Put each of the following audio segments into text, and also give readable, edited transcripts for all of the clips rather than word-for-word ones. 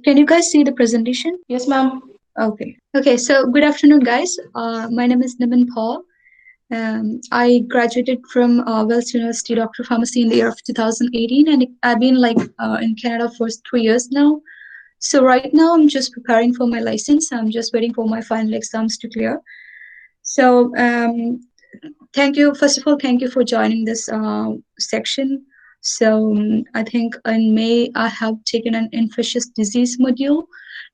Can you guys see the presentation? Yes, ma'am. Okay, so good afternoon, guys. My name is Nimin Paul. I graduated from Wells University Doctor of Pharmacy in the year of 2018, and I've been in Canada for 3 years now. So right now, I'm just preparing for my license. I'm just waiting for my final exams to clear. So thank you. First of all, thank you for joining this section. So I think in May, I have taken an infectious disease module,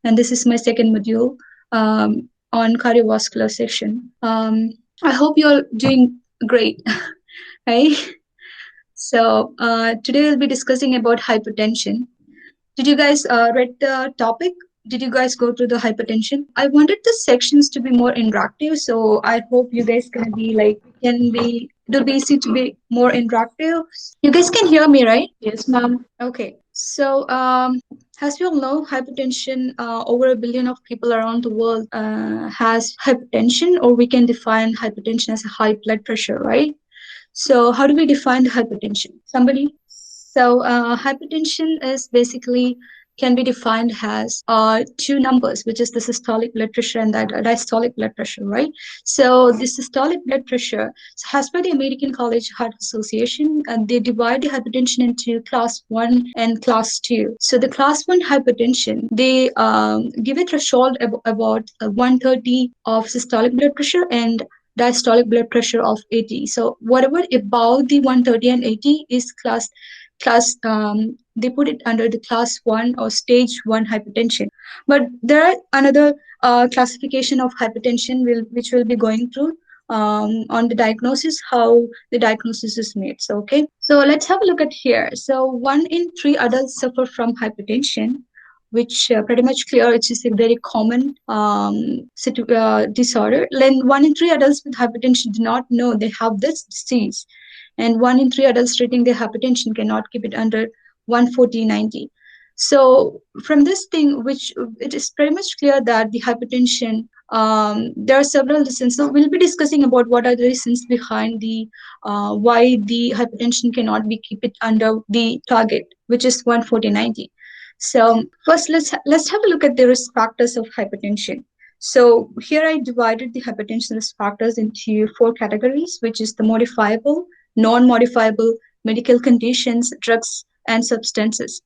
and this is my second module on cardiovascular section. I hope you're doing great, right? So today we'll be discussing about hypertension. Did you guys read the topic? Did you guys go through the hypertension? I wanted the sections to be more interactive, so I hope you guys it'll be easy to be more interactive. You guys can hear me, right? Yes, ma'am. Okay. So, as we all know, hypertension, over 1 billion of people around the world has hypertension, or we can define hypertension as a high blood pressure, right? So, how do we define hypertension? Somebody? So, hypertension is basically can be defined as two numbers, which is the systolic blood pressure and the diastolic blood pressure, right? So, the systolic blood pressure, so as per the American College Heart Association, they divide the hypertension into class 1 and class 2. So, the class 1 hypertension, they give a threshold about 130 of systolic blood pressure and diastolic blood pressure of 80. So whatever above the 130 and 80 is they put it under the class 1 or stage 1 hypertension. But there are another classification of hypertension which we'll be going through on the diagnosis, how the diagnosis is made. So okay, so let's have a look at here. So 1 in 3 adults suffer from hypertension, which pretty much clear it is a very common disorder. Then 1 in 3 adults with hypertension do not know they have this disease, and 1 in 3 adults treating their hypertension cannot keep it under 140/90. So from this thing, which it is pretty much clear that the hypertension, there are several reasons. So we'll be discussing about what are the reasons behind the why the hypertension cannot be keep it under the target, which is 140/90. So first, let's have a look at the risk factors of hypertension. So here I divided the hypertension risk factors into 4 categories, which is the modifiable, non-modifiable, medical conditions, drugs, and substances.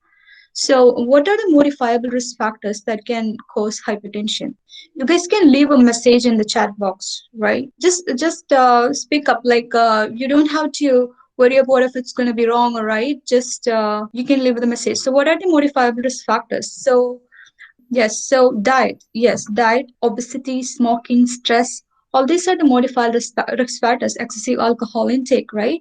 So what are the modifiable risk factors that can cause hypertension? You guys can leave a message in the chat box, right? Just speak up. You don't have to worry about if it's going to be wrong or right. Just you can leave the message. So what are the modifiable risk factors? So yes, so diet. Yes, diet, obesity, smoking, stress. All these are the modifiable risk factors. Excessive alcohol intake, right?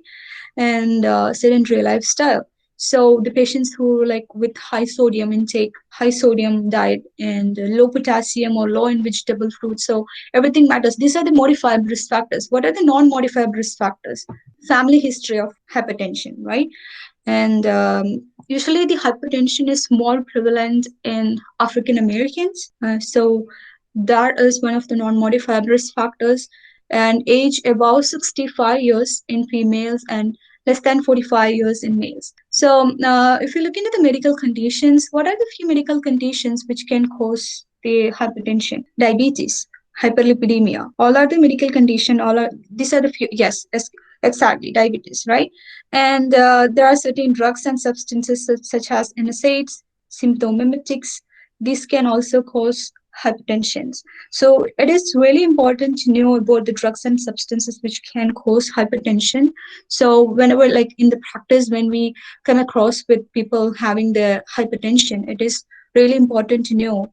And sedentary lifestyle. So the patients who with high sodium intake, high sodium diet, and low potassium or low in vegetable fruits. So everything matters. These are the modifiable risk factors. What are the non-modifiable risk factors? Family history of hypertension, right? And usually the hypertension is more prevalent in African Americans. So that is one of the non-modifiable risk factors. And age above 65 years in females and less than 45 years in males. So if you look into the medical conditions, what are the few medical conditions which can cause the hypertension? Diabetes, hyperlipidemia. All are the medical condition. These are the few. Yes, exactly, diabetes, right? And there are certain drugs and substances such as NSAIDs, symptomimetics. These can also cause hypertension. So it is really important to know about the drugs and substances which can cause hypertension. So whenever in the practice, when we come across with people having the hypertension, it is really important to know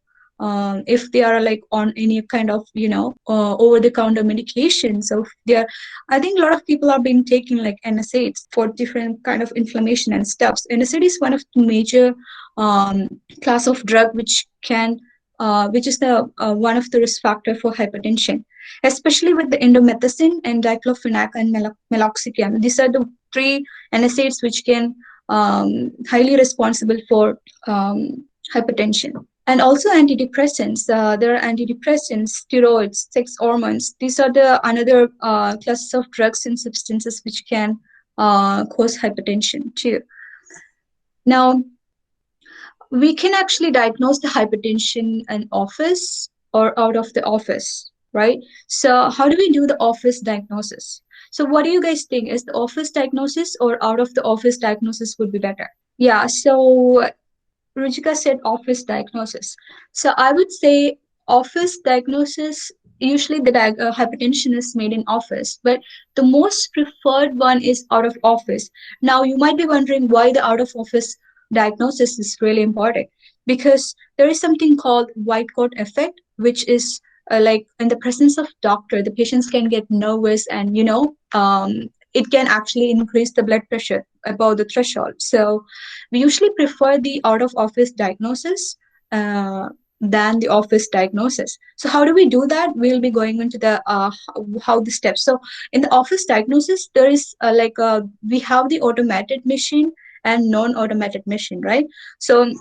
if they are on any kind of over-the-counter medication. So I think a lot of people are being taking NSAIDs for different kind of inflammation and stuff. NSAID is one of the major class of drug which is the one of the risk factor for hypertension, especially with the indomethacin and diclofenac and meloxicam. These are the 3 NSAIDs which can highly responsible for hypertension. And also antidepressants. There are antidepressants, steroids, sex hormones. These are the another classes of drugs and substances which can cause hypertension too. Now, we can actually diagnose the hypertension in office or out of the office, right? So how do we do the office diagnosis? So what do you guys think? Is the office diagnosis or out of the office diagnosis would be better? Yeah, so Rujika said office diagnosis. So I would say office diagnosis, usually the hypertension is made in office, but the most preferred one is out of office. Now, you might be wondering why the out of office diagnosis is really important, because there is something called white coat effect, which is like in the presence of doctor, the patients can get nervous and, it can actually increase the blood pressure above the threshold. So we usually prefer the out of office diagnosis than the office diagnosis. So how do we do that? We'll be going into the how the steps. So in the office diagnosis, there is we have the automated machine and non-automated machine, right? So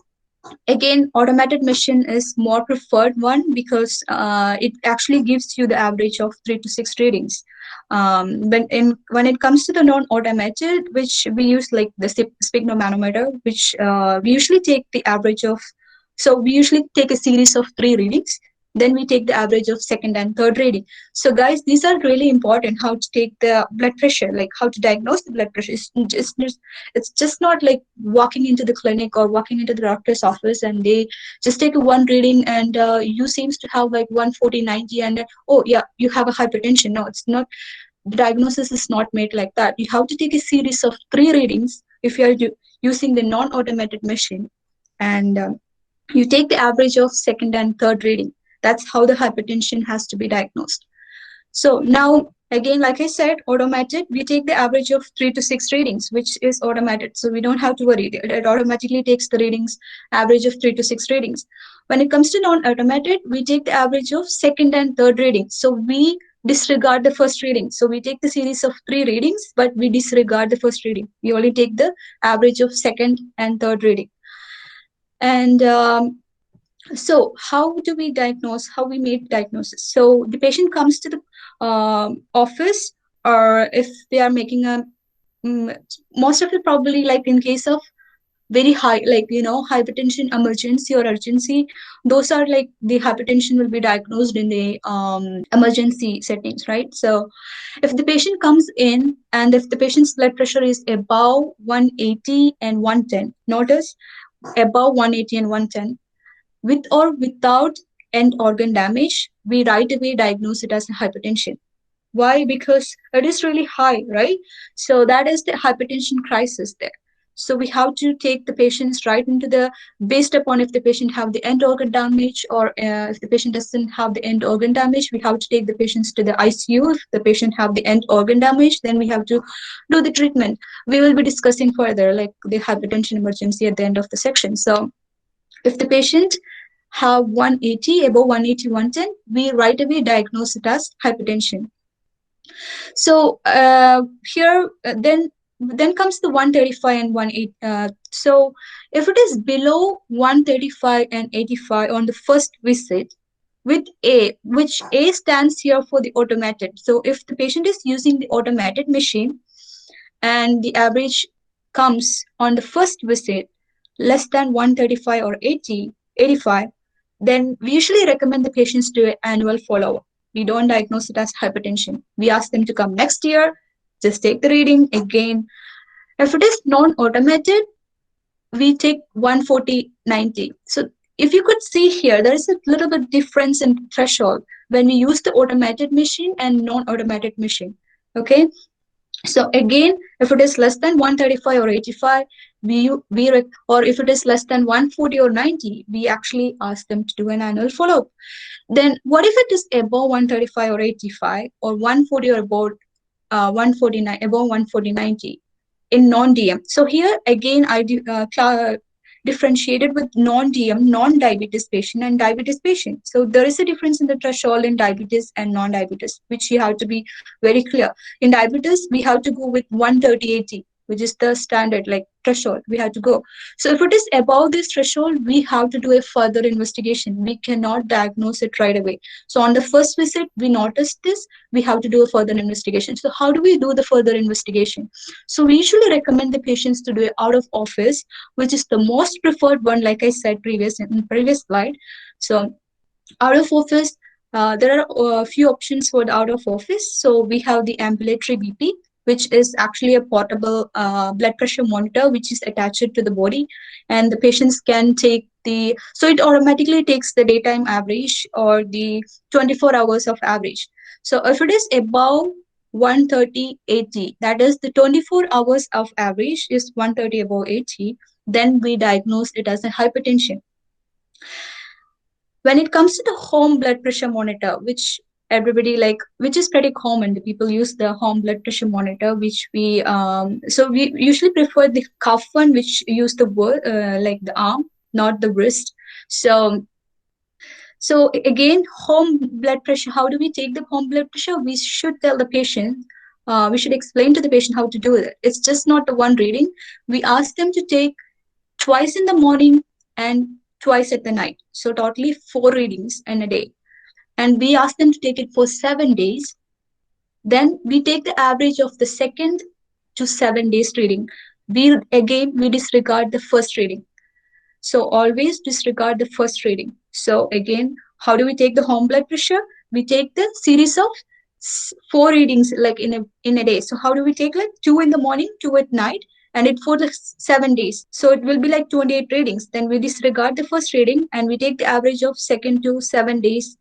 again, automated machine is more preferred one because it actually gives you the average of 3 to 6 readings. When it comes to the non-automated, which we use like the sphygmomanometer, which we usually take the average of. So we usually take a series of 3 readings. Then we take the average of second and third reading. So guys, these are really important. How to take the blood pressure, like how to diagnose the blood pressure. It's just not like walking into the clinic or walking into the doctor's office and they just take a one reading and you seems to have like 140/90 and oh yeah, you have a hypertension. No, it's not. The diagnosis is not made like that. You have to take a series of 3 readings if you are using the non-automated machine, and you take the average of second and third reading. That's how the hypertension has to be diagnosed. So now, again, like I said, automated, we take the average of 3 to 6 readings, which is automated. So we don't have to worry. It automatically takes the readings, average of 3 to 6 readings. When it comes to non-automated, we take the average of second and third readings. So we disregard the first reading. So we take the series of 3 readings, but we disregard the first reading. We only take the average of second and third reading. And so how do we diagnose, how we make diagnosis? So the patient comes to the office, or if they are making a most of it probably like in case of very high, like hypertension emergency or urgency, those are like the hypertension will be diagnosed in the emergency settings, right? So if the patient comes in and if the patient's blood pressure is above 180 and 110, notice above 180 and 110, with or without end organ damage, we right away diagnose it as hypertension. Why? Because it is really high, right? So that is the hypertension crisis there. So we have to take the patients right into the, based upon if the patient have the end organ damage, or if the patient doesn't have the end organ damage, we have to take the patients to the ICU. If the patient have the end organ damage, then we have to do the treatment. We will be discussing further like the hypertension emergency at the end of the section. So if the patient have 180, above 180, 110, we right away diagnose it as hypertension. So here, then comes the 135 and 180. So if it is below 135 and 85 on the first visit, with A, which A stands here for the automated. So if the patient is using the automated machine and the average comes on the first visit less than 135 or 85, then we usually recommend the patients do an annual follow-up. We don't diagnose it as hypertension. We ask them to come next year, just take the reading again. If it is non-automated, we take 140/90. So if you could see here, there is a little bit difference in threshold when we use the automated machine and non-automated machine. Okay. So again, if it is less than 135 or 85, or if it is less than 140 or 90, we actually ask them to do an annual follow-up. Then what if it is above 135 or 85, or 140 or above 149, above 140/90 in non-DM? So here again, I differentiated with non-DM, non-diabetes patient and diabetes patient. So there is a difference in the threshold in diabetes and non-diabetes, which you have to be very clear. In diabetes, we have to go with 130/80. which is the standard like threshold we have to go. So if it is above this threshold, we have to do a further investigation. We cannot diagnose it right away. So on the first visit, we noticed this, we have to do a further investigation. So how do we do the further investigation? So we usually recommend the patients to do it out of office, which is the most preferred one, like I said in previous slide. So out of office, there are a few options for the out of office. So we have the ambulatory BP, which is actually a portable blood pressure monitor, which is attached to the body, and the patients can take so it automatically takes the daytime average or the 24 hours of average. So if it is above 130/80, that is the 24 hours of average is 130 above 80, then we diagnose it as a hypertension. When it comes to the home blood pressure monitor, which everybody which is pretty common, the people use the home blood pressure monitor, which we usually prefer the cuff one, which use the the arm, not the wrist. So again, home blood pressure, how do we take the home blood pressure? We should tell the patient, we should explain to the patient how to do it. It's just not the one reading. We ask them to take twice in the morning and twice at the night. So totally 4 readings in a day. And we ask them to take it for 7 days. Then we take the average of the second to 7 days reading. We disregard the first reading. So always disregard the first reading. So again, how do we take the home blood pressure? We take the series of 4 readings in a day. So how do we take 2 in the morning, 2 at night, and it for 7 days. So it will be 28 readings. Then we disregard the first reading and we take the average of second to 7 days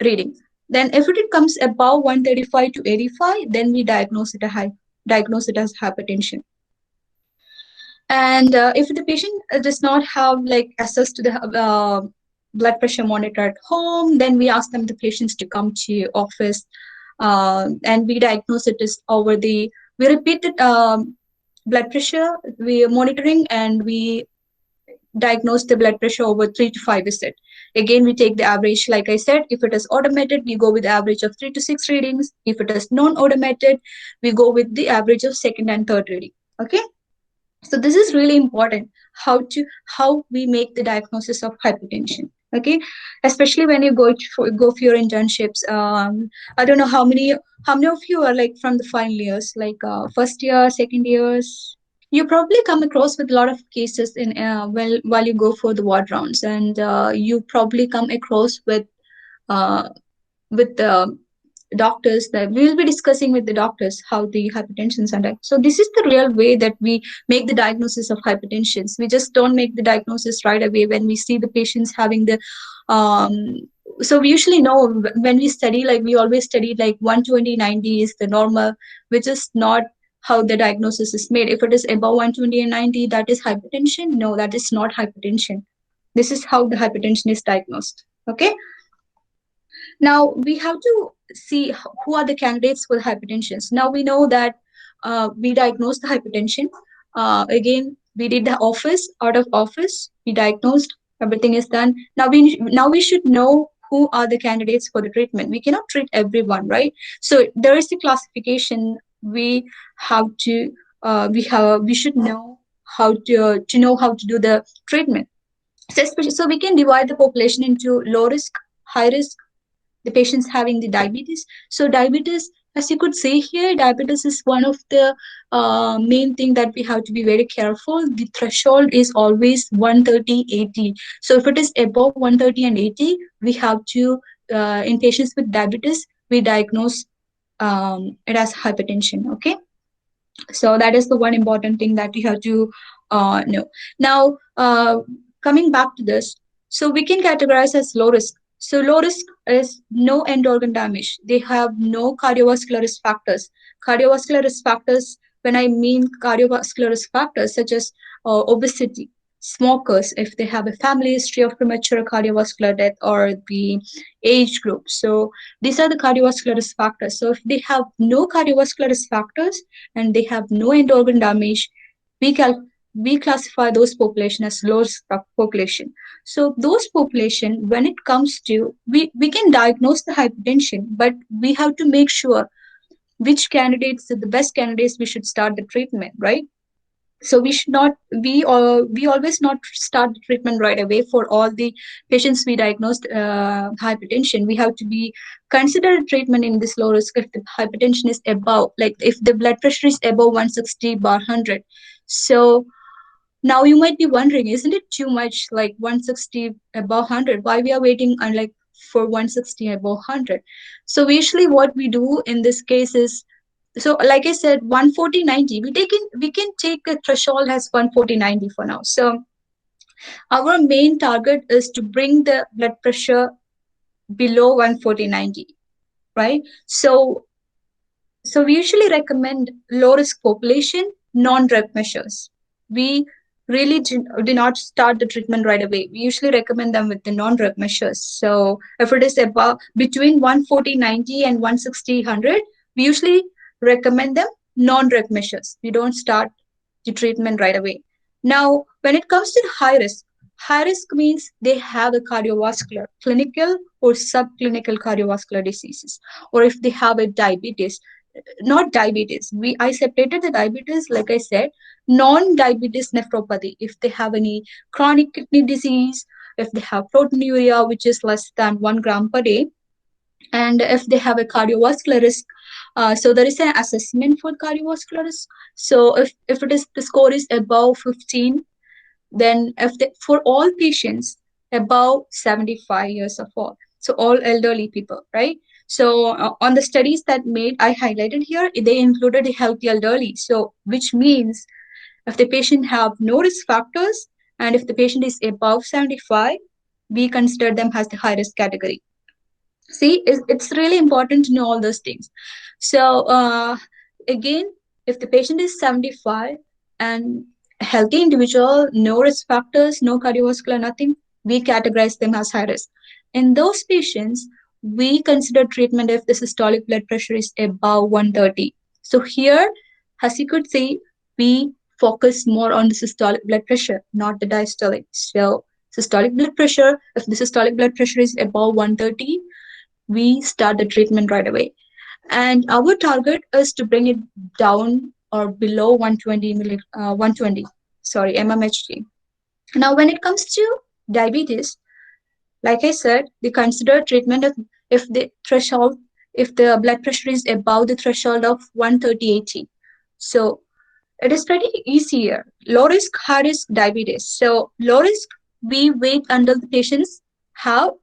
reading. Then if it comes above 135/85, then we diagnose it as hypertension. And if the patient does not have access to the blood pressure monitor at home, then we ask the patients to come to office, and we diagnose it as we repeat the blood pressure we are monitoring, and we diagnose the blood pressure over 3 to 5 visits. Again, we take the average. Like I said, if it is automated, we go with the average of 3 to 6 readings. If it is non-automated, we go with the average of second and third reading. Okay. So this is really important, how we make the diagnosis of hypertension. Okay, especially when you go for your internships. I don't know how many of you are from the final years, first year, second years. You probably come across with a lot of cases in while you go for the ward rounds, and you probably come across with the doctors, that we will be discussing with the doctors how the hypertensions are. So this is the real way that we make the diagnosis of hypertensions. We just don't make the diagnosis right away when we see the patients having the so we usually know when we study, we always study 120/90 is the normal, which is not how the diagnosis is made. If it is above 120/90, that is hypertension. No, that is not hypertension. This is how the hypertension is diagnosed. Okay. Now we have to see who are the candidates for hypertension. Now we know that we diagnosed the hypertension. Again, we did the out of office. We diagnosed, everything is done. Now we should know who are the candidates for the treatment. We cannot treat everyone, right? So there is a classification. We have to we should know how to know how to do the treatment. So we can divide the population into low risk, high risk, the patients having the diabetes. So diabetes, as you could see here, diabetes is one of the main thing that we have to be very careful. The threshold is always 130/80. So if it is above 130/80, we have to, in patients with diabetes, we diagnose it as hypertension. Okay. So that is the one important thing that you have to know. Now, coming back to this, so we can categorize as low risk. So low risk is no end organ damage. They have no cardiovascular risk factors. Cardiovascular risk factors, when I mean cardiovascular risk factors such as obesity, smokers, if they have a family history of premature cardiovascular death, or the age group. So these are the cardiovascular risk factors. So if they have no cardiovascular risk factors and they have no end organ damage, we classify those population as low risk population. So those population, when it comes to, we can diagnose the hypertension, but we have to make sure which candidates are the best candidates we should start the treatment, right? So we should not, we always not start the treatment right away for all the patients we diagnosed hypertension. We have to be consider treatment in this low risk if the hypertension is above, like if the blood pressure is above 160 bar 100. So now you might be wondering, isn't it too much, like 160 above 100? Why we are waiting on like for 160 above 100? So usually what we do in this case is, so like I said, 140/90. We can take a threshold as 140/90 for now. So our main target is to bring the blood pressure below 140/90, right? So we usually recommend low risk population, non-drug measures. We really do not start the treatment right away. We usually recommend them with the non-drug measures. So if it is above between 140/90 and 160/100, we usually recommend them non-drug measures. We don't start the treatment right away. Now, when it comes to high risk means they have a cardiovascular, clinical or subclinical cardiovascular diseases, or if they have a diabetes, not diabetes. I separated the diabetes, like I said, non-diabetes nephropathy. If they have any chronic kidney disease, if they have proteinuria, which is less than 1 gram per day, and if they have a cardiovascular risk, so there is an assessment for cardiovascular risk. So if it is the score is above 15, then if they, for all patients above 75 years of age, so all elderly people, right? So on the studies that made I highlighted here, they included a healthy elderly. So which means if the patient have no risk factors and if the patient is above 75, we consider them as the high risk category. See, it's really important to know all those things. So again, if the patient is 75 and healthy individual, no risk factors, no cardiovascular, nothing, we categorize them as high risk. In those patients, we consider treatment if the systolic blood pressure is above 130. So here, as you could see, we focus more on the systolic blood pressure, not the diastolic. So systolic blood pressure, if the systolic blood pressure is above 130, we start the treatment right away. And our target is to bring it down or below 120 mmHg. Now, when it comes to diabetes, like I said, we consider treatment if the threshold, if the blood pressure is above the threshold of 130/80. So it is pretty easy here. Low risk, high risk diabetes. So low risk, we wait until the patients have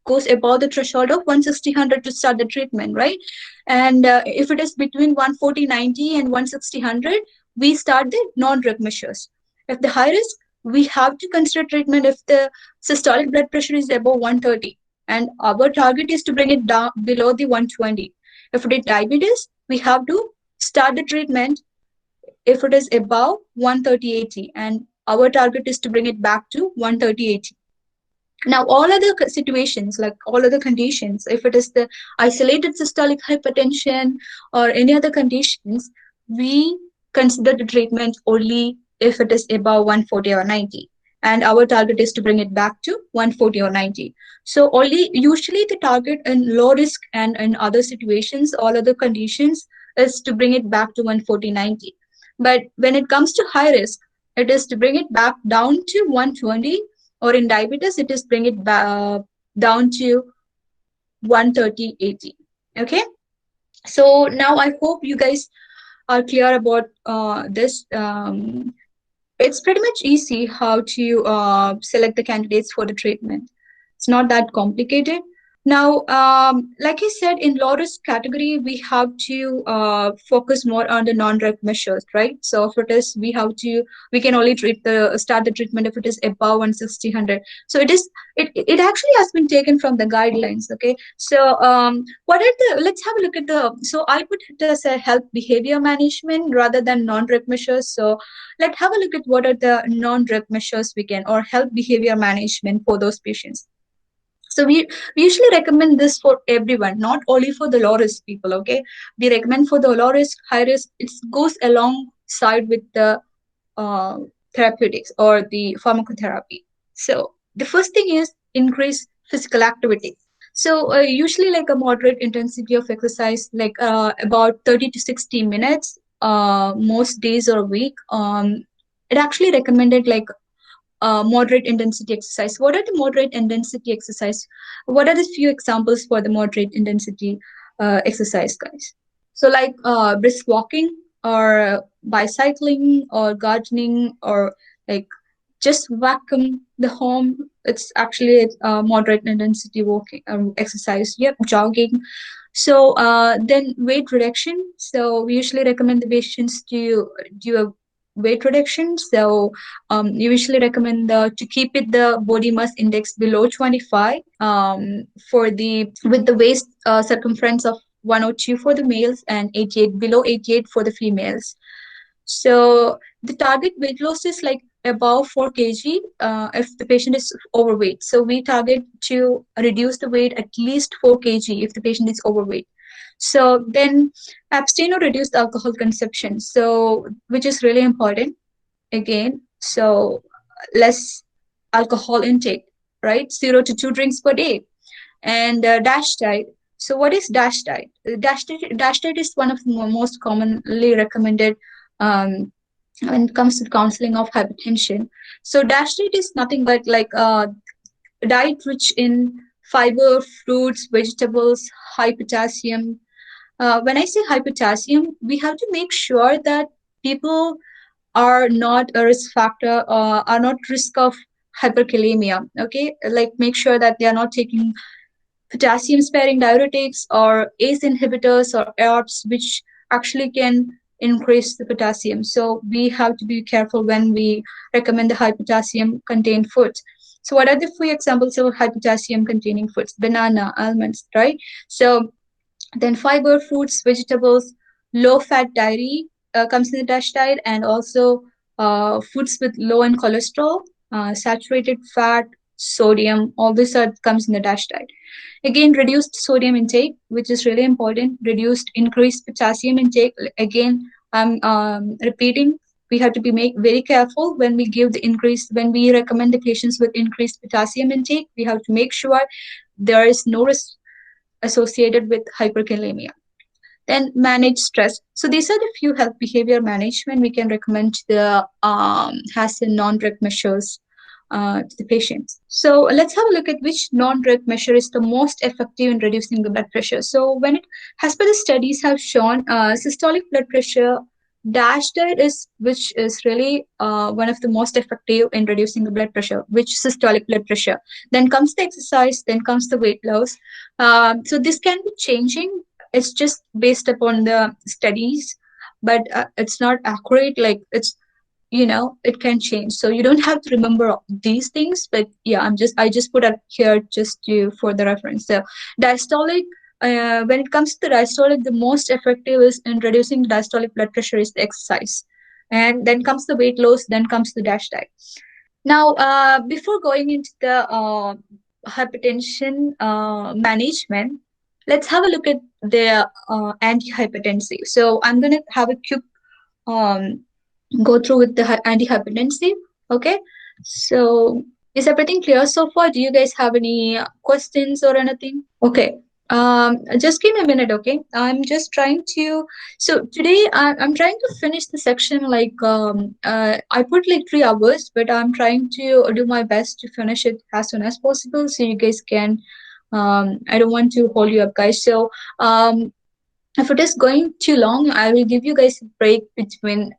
goes above the threshold of 160/100 to start the treatment, right? And if it is between 140/90 and 160/100, we start the non-drug measures. If the high risk, we have to consider treatment if the systolic blood pressure is above 130, and our target is to bring it down below the 120. If it is diabetes, we have to start the treatment if it is above 130/80, and our target is to bring it back to 130/80. Now, all other situations, like all other conditions, if it is the isolated systolic hypertension or any other conditions, we consider the treatment only if it is above 140 or 90. And our target is to bring it back to 140 or 90. So only usually the target in low risk and in other situations, all other conditions, is to bring it back to 140/90. But when it comes to high risk, it is to bring it back down to 120, or in diabetes, it is bring it down to 130/80. Okay. So now I hope you guys are clear about this. It's pretty much easy how to select the candidates for the treatment. It's not that complicated. Now, like I said, in low risk category, we have to focus more on the non-drug measures, right? So if it is, we can only start the treatment if it is above 160/100. So it actually has been taken from the guidelines, okay? So let's have a look at so I put it as a health behavior management rather than non-drug measures. So let's have a look at what are the non-drug measures or health behavior management for those patients. So we usually recommend this for everyone, not only for the low risk people, okay? We recommend for the low risk, high risk. It goes alongside with the therapeutics or the pharmacotherapy. So the first thing is increase physical activity. So usually like a moderate intensity of exercise, like about 30 to 60 minutes, most days or a week. It actually recommended like moderate intensity exercise. What are the moderate intensity exercise? What are the few examples for the moderate intensity exercise, guys? So like brisk walking or bicycling or gardening or like just vacuum the home. It's actually a moderate intensity walking exercise. Yep, jogging. So then weight reduction. So we usually recommend the patients to do a weight reduction. So you usually recommend to keep it the body mass index below 25 for the with the waist circumference of 102 for the males and 88 below 88 for the females. So the target weight loss is like above 4 kg if the patient is overweight. So we target to reduce the weight at least 4 kg if the patient is overweight. So then abstain or reduce the alcohol consumption. So which is really important again. So less alcohol intake, right? 0 to 2 drinks per day. And dash diet. So what is dash diet? Dash diet is one of the most commonly recommended when it comes to the counseling of hypertension. So dash diet is nothing but like a diet rich in fiber, fruits, vegetables, high potassium. When I say high potassium, we have to make sure that people are not a risk factor or are not risk of hyperkalemia. Okay, like make sure that they are not taking potassium sparing diuretics or ACE inhibitors or ARBs, which actually can increase the potassium. So we have to be careful when we recommend the high potassium contained foods. So what are the few examples of high potassium containing foods? Banana, almonds, right? So then fiber, fruits, vegetables, low fat dairy comes in the dash diet, and also foods with low in cholesterol, saturated fat, sodium, all this comes in the dash diet. Again, reduced sodium intake, which is really important. Reduced increased potassium intake. Again, I'm repeating. We have to be very careful when we give the increase, when we recommend the patients with increased potassium intake. We have to make sure there is no risk associated with hyperkalemia. Then manage stress. So these are the few health behavior management we can recommend to the has non-drug measures to the patients. So let's have a look at which non-drug measure is the most effective in reducing the blood pressure. So when it, as per the studies have shown, systolic blood pressure dash diet is which is really one of the most effective in reducing the blood pressure, which systolic blood pressure. Then comes the exercise, then comes the weight loss. So this can be changing. It's just based upon the studies, but it's not accurate. Like it's it can change, so you don't have to remember these things, but yeah, I just put it here just to for the reference. So diastolic, when it comes to the diastolic, the most effective is in reducing diastolic blood pressure is the exercise, and then comes the weight loss, then comes the dash diet. Now before going into the hypertension management, let's have a look at the anti-hypertensive. So I'm going to have a quick um, go through with the anti-hypertensive. Okay, so is everything clear so far? Do you guys have any questions or anything? Okay, just give me a minute. Okay, I'm just trying to. So today I'm trying to finish the section. Like I put like 3 hours, but I'm trying to do my best to finish it as soon as possible, so you guys can. I don't want to hold you up, guys. So if it is going too long, I will give you guys a break between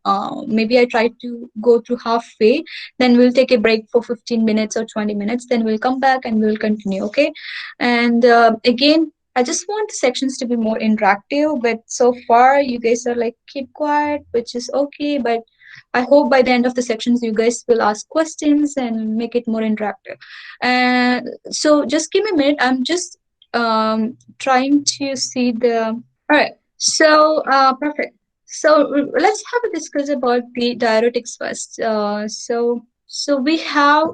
maybe I try to go through halfway, then we'll take a break for 15 minutes or 20 minutes, then we'll come back and we'll continue. Okay, and again, I just want the sections to be more interactive, but so far you guys are like keep quiet, which is okay, but I hope by the end of the sections you guys will ask questions and make it more interactive. And so just give me a minute, I'm just trying to see the. All right, so perfect. So let's have a discuss about the diuretics first. So we have.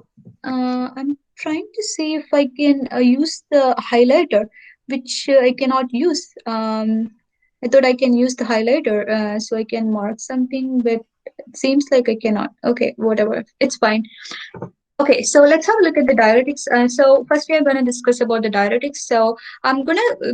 I'm trying to see if I can use the highlighter, which I cannot use. I thought I can use the highlighter, so I can mark something, but it seems like I cannot. Okay, whatever, it's fine. Okay, so let's have a look at the diuretics. So first we are going to discuss about the diuretics. So I'm going to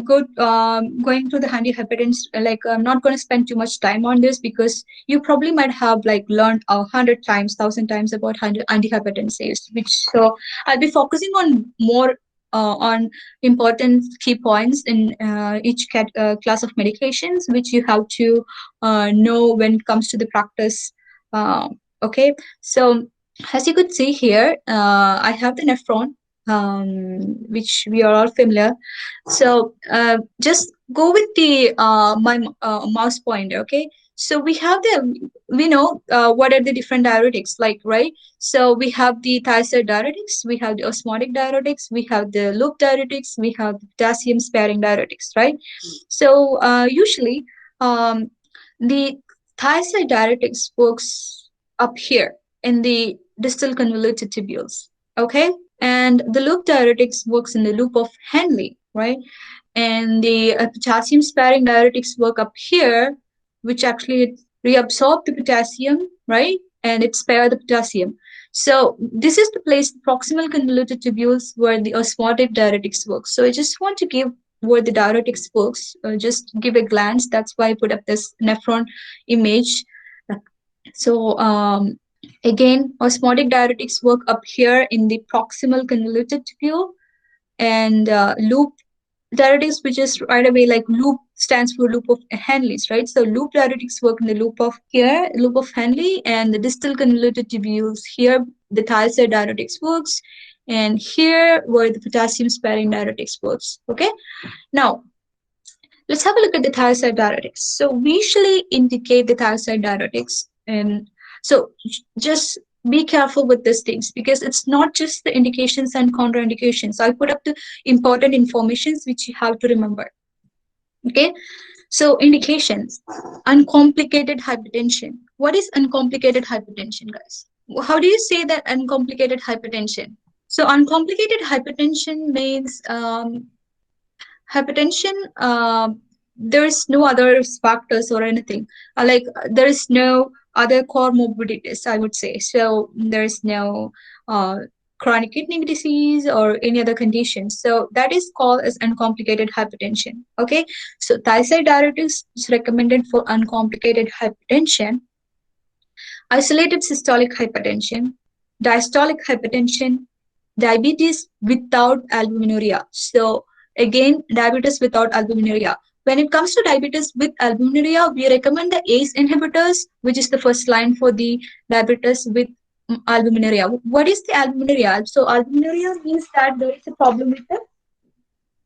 going through the antihypertensive. Like I'm not going to spend too much time on this because you probably might have like learned 100 times, 1,000 times about antihypertensives. Which so I'll be focusing on more on important key points in each class of medications, which you have to know when it comes to the practice. Uh, okay, so as you could see here, I have the nephron, which we are all familiar. So just go with the my mouse pointer, okay? So we have we know what are the different diuretics like, right? So we have the thiazide diuretics, we have the osmotic diuretics, we have the loop diuretics, we have the potassium sparing diuretics, right? So usually um, the thiazide diuretics works up here in the distal convoluted tubules, okay? And the loop diuretics works in the loop of Henle, right? And the potassium sparing diuretics work up here, which actually reabsorb the potassium, right? And it spare the potassium. So this is the place, proximal convoluted tubules, where the osmotic diuretics work. So I just want to give where the diuretics works, just give a glance. That's why I put up this nephron image. So again, osmotic diuretics work up here in the proximal convoluted tubule, and loop diuretics, which is right away like loop stands for loop of Henle's, right? So loop diuretics work in the loop of here, loop of Henle, and the distal convoluted tubules here, the thiazide diuretics works, and here where the potassium sparing diuretics works. Okay, now let's have a look at the thiazide diuretics. So we usually indicate the thiazide diuretics, and so just be careful with these things because it's not just the indications and contraindications. I put up the important informations which you have to remember. Okay, so indications: uncomplicated hypertension. What is uncomplicated hypertension, guys? How do you say that uncomplicated hypertension? So uncomplicated hypertension means hypertension, there is no other factors or anything. There is no other comorbidities, I would say. So there is no uh, chronic kidney disease or any other condition. So that is called as uncomplicated hypertension. Okay. So thiazide diuretics is recommended for uncomplicated hypertension, isolated systolic hypertension, diastolic hypertension, diabetes without albuminuria. So again, diabetes without albuminuria. When it comes to diabetes with albuminuria, we recommend the ACE inhibitors, which is the first line for the diabetes with albuminuria. What is the albuminuria? So albuminuria means that there is a problem with the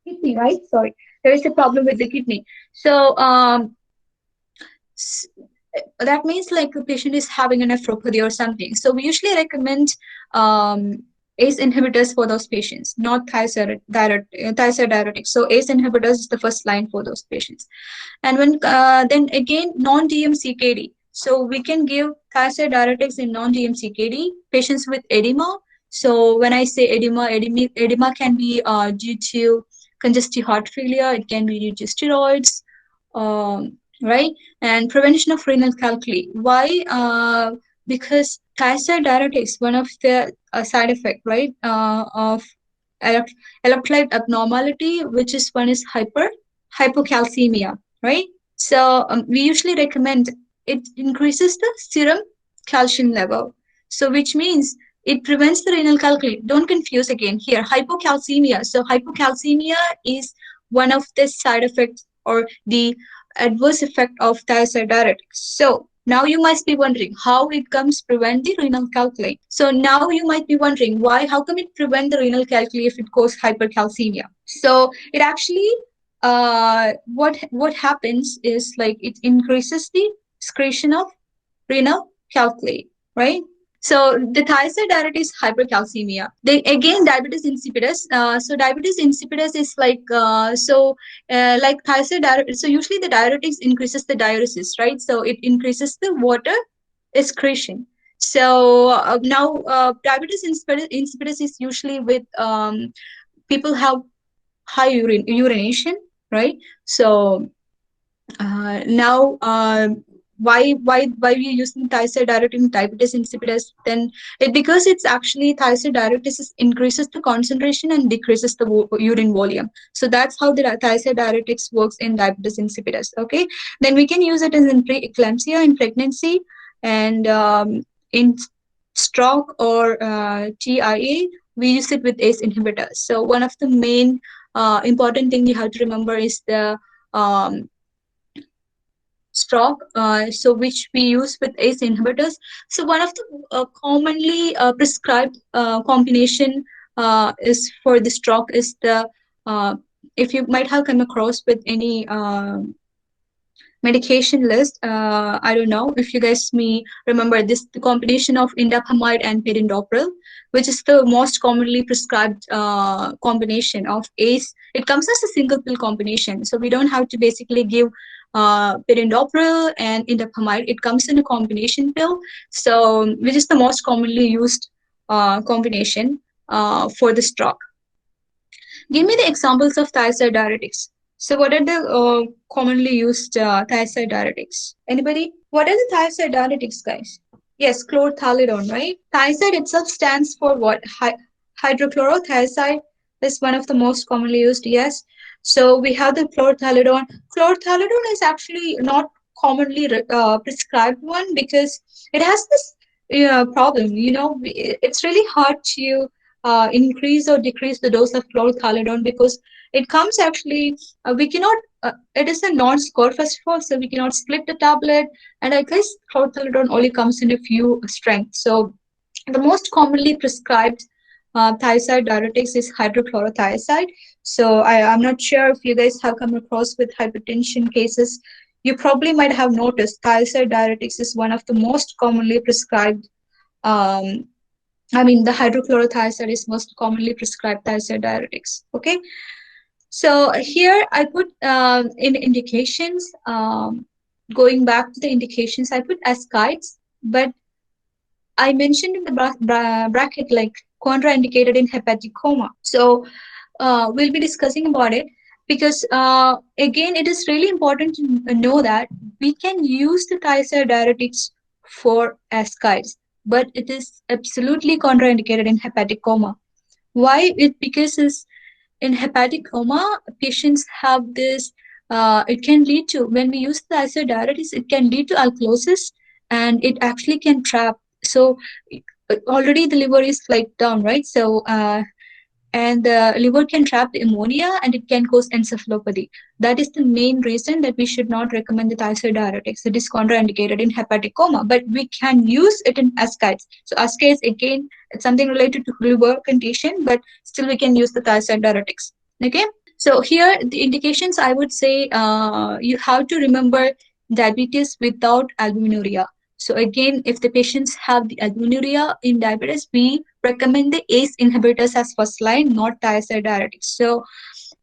kidney, right? Sorry, there is a problem with the kidney. So that means like the patient is having a nephropathy or something. So we usually recommend ACE inhibitors for those patients, not thiazide diuretics. So ACE inhibitors is the first line for those patients. And when then again non-DMCKD. So we can give thiazide diuretics in non-DMCKD patients with edema. So when I say edema can be due to congestive heart failure. It can be due to steroids. Right? And prevention of renal calculi. Why? Because thiazide diuretics, one of the side effect, right, of electrolyte abnormality, which is one is hypocalcemia, right? So we usually recommend it increases the serum calcium level. So which means it prevents the renal calculi. Don't confuse again here. Hypocalcemia. So hypocalcemia is one of the side effects or the adverse effect of thiazide diuretics. So now you must be wondering how it comes prevent the renal calculi. So now you might be wondering why, how come it prevent the renal calculi if it causes hypercalcemia? So it actually, what happens is like it increases the excretion of renal calculi, right? So the thiazide diuretics hypercalcemia. They again diabetes insipidus. So diabetes insipidus is like thiazide diuretics. So usually the diuretics increases the diuresis, right? So it increases the water excretion. So now diabetes insipidus is usually with people have high urination, right? So now why we are using thiazide diuretic in diabetes insipidus? Then because it's actually thiazide diuretics increases the concentration and decreases the urine volume. So that's how the thiazide diuretics works in diabetes insipidus. Okay, then we can use it as in preeclampsia in pregnancy, and in stroke or TIA, we use it with ACE inhibitors. So one of the main important thing you have to remember is the stroke, so which we use with ACE inhibitors. So one of the commonly prescribed combination is for the stroke is the if you might have come across with any medication list. I don't know if you guys may remember this, the combination of indapamide and perindopril, which is the most commonly prescribed combination of ACE. It comes as a single pill combination, so we don't have to basically give perindopril and indapamide. It comes in a combination pill, so which is the most commonly used combination for the stroke. Give me the examples of thiazide diuretics. So what are the commonly used thiazide diuretics? Anybody? What are the thiazide diuretics, guys? Yes, chlorthalidone, right? Thiazide itself stands for what? Hydrochlorothiazide is one of the most commonly used, yes. So we have the chlorthalidone. Chlorthalidone is actually not commonly prescribed one because it has this problem. It's really hard to increase or decrease the dose of chlorthalidone because it comes actually, we cannot, it is a non-score first of all, so we cannot split the tablet, and I guess chlorthalidone only comes in a few strengths. So the most commonly prescribed thiazide diuretics is hydrochlorothiazide. So I'm not sure if you guys have come across with hypertension cases. You probably might have noticed thiazide diuretics is one of the most commonly prescribed the hydrochlorothiazide is most commonly prescribed thiazide diuretics. Okay, so here I put in indications. Going back to the indications, I put ascites, but I mentioned in the bracket like contraindicated in hepatic coma. So we'll be discussing about it because again, it is really important to know that we can use the thiazide diuretics for ascites, but it is absolutely contraindicated in hepatic coma. Why? Because in hepatic coma, patients have this. It can lead to, when we use the thiazide diuretics, it can lead to alkalosis, and it actually can trap. So already the liver is like down, right? So and the liver can trap the ammonia and it can cause encephalopathy. That is the main reason that we should not recommend the thiazide diuretics. It is contraindicated in hepatic coma, but we can use it in ascites. So ascites, again, it's something related to liver condition, but still we can use the thiazide diuretics. Okay, so here the indications, I would say you have to remember diabetes without albuminuria. So again, if the patients have the albuminuria in diabetes, we recommend the ACE inhibitors as first line, not thiazide diuretics. So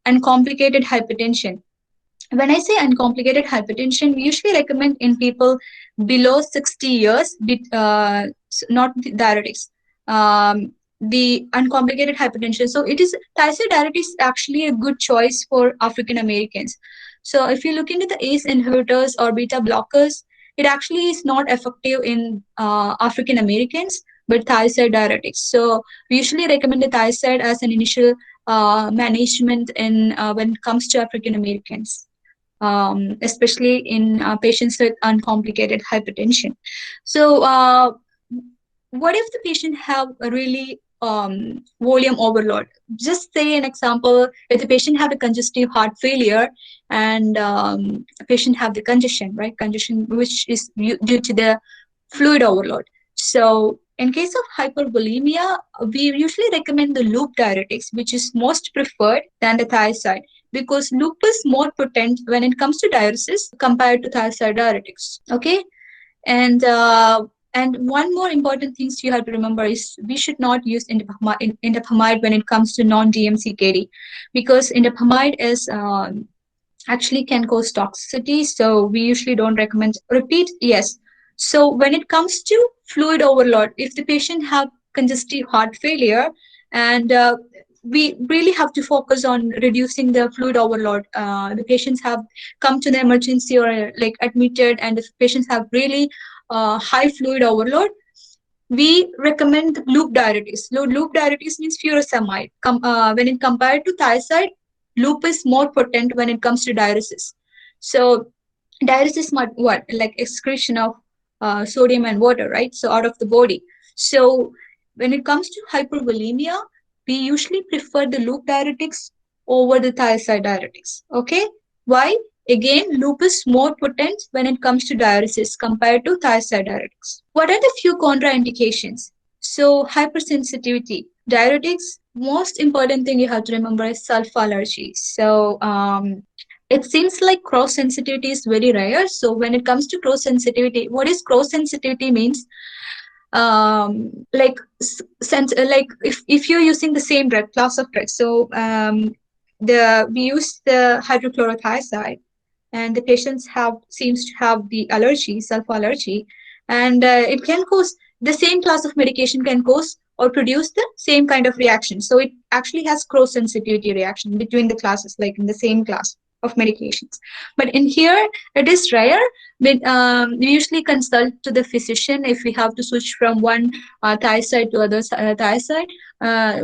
uncomplicated hypertension. When I say uncomplicated hypertension, we usually recommend in people below 60 years, not the diuretics. The uncomplicated hypertension. So it is, thiazide diuretics is actually a good choice for African Americans. So if you look into the ACE inhibitors or beta blockers, it actually is not effective in African Americans, but thiazide diuretics. So we usually recommend the thiazide as an initial management in when it comes to African Americans, especially in patients with uncomplicated hypertension. So what if the patient have a really volume overload? Just say an example, if the patient have a congestive heart failure and a patient have the congestion, right? Congestion which is due to the fluid overload. So in case of hypervolemia, we usually recommend the loop diuretics, which is most preferred than the thiazide, because loop is more potent when it comes to diuresis compared to thiazide diuretics. Okay, and one more important thing you have to remember is we should not use indapamide when it comes to non-DMCKD, because indapamide is actually can cause toxicity. So we usually don't recommend. Repeat, yes. So when it comes to fluid overload, if the patient have congestive heart failure and we really have to focus on reducing the fluid overload. The patients have come to the emergency or like admitted, and the patients have really high fluid overload. We recommend loop diuretics. Loop diuretics means furosemide. When it compared to thiazide, loop is more potent when it comes to diuresis. So diuresis might what, like excretion of sodium and water, right? So out of the body. So when it comes to hypervolemia, we usually prefer the loop diuretics over the thiazide diuretics. Okay, why? Again, loop is more potent when it comes to diuresis compared to thiazide diuretics. What are the few contraindications? So hypersensitivity. Diuretics, most important thing you have to remember is sulfa allergy. So it seems like cross sensitivity is very rare. So when it comes to cross sensitivity, what is cross sensitivity means? Like like if you're using the same drug class of drugs, so we use the hydrochlorothiazide, and the patients seems to have the allergy, sulfa allergy, and it can cause the same class of medication can cause or produce the same kind of reaction. So it actually has cross sensitivity reaction between the classes, like in the same class of medications. But in here, it is rare. But we usually consult to the physician if we have to switch from one thiazide to other thiazide.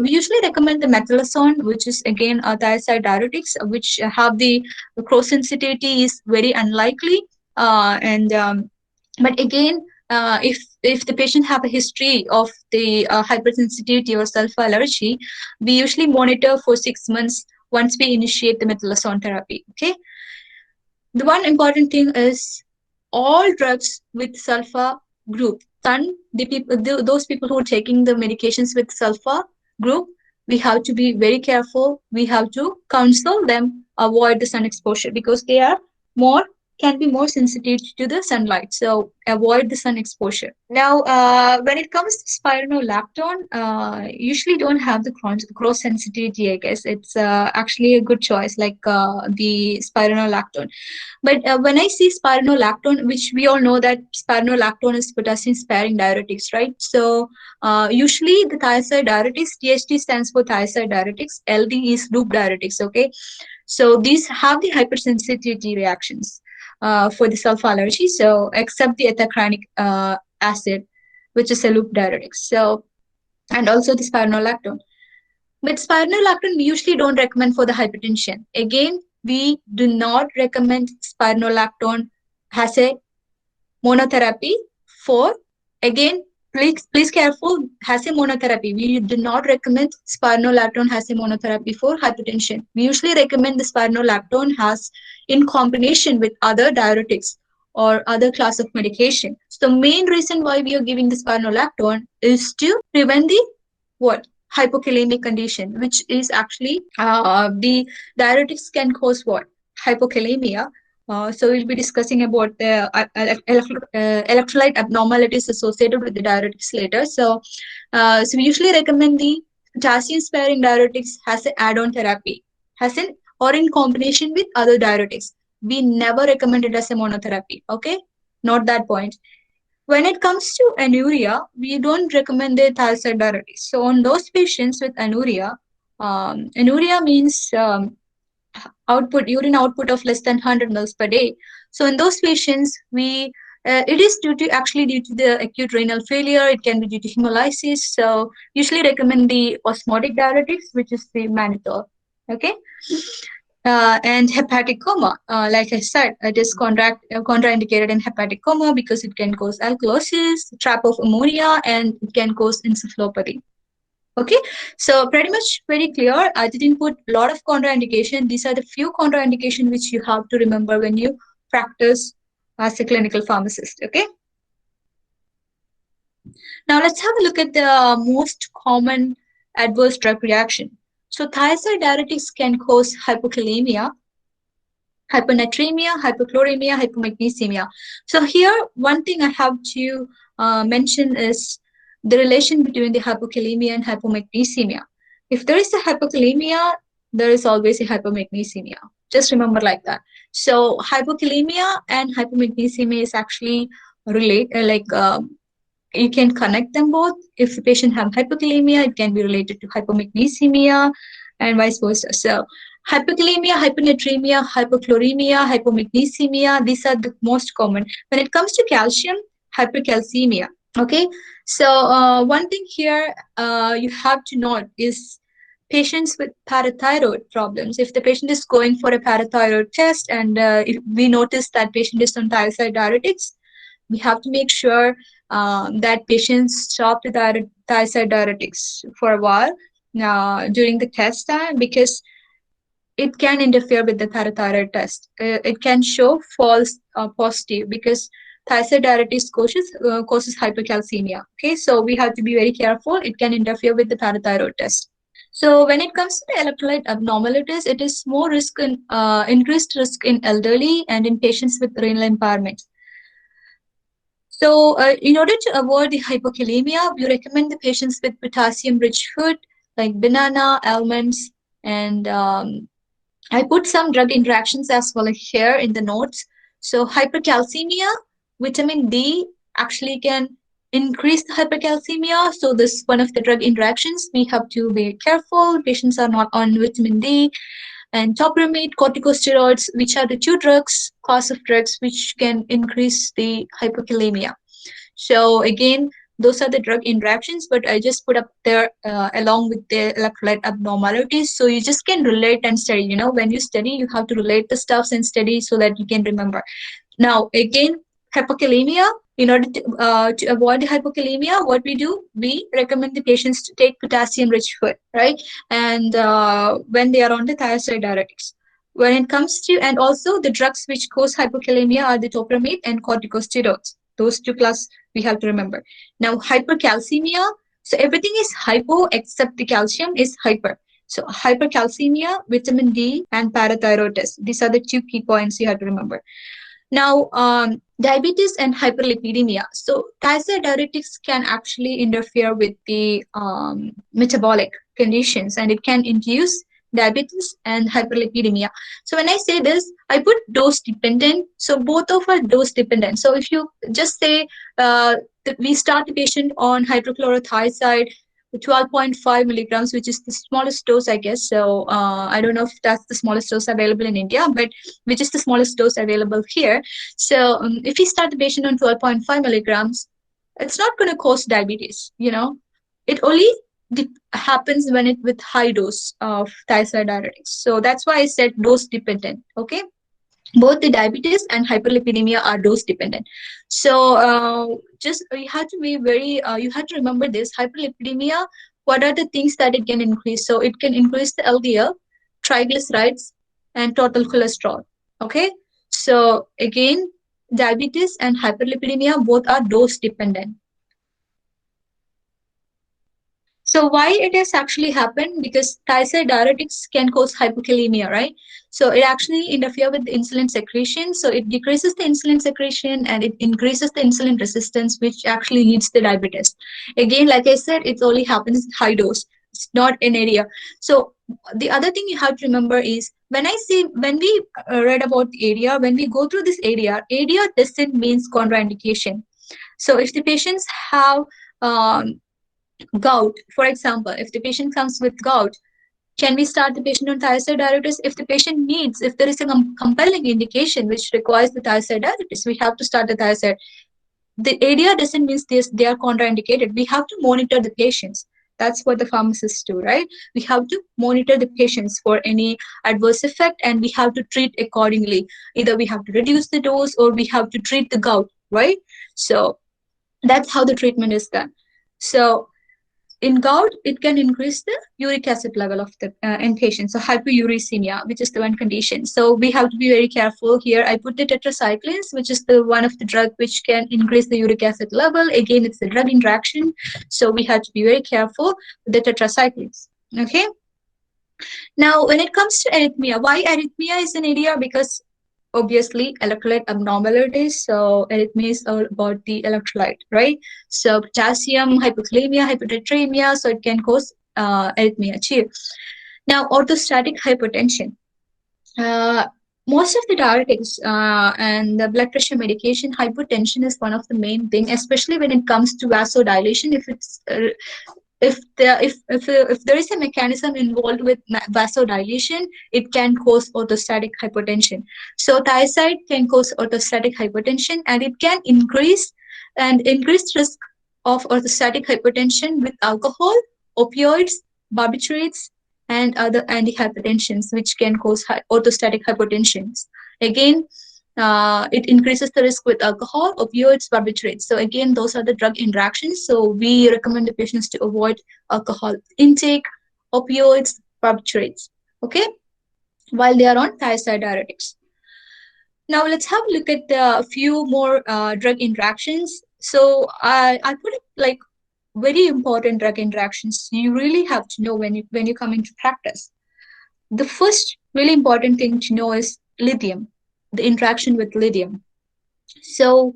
We usually recommend the metolazone, which is again a thiazide diuretics, which have the cross sensitivity is very unlikely. But again, if the patient have a history of the hypersensitivity or sulfa allergy, we usually monitor for 6 months once we initiate the metolazone therapy. Okay. The one important thing is all drugs with sulfa group. Those people who are taking the medications with sulfa group, we have to be very careful. We have to counsel them avoid the sun exposure because they are can be more sensitive to the sunlight. So avoid the sun exposure. Now, when it comes to spironolactone, usually don't have the cross sensitivity. I guess it's actually a good choice, like the spironolactone. But when I see spironolactone, which we all know that spironolactone is potassium sparing diuretics, right? So usually the thiazide diuretics, THD stands for thiazide diuretics, LD is loop diuretics, okay? So these have the hypersensitivity reactions for the sulfa allergy. So except the ethacrynic acid, which is a loop diuretic. So, and also the spironolactone. But spironolactone we usually don't recommend for the hypertension. Again, we do not recommend spironolactone as a monotherapy for, again, please careful, has a monotherapy. We do not recommend spironolactone as a monotherapy for hypertension. We usually recommend the spironolactone has in combination with other diuretics or other class of medication. So the main reason why we are giving the spironolactone is to prevent the what? Hypokalemic condition, which is actually the diuretics can cause what? Hypokalemia. So we'll be discussing about the electrolyte abnormalities associated with the diuretics later. So we usually recommend the potassium sparing diuretics as an add-on therapy, or in combination with other diuretics. We never recommend it as a monotherapy. Okay, not that point. When it comes to anuria, we don't recommend the thiazide diuretics. So on those patients with anuria, anuria means urine output of less than 100 mils per day. So in those patients, it is due to the acute renal failure. It can be due to hemolysis. So usually recommend the osmotic diuretics, which is the mannitol. Okay. And hepatic coma, like I said, it is contraindicated in hepatic coma because it can cause alkalosis, trap of ammonia, and it can cause encephalopathy. Okay, so pretty much very clear. I didn't put a lot of contraindication. These are the few contraindication which you have to remember when you practice as a clinical pharmacist. Okay. Now let's have a look at the most common adverse drug reaction. So thiazide diuretics can cause hypokalemia, hyponatremia, hypochloremia, hypomagnesemia. So here, one thing I have to mention is the relation between the hypokalemia and hypomagnesemia. If there is a hypokalemia, there is always a hypomagnesemia. Just remember like that. So hypokalemia and hypomagnesemia is actually you can connect them both. If the patient have hypokalemia, it can be related to hypomagnesemia and vice versa. So hypokalemia, hyponatremia, hypochloremia, hypomagnesemia, these are the most common. When it comes to calcium, hypercalcemia. Okay, so one thing here you have to note is patients with parathyroid problems. If the patient is going for a parathyroid test and if we notice that patient is on thiazide diuretics, we have to make sure that patients stop the thiazide diuretics for a while during the test time, because it can interfere with the parathyroid test. It can show false positive because thiazide diuretics causes hypercalcemia. Okay, so we have to be very careful. It can interfere with the parathyroid test. So when it comes to the electrolyte abnormalities, it is more increased risk in elderly and in patients with renal impairment. So in order to avoid the hypokalemia, we recommend the patients with potassium-rich food like banana, almonds, and I put some drug interactions as well here in the notes. So hypercalcemia, vitamin D actually can increase the hypercalcemia. So this is one of the drug interactions. We have to be careful. Patients are not on vitamin D. And topiramate, corticosteroids, which are the two class of drugs which can increase the hypokalemia. So again, those are the drug interactions, but I just put up there along with the electrolyte abnormalities. So you just can relate and study. You know, when you study, you have to relate the stuffs and study so that you can remember. Now, again, hypokalemia. In order to avoid the hypokalemia, what we do, we recommend the patients to take potassium-rich food, right? And when they are on the thiazide diuretics. When it comes to, and also the drugs which cause hypokalemia are the topiramate and corticosteroids. Those two class we have to remember. Now, hypercalcemia. So everything is hypo except the calcium is hyper. So hypercalcemia, vitamin D, and parathyroid test. These are the two key points you have to remember. Now, diabetes and hyperlipidemia. So thiazide diuretics can actually interfere with the metabolic conditions, and it can induce diabetes and hyperlipidemia. So when I say this, I put dose dependent. So both of are dose dependent. So if you just say that we start the patient on hydrochlorothiazide 12.5 milligrams, which is the smallest dose, I guess. So I don't know if that's the smallest dose available in India, but which is the smallest dose available here. So if we start the patient on 12.5 milligrams, it's not going to cause diabetes, you know. It only happens when it with high dose of thiazide diuretics. So that's why I said dose dependent, okay? Both the diabetes and hyperlipidemia are dose dependent. So just you have to be very, you have to remember this, hyperlipidemia, what are the things that it can increase? So it can increase the LDL, triglycerides, and total cholesterol, okay? So again, diabetes and hyperlipidemia both are dose dependent. So why it has actually happened? Because thiazide diuretics can cause hypokalemia, right? So it actually interferes with the insulin secretion. So it decreases the insulin secretion and it increases the insulin resistance, which actually leads to diabetes. Again, like I said, it only happens at high dose. It's not an area. So the other thing you have to remember is when we read about the area, when we go through this area doesn't means contraindication. So if the patients have gout, for example, if the patient comes with gout, can we start the patient on thiazide diuretics? If the patient needs, if there is a compelling indication which requires the thiazide diuretics, we have to start the thiazide. The area doesn't mean they are contraindicated. We have to monitor the patients. That's what the pharmacists do, right? We have to monitor the patients for any adverse effect and we have to treat accordingly. Either we have to reduce the dose or we have to treat the gout, right? So that's how the treatment is done. So in gout, it can increase the uric acid level of the in patients. So hyperuricemia, which is the one condition. So we have to be very careful here. I put the tetracyclines, which is the one of the drug which can increase the uric acid level. Again, it's the drug interaction. So we have to be very careful with the tetracyclines. Okay. Now, when it comes to arrhythmia, why arrhythmia is an area? Because obviously electrolyte abnormalities. So arrhythmia is all about the electrolyte, right? So potassium, hypokalemia, hyponatremia, so it can cause arrhythmia too. Now, orthostatic hypertension. most of the diuretics and the blood pressure medication, hypertension is one of the main thing, especially when it comes to vasodilation. If there is a mechanism involved with vasodilation, it can cause orthostatic hypertension. So thiazide can cause orthostatic hypertension, and it can increased risk of orthostatic hypertension with alcohol, opioids, barbiturates, and other antihypertensions, which can cause orthostatic hypertensions. Again, it increases the risk with alcohol, opioids, barbiturates. So again, those are the drug interactions. So we recommend the patients to avoid alcohol intake, opioids, barbiturates, okay, while they are on thiazide diuretics. Now let's have a look at a few more drug interactions. So I put it like very important drug interactions you really have to know when you come into practice. The first really important thing to know is lithium, the interaction with lithium. So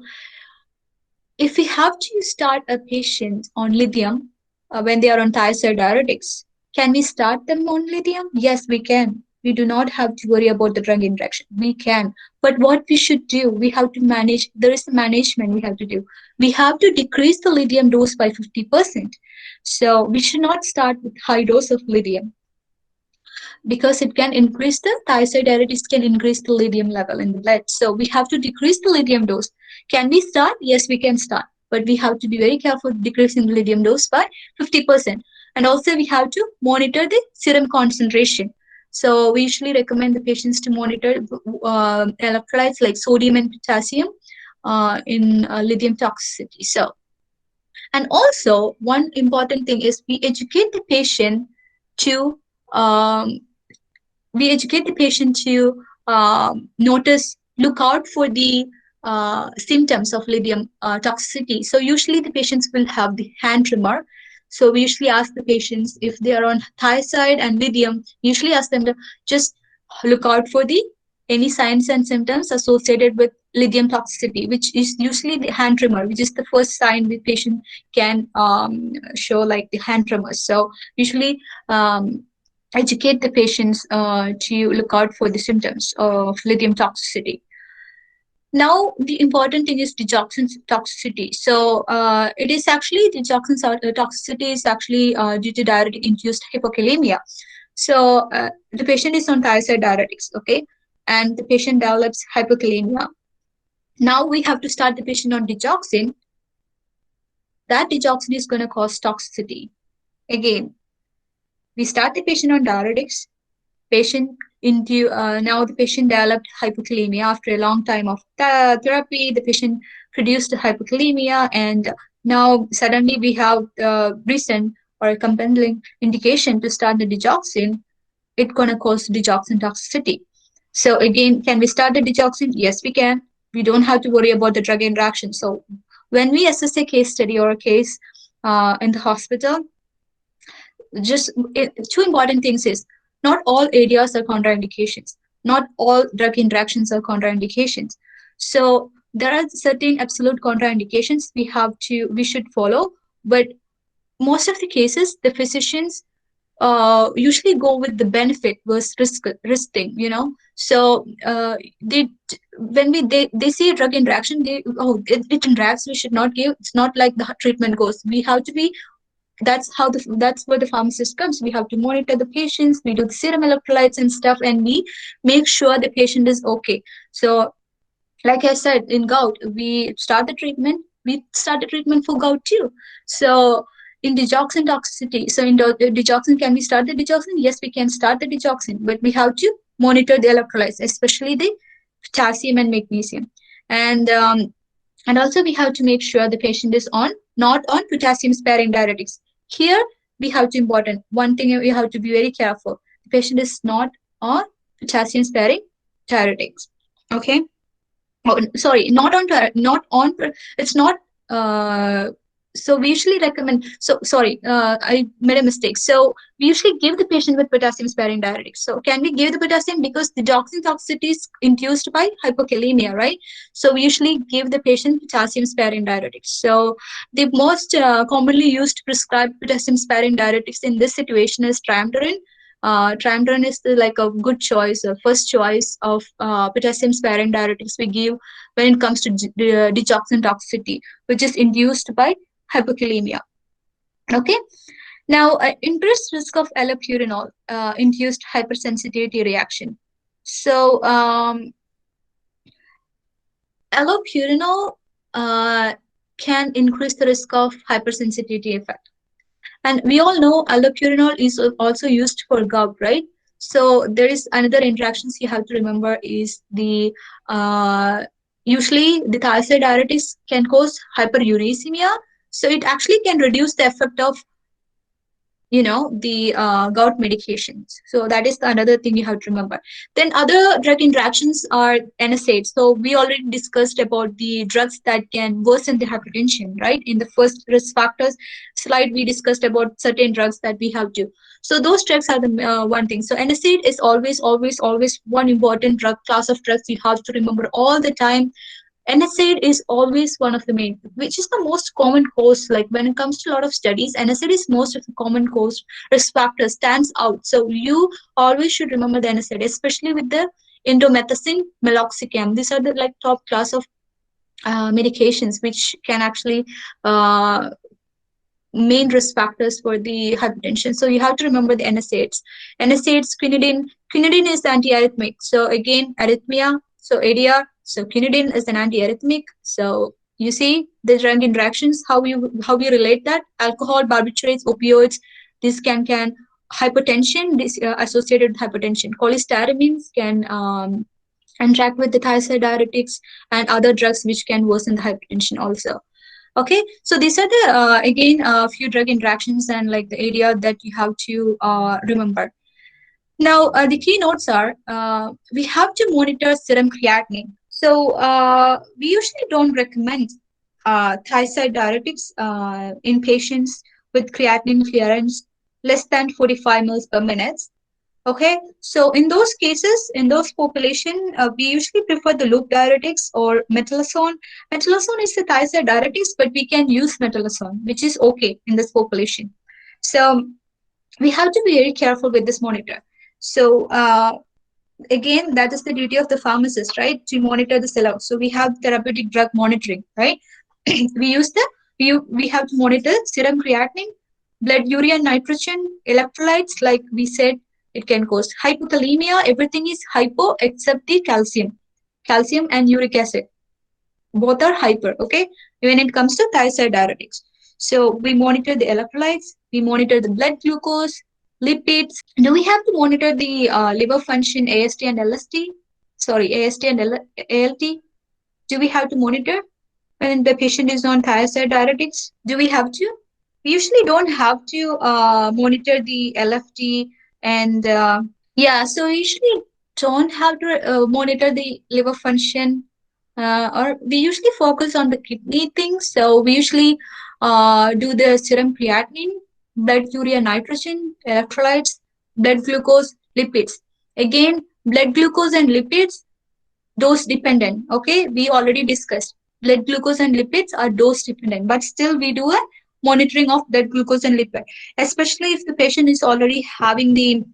if we have to start a patient on lithium when they are on thiazide diuretics, can we start them on lithium? Yes, we can. We do not have to worry about the drug interaction. We can. But what we should do, we have to manage, there is a management we have to do. We have to decrease the lithium dose by 50%. So we should not start with high dose of lithium, because it can increase the thiazide diuretics can increase the lithium level in the blood. So we have to decrease the lithium dose. Can we start? Yes, we can start. But we have to be very careful decreasing the lithium dose by 50%. And also we have to monitor the serum concentration. So we usually recommend the patients to monitor electrolytes like sodium and potassium in lithium toxicity. So, and also one important thing is we educate the patient to um, look out for the symptoms of lithium toxicity. So usually the patients will have the hand tremor. So we usually ask the patients, if they are on thiazide and lithium, usually ask them to just look out for the any signs and symptoms associated with lithium toxicity, which is usually the hand tremor, which is the first sign the patient can show, like the hand tremors. So usually educate the patients to look out for the symptoms of lithium toxicity. Now, the important thing is digoxin toxicity. So, it is actually digoxin toxicity is actually due to diuretic-induced hypokalemia. So, the patient is on thiazide diuretics, okay, and the patient develops hypokalemia. Now, we have to start the patient on digoxin. That digoxin is going to cause toxicity. Again, we start the patient on diuretics. Now the patient developed hypokalemia after a long time of therapy. The patient produced hypokalemia, and now suddenly we have recent or a compelling indication to start the digoxin. It's gonna cause digoxin toxicity. So again, can we start the digoxin? Yes, we can. We don't have to worry about the drug interaction. So when we assess a case study or a case in the hospital, two important things is, not all areas are contraindications. Not all drug interactions are contraindications. So there are certain absolute contraindications we should follow, but most of the cases, the physicians usually go with the benefit versus risk thing, you know. So they see a drug interaction, it interacts, we should not give. It's not like the treatment goes. We have to be, that's where the pharmacist comes. We have to monitor the patients, we do the serum electrolytes and stuff, and we make sure the patient is okay. So like I said, in gout, we start the treatment for gout too. So in digoxin toxicity, so in digoxin, can we start the digoxin? Yes, we can start the digoxin, but we have to monitor the electrolytes, especially the potassium and magnesium. And also we have to make sure the patient is not on potassium sparing diuretics. Here we have to important one thing, we have to be very careful. The patient is not on potassium sparing diuretics. Okay. Oh, sorry, it's not so we usually recommend, I made a mistake. So we usually give the patient with potassium sparing diuretics. So can we give the potassium? Because the digoxin toxicity is induced by hypokalemia, right? So we usually give the patient potassium sparing diuretics. So the most commonly used prescribed potassium sparing diuretics in this situation is triamterene, Trimodulin is like a good choice, a first choice of potassium sparing diuretics we give when it comes to digoxin toxicity, which is induced by hypokalemia. Okay. Now, increased risk of allopurinol induced hypersensitivity reaction. So, allopurinol can increase the risk of hypersensitivity effect. And we all know allopurinol is also used for gout, right? So there is another interactions you have to remember is the usually the thiazide diuretics can cause hyperuricemia. So it actually can reduce the effect of the gout medications. So that is another thing you have to remember. Then other drug interactions are NSAIDs. So we already discussed about the drugs that can worsen the hypertension, right? In the first risk factors slide, we discussed about certain drugs that we have to. So those drugs are the one thing. So NSAID is always one important drug class of drugs you have to remember all the time. NSAID is always one of the main, which is the most common cause. Like when it comes to a lot of studies, NSAID is most of the common cause risk factor stands out. So you always should remember the NSAID, especially with the indomethacin, meloxicam. These are the like top class of medications which can actually main risk factors for the hypertension. So you have to remember the NSAIDs. NSAIDs, quinidine. Quinidine is the antiarrhythmic. So again, arrhythmia. So ADR. So quinidine is an antiarrhythmic. So you see the drug interactions, how you relate that. Alcohol, barbiturates, opioids. This can hypertension. This associated with hypertension. Cholestyramines can interact with the thiazide diuretics and other drugs which can worsen the hypertension also. Okay, so these are the again a few drug interactions and like the area that you have to remember. Now the key notes are we have to monitor serum creatinine. So we usually don't recommend thiazide diuretics in patients with creatinine clearance less than 45 mL per minute. Okay, so in those cases, in those population, we usually prefer the loop diuretics or metolazone. Metolazone is the thiazide diuretics, but we can use metolazone, which is okay in this population. So we have to be very careful with this monitor. So again, that is the duty of the pharmacist, right? To monitor the sellout. So we have therapeutic drug monitoring, right? we have to monitor serum creatinine, blood urea nitrogen, electrolytes, like we said. It can cause hypokalemia. Everything is hypo except the calcium. Calcium and uric acid. Both are hyper, okay? When it comes to thiazide diuretics. So we monitor the electrolytes. We monitor the blood glucose, lipids. Do we have to monitor the liver function, AST and LST? Sorry, AST and ALT. Do we have to monitor when the patient is on thiazide diuretics? Do we have to? We usually don't have to monitor the LFT and so we usually don't have to monitor the liver function, or we usually focus on the kidney things. So we usually do the serum creatinine, blood urea nitrogen, electrolytes, blood glucose, lipids. Again, blood glucose and lipids, dose dependent. Okay, we already discussed blood glucose and lipids are dose dependent, but still we do a monitoring of blood glucose and lipid, especially if the patient is already having the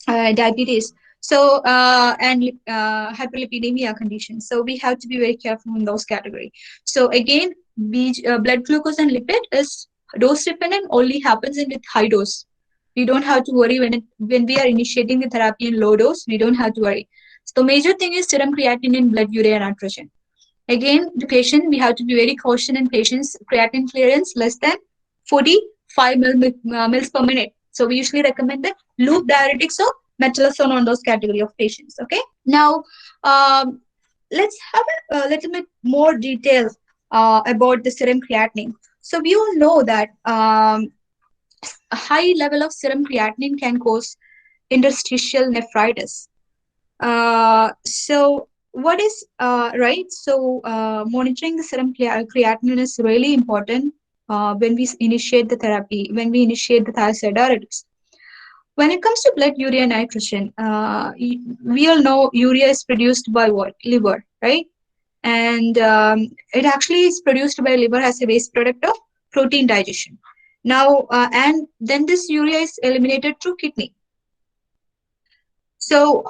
diabetes, so and hyperlipidemia conditions. So we have to be very careful in those category. So again, blood glucose and lipid is dose dependent, only happens in with high dose. We don't have to worry when we are initiating the therapy in low dose. We don't have to worry. So major thing is serum creatinine and blood urea nitrogen. Again, the patient, we have to be very cautious in patients creatinine clearance less than 45 mils per minute. So we usually recommend the loop diuretics or metolazone on those category of patients. Okay. Now, let's have a little bit more detail about the serum creatinine. So we all know that a high level of serum creatinine can cause interstitial nephritis. So what is right? So monitoring the serum creatinine is really important when we initiate the therapy, when we initiate the thiazide diuretics. When it comes to blood urea nitrogen, we all know urea is produced by what? Liver, right? And it actually is produced by liver as a waste product of protein digestion. Now, and then this urea is eliminated through kidney. So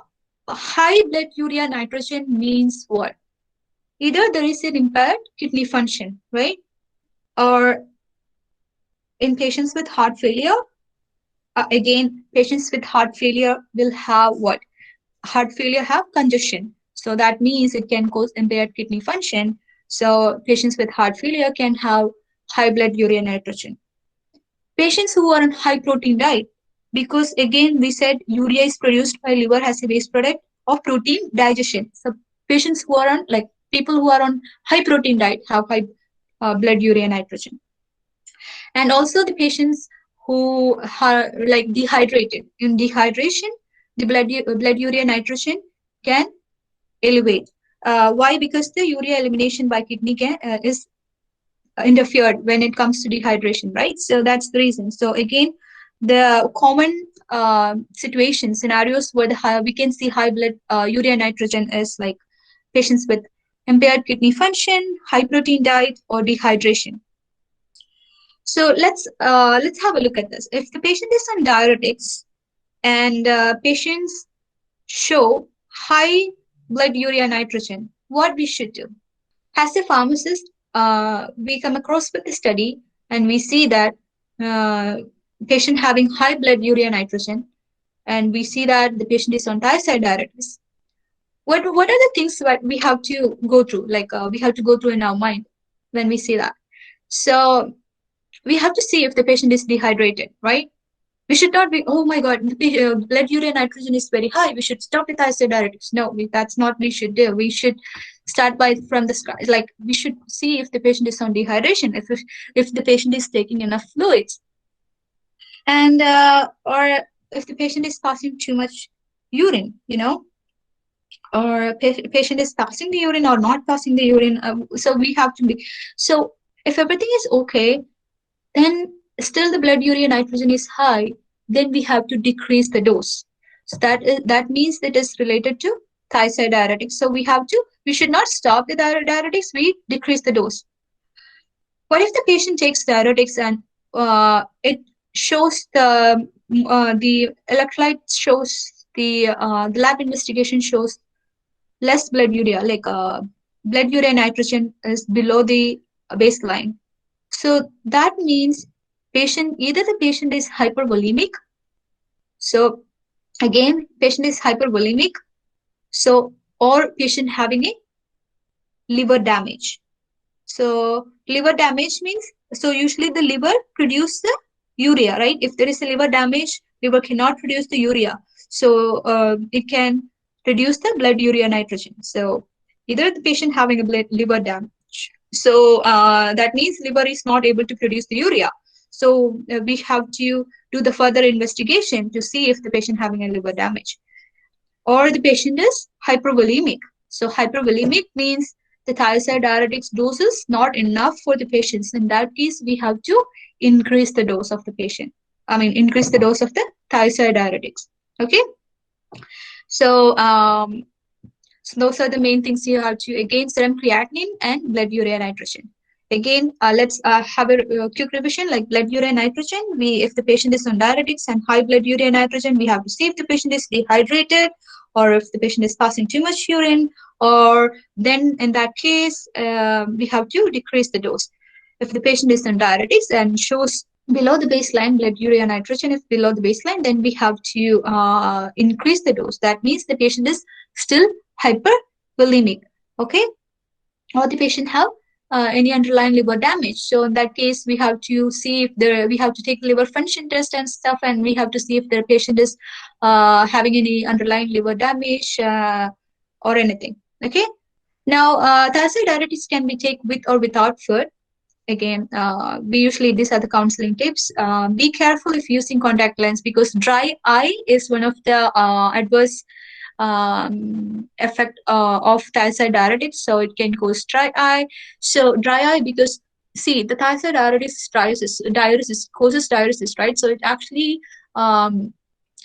high blood urea nitrogen means what? Either there is an impaired kidney function, right? Or in patients with heart failure, again, patients with heart failure will have what? Heart failure have congestion. So that means it can cause impaired kidney function. So patients with heart failure can have high blood urea nitrogen. Patients who are on high protein diet, because again we said urea is produced by liver as a waste product of protein digestion. So patients who are on, like people who are on high protein diet have high blood urea nitrogen. And also the patients who are like dehydrated. In dehydration, the blood urea nitrogen can elevate. Why? Because the urea elimination by kidney is interfered when it comes to dehydration, right? So that's the reason. So again, the common scenarios where we can see high blood urea nitrogen is like patients with impaired kidney function, high protein diet, or dehydration. So let's have a look at this. If the patient is on diuretics and patients show high blood urea nitrogen, what we should do? As a pharmacist, we come across with the study and we see that patient having high blood urea nitrogen, and we see that the patient is on thiazide diuretics. What are the things that we have to go through? Like we have to go through in our mind when we see that. So we have to see if the patient is dehydrated, right? We should not be, oh my God, the blood urea nitrogen is very high. We should stop with thiazide diuretics. No, that's not what we should do. We should start from the start. Like we should see if the patient is on dehydration, if the patient is taking enough fluids, and or if the patient is passing too much urine, or patient is passing the urine or not passing the urine. So we have to be. So if everything is okay, then still the blood urea nitrogen is high, then we have to decrease the dose. So that means that is related to thiazide diuretics. So we should not stop the diuretics, we decrease the dose. What if the patient takes diuretics and it shows the electrolyte shows the lab investigation shows less blood urea, like blood urea nitrogen is below the baseline. So that means either the patient is hypervolemic. So again, patient is hypervolemic. So, or patient having a liver damage. So liver damage means, so usually the liver produces the urea, right? If there is a liver damage, liver cannot produce the urea. So it can reduce the blood urea nitrogen. So either the patient having a liver damage. So that means liver is not able to produce the urea. So we have to do the further investigation to see if the patient having a liver damage. Or the patient is hypervolemic. So hypervolemic means the thiazide diuretics dose is not enough for the patients. In that case, we have to increase the dose of the patient. Increase the dose of the thiazide diuretics. Okay. So, so those are the main things you have to, again, serum creatinine and blood urea nitrogen. Again, let's have a quick revision, like blood urea nitrogen. If the patient is on diuretics and high blood urea nitrogen, we have to see if the patient is dehydrated or if the patient is passing too much urine, or then in that case, we have to decrease the dose. If the patient is on diuretics and shows below the baseline blood urea nitrogen, if below the baseline, then we have to increase the dose. That means the patient is still hypervolemic, okay? Or the patient have any underlying liver damage. So in that case, we have to see if we have to take liver function test and stuff, and we have to see if the patient is having any underlying liver damage or anything. Okay. Now, thiazide diuretics can be taken with or without food. Again, these are the counseling tips. Be careful if using contact lens, because dry eye is one of the adverse effect of thiazide diuretics. So it can cause dry eye. So dry eye, because see, the thiazide diuresis causes diuresis, right? So it actually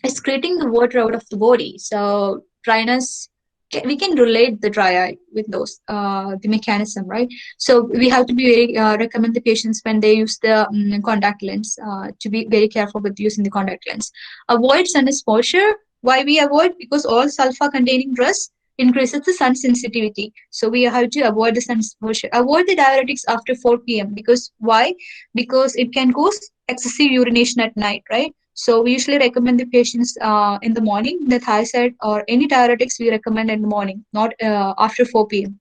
is creating the water out of the body. So dryness, we can relate the dry eye with those the mechanism, right? So we have to be very recommend the patients when they use the contact lens to be very careful with using the contact lens. Avoid sun exposure Why we avoid? Because all sulfur containing drugs increases the sun sensitivity. So we have to avoid the sun exposure. Avoid the diuretics after 4 p.m. Because why? Because it can cause excessive urination at night, right? So we usually recommend the patients in the morning, the thiazide or any diuretics we recommend in the morning, not after 4 p.m.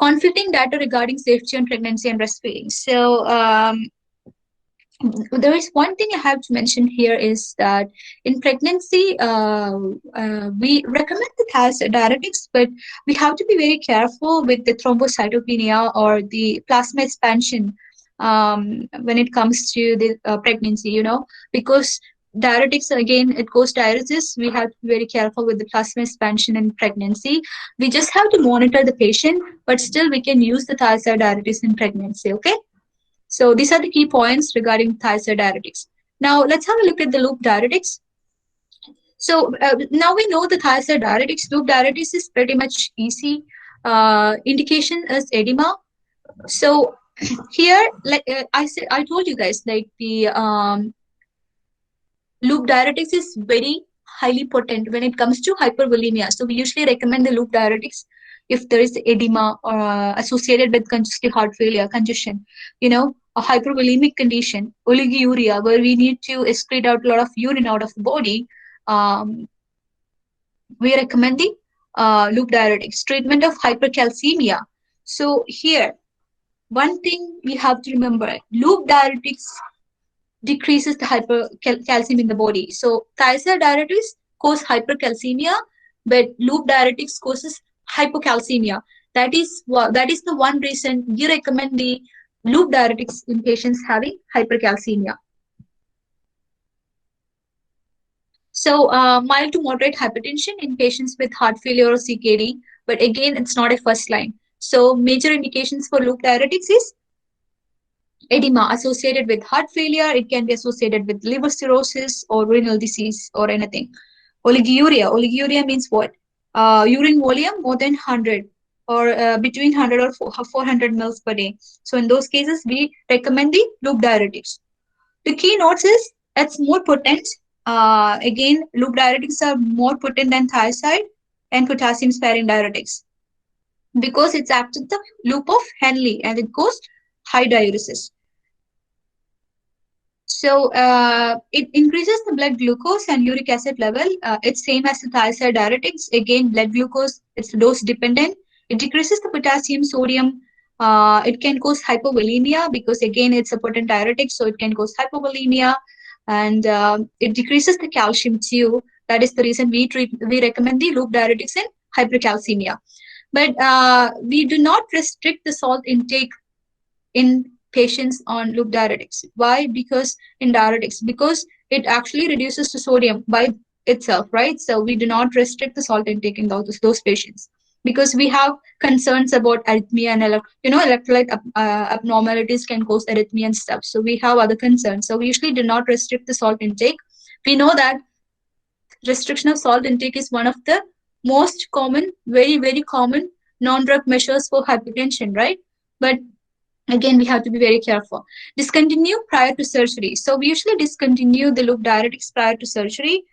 Conflicting data regarding safety on pregnancy and breastfeeding. So there is one thing I have to mention here is that in pregnancy, we recommend the diuretics, but we have to be very careful with the thrombocytopenia or the plasma expansion when it comes to the pregnancy, because diuretics, again, it goes diuresis. We have to be very careful with the plasma expansion in pregnancy. We just have to monitor the patient, but still we can use the thiazide diuretics in pregnancy, okay? So these are the key points regarding thiazide diuretics. Now let's have a look at the loop diuretics. So now we know the thiazide diuretics. Loop diuretics is pretty much easy. Indication is edema. So here, like I told you guys, like the loop diuretics is very highly potent when it comes to hypervolemia. So we usually recommend the loop diuretics if there is edema or associated with congestive heart failure, congestion, a hypervolemic condition, oliguria, where we need to excrete out a lot of urine out of the body. We recommend the loop diuretics. Treatment of hypercalcemia. So here, one thing we have to remember, loop diuretics decreases the hypercalcium in the body. So thiazide diuretics cause hypercalcemia, but loop diuretics causes hypocalcemia. That is the one reason we recommend the loop diuretics in patients having hypercalcemia. So mild to moderate hypertension in patients with heart failure or CKD, but again, it's not a first line. So major indications for loop diuretics is edema associated with heart failure. It can be associated with liver cirrhosis or renal disease or anything. Oliguria. Oliguria means what? Urine volume more than 100 or between 100 or 400 mils per day. So in those cases, we recommend the loop diuretics. The key notes is it's more potent. Again, loop diuretics are more potent than thiazide and potassium sparing diuretics because it's acts at the loop of Henle and it goes high diuresis. So it increases the blood glucose and uric acid level. It's same as the thiazide diuretics. Again, blood glucose, it's dose dependent. It decreases the potassium, sodium. It can cause hypovolemia because again, it's a potent diuretic, so it can cause hypovolemia. And it decreases the calcium too. That is the reason we recommend the loop diuretics in hypercalcemia. But we do not restrict the salt intake in patients on loop diuretics. Why? Because in diuretics, because it actually reduces the sodium by itself, right? So we do not restrict the salt intake in those patients because we have concerns about arrhythmia and electrolyte abnormalities can cause arrhythmia and stuff. So we have other concerns. So we usually do not restrict the salt intake. We know that restriction of salt intake is one of the most common, very, very common non-drug measures for hypertension, right? But again, we have to be very careful. Discontinue prior to surgery. So we usually discontinue the loop diuretics prior to surgery.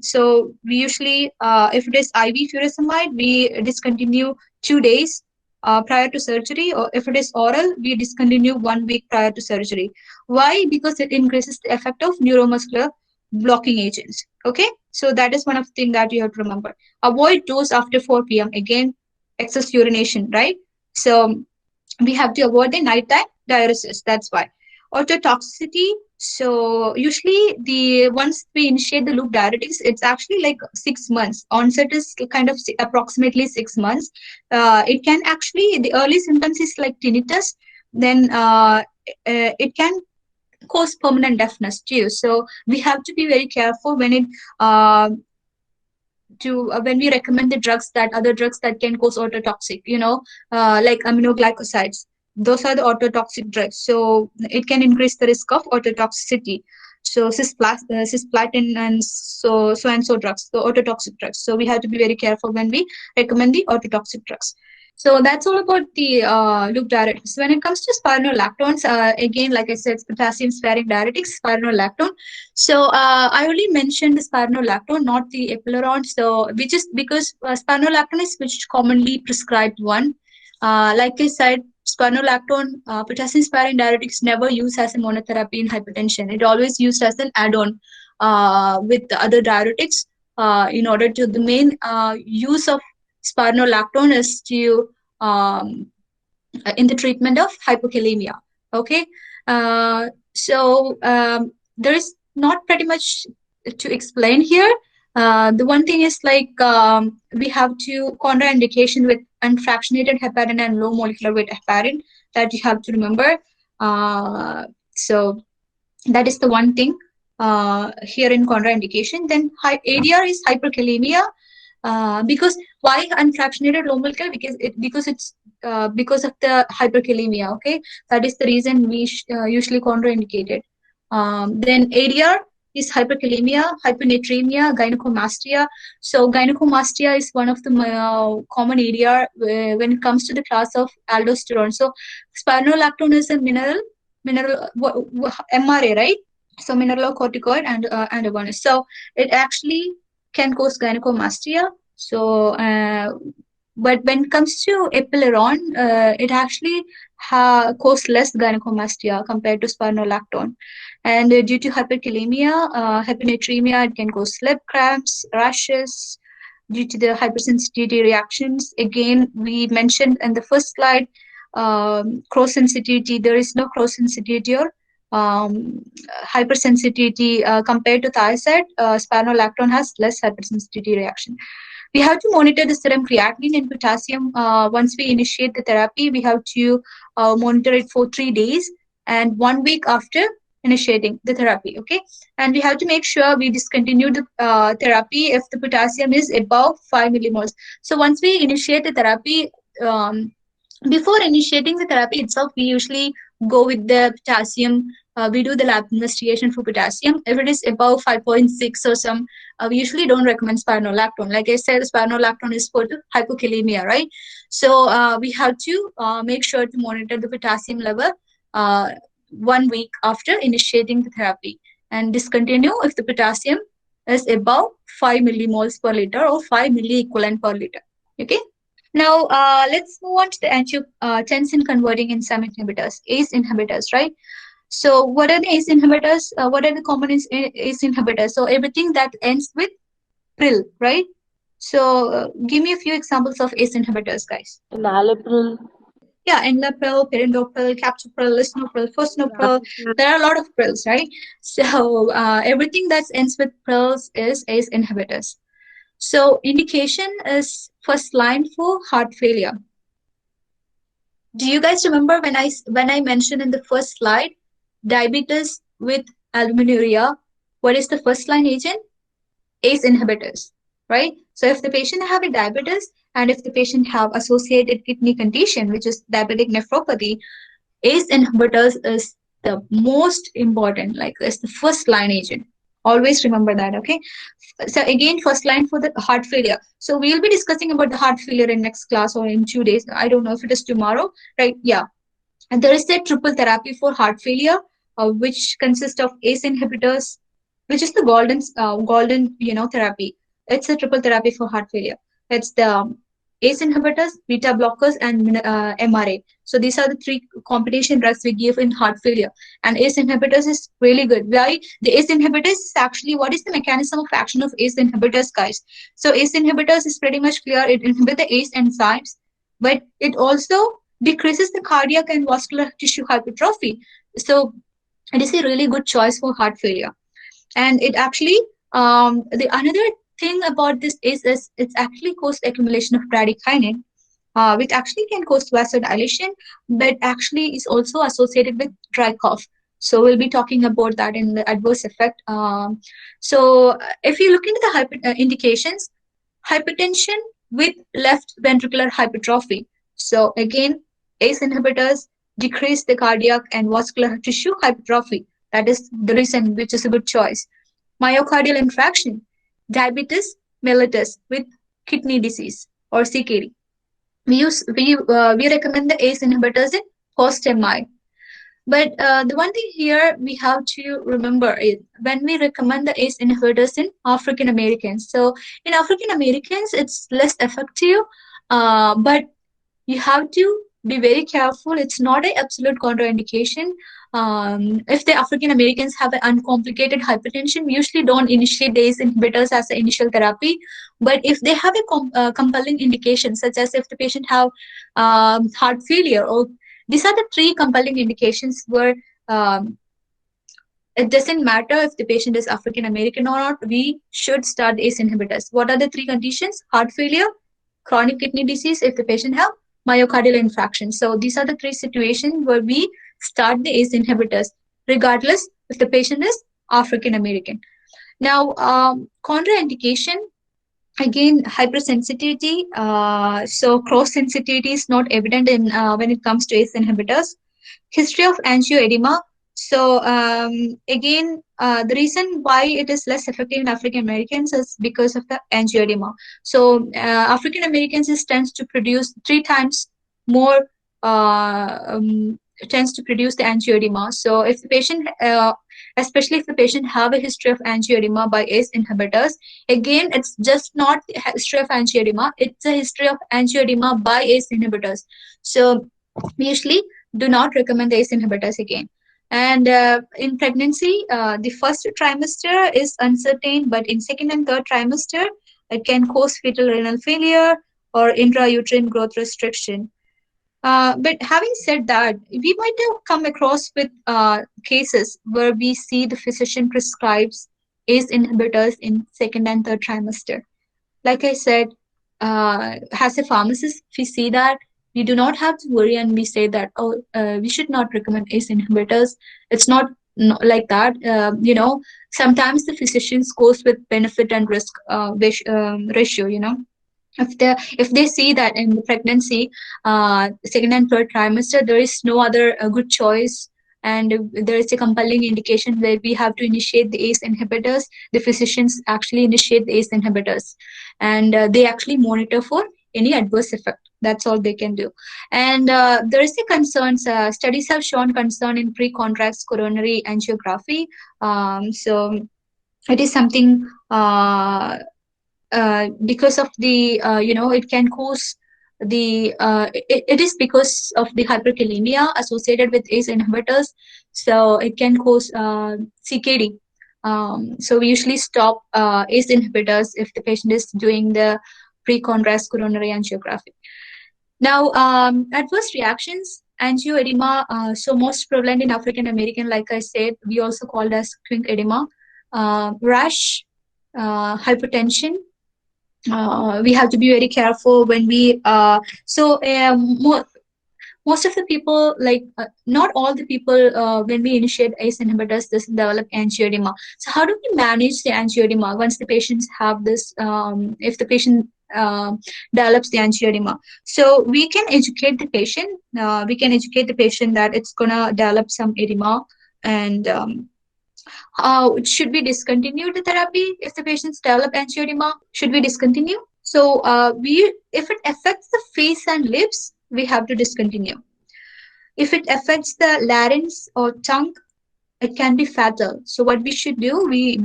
So we usually, if it is IV furosemide, we discontinue 2 days prior to surgery, or if it is oral, we discontinue 1 week prior to surgery. Why? Because it increases the effect of neuromuscular blocking agents. Okay, so that is one of the things that you have to remember. Avoid dose after 4 p.m. Again, excess urination, right? So we have to avoid the nighttime diuresis. That's why. Orthotoxicity. So usually once we initiate the loop diuretics, it's actually like 6 months. Onset is kind of approximately 6 months. It can actually, the early symptoms is like tinnitus. Then it can cause permanent deafness too. So we have to be very careful when when we recommend the other drugs that can cause autotoxic, like aminoglycosides. Those are the autotoxic drugs. So it can increase the risk of autotoxicity. So cisplatin and so drugs, the autotoxic drugs. So we have to be very careful when we recommend the autotoxic drugs. So that's all about the loop diuretics. When it comes to spironolactones, again, like I said, potassium-sparing diuretics, spironolactone. So I only mentioned the spironolactone, not the epileron. So which is because spironolactone is which commonly prescribed one. Like I said, spironolactone, potassium-sparing diuretics never used as a monotherapy in hypertension. It always used as an add-on with the other diuretics. In order to the main use of spironolactone is to in the treatment of hypokalemia. Okay, so there is not pretty much to explain here. The one thing is like we have to contraindication with unfractionated heparin and low molecular weight heparin that you have to remember. So that is the one thing here in contraindication. Then ADR is hyperkalemia. Because why unfractionated low molecular? Because of the hyperkalemia. Okay, that is the reason we usually contraindicated. Then ADR is hyperkalemia, hyponatremia, gynecomastia. So gynecomastia is one of the common ADR when it comes to the class of aldosterone. So spironolactone is a mineral MRA, right? So mineralocorticoid and antagonist. So it actually can cause gynecomastia. So, but when it comes to epileron, it actually causes less gynecomastia compared to spironolactone. And due to hyperkalemia, hyponatremia, it can cause lip cramps, rashes. Due to the hypersensitivity reactions, again, we mentioned in the first slide, cross sensitivity. There is no cross sensitivity or hypersensitivity compared to thiazide. Spironolactone has less hypersensitivity reaction. We have to monitor the serum creatinine and potassium. Once we initiate the therapy, we have to monitor it for 3 days and 1 week after initiating the therapy. Okay, and we have to make sure we discontinue the therapy if the potassium is above 5 millimoles. So once we initiate the therapy, before initiating the therapy itself, we usually go with the potassium. We do the lab investigation for potassium. If it is above 5.6 or some, we usually don't recommend spironolactone. Like I said, spironolactone is for the hypokalemia, right? So we have to make sure to monitor the potassium level 1 week after initiating the therapy and discontinue if the potassium is above 5 millimoles per liter or 5 milliequivalent per liter. Okay. Now, let's move on to the angiotensin converting enzyme inhibitors, ACE inhibitors, right? So, what are the ACE inhibitors? What are the common ACE inhibitors? So, everything that ends with pril, right? So, give me a few examples of ACE inhibitors, guys. Enalapril. Yeah, enalapril, perindopril, captopril, lisinopril, fosinopril. There are a lot of prils, right? So, everything that ends with prils is ACE inhibitors. So indication is first line for heart failure. Do you guys remember when I mentioned in the first slide diabetes with albuminuria? What is the first line agent? ACE inhibitors, right? So if the patient have a diabetes and if the patient have associated kidney condition, which is diabetic nephropathy, ACE inhibitors is the most important, like it's the first line agent. Always remember that, okay? So again, first line for the heart failure. So we'll be discussing about the heart failure in next class or in 2 days. I don't know if it is tomorrow, right? Yeah. And there is a triple therapy for heart failure, which consists of ACE inhibitors, which is the golden therapy. It's a triple therapy for heart failure. It's the ACE inhibitors, beta blockers, and MRA. So these are the 3 combination drugs we give in heart failure. And ACE inhibitors is really good. Why? The ACE inhibitors is actually, what is the mechanism of action of ACE inhibitors, guys? So ACE inhibitors is pretty much clear. It inhibits the ACE enzymes, but it also decreases the cardiac and vascular tissue hypertrophy. So it is a really good choice for heart failure. And it actually, the another thing about this is it's actually cause accumulation of bradykinin, which actually can cause vasodilation, but actually is also associated with dry cough. So we'll be talking about that in the adverse effect. So if you look into the indications, hypertension with left ventricular hypertrophy. So again, ACE inhibitors decrease the cardiac and vascular tissue hypertrophy. That is the reason which is a good choice. Myocardial infarction, diabetes mellitus with kidney disease or CKD. we recommend the ACE inhibitors in post-MI. But the one thing here we have to remember is when we recommend the ACE inhibitors in African Americans. So in African Americans, it's less effective, but you have to be very careful. It's not an absolute contraindication. If the African Americans have an uncomplicated hypertension, we usually don't initiate ACE inhibitors as an initial therapy. But if they have a compelling indication, such as if the patient have heart failure, or these are the three compelling indications where it doesn't matter if the patient is African American or not, we should start ACE inhibitors. What are the three conditions? Heart failure, chronic kidney disease, if the patient have myocardial infarction. So these are the three situations where we start the ACE inhibitors, regardless if the patient is African American. Now, contraindication, again, hypersensitivity. So cross sensitivity is not evident in when it comes to ACE inhibitors. History of angioedema. So again, the reason why it is less effective in African Americans is because of the angioedema. So African Americans tends to produce 3 times more, tends to produce the angioedema. So if the patient, especially if the patient have a history of angioedema by ACE inhibitors, again, it's just not a history of angioedema, it's a history of angioedema by ACE inhibitors. So we usually do not recommend the ACE inhibitors again. And in pregnancy, the first trimester is uncertain, but in second and third trimester, it can cause fetal renal failure or intrauterine growth restriction. But having said that, we might have come across with cases where we see the physician prescribes ACE inhibitors in second and third trimester. Like I said, as a pharmacist, if we see that, we do not have to worry and we say that, oh, we should not recommend ACE inhibitors. It's not like that. Sometimes the physicians goes with benefit and risk ratio, if they see that in the pregnancy, second and third trimester, there is no other good choice, and there is a compelling indication where we have to initiate the ACE inhibitors, the physicians actually initiate the ACE inhibitors, and they actually monitor for any adverse effect. That's all they can do. And there is a concerns. Studies have shown concern in pre-contrast coronary angiography. So it is something. Because of the it can cause it is because of the hyperkalemia associated with ACE inhibitors, so it can cause CKD. So we usually stop ACE inhibitors if the patient is doing the pre-contrast coronary angiography. Now, adverse reactions, angioedema, so most prevalent in African American, like I said, we also called as quick edema, rash, hypertension. We have to be very careful when we most of the people, not all the people, when we initiate ACE inhibitors, this develop angioedema. So how do we manage the angioedema once the patients have this, if the patient develops the angioedema? So we can educate the patient. That it's gonna develop some edema, and should we discontinue the therapy if the patients develop angioedema? Should we discontinue? So if it affects the face and lips, we have to discontinue. If it affects the larynx or tongue, it can be fatal. So what we should do, we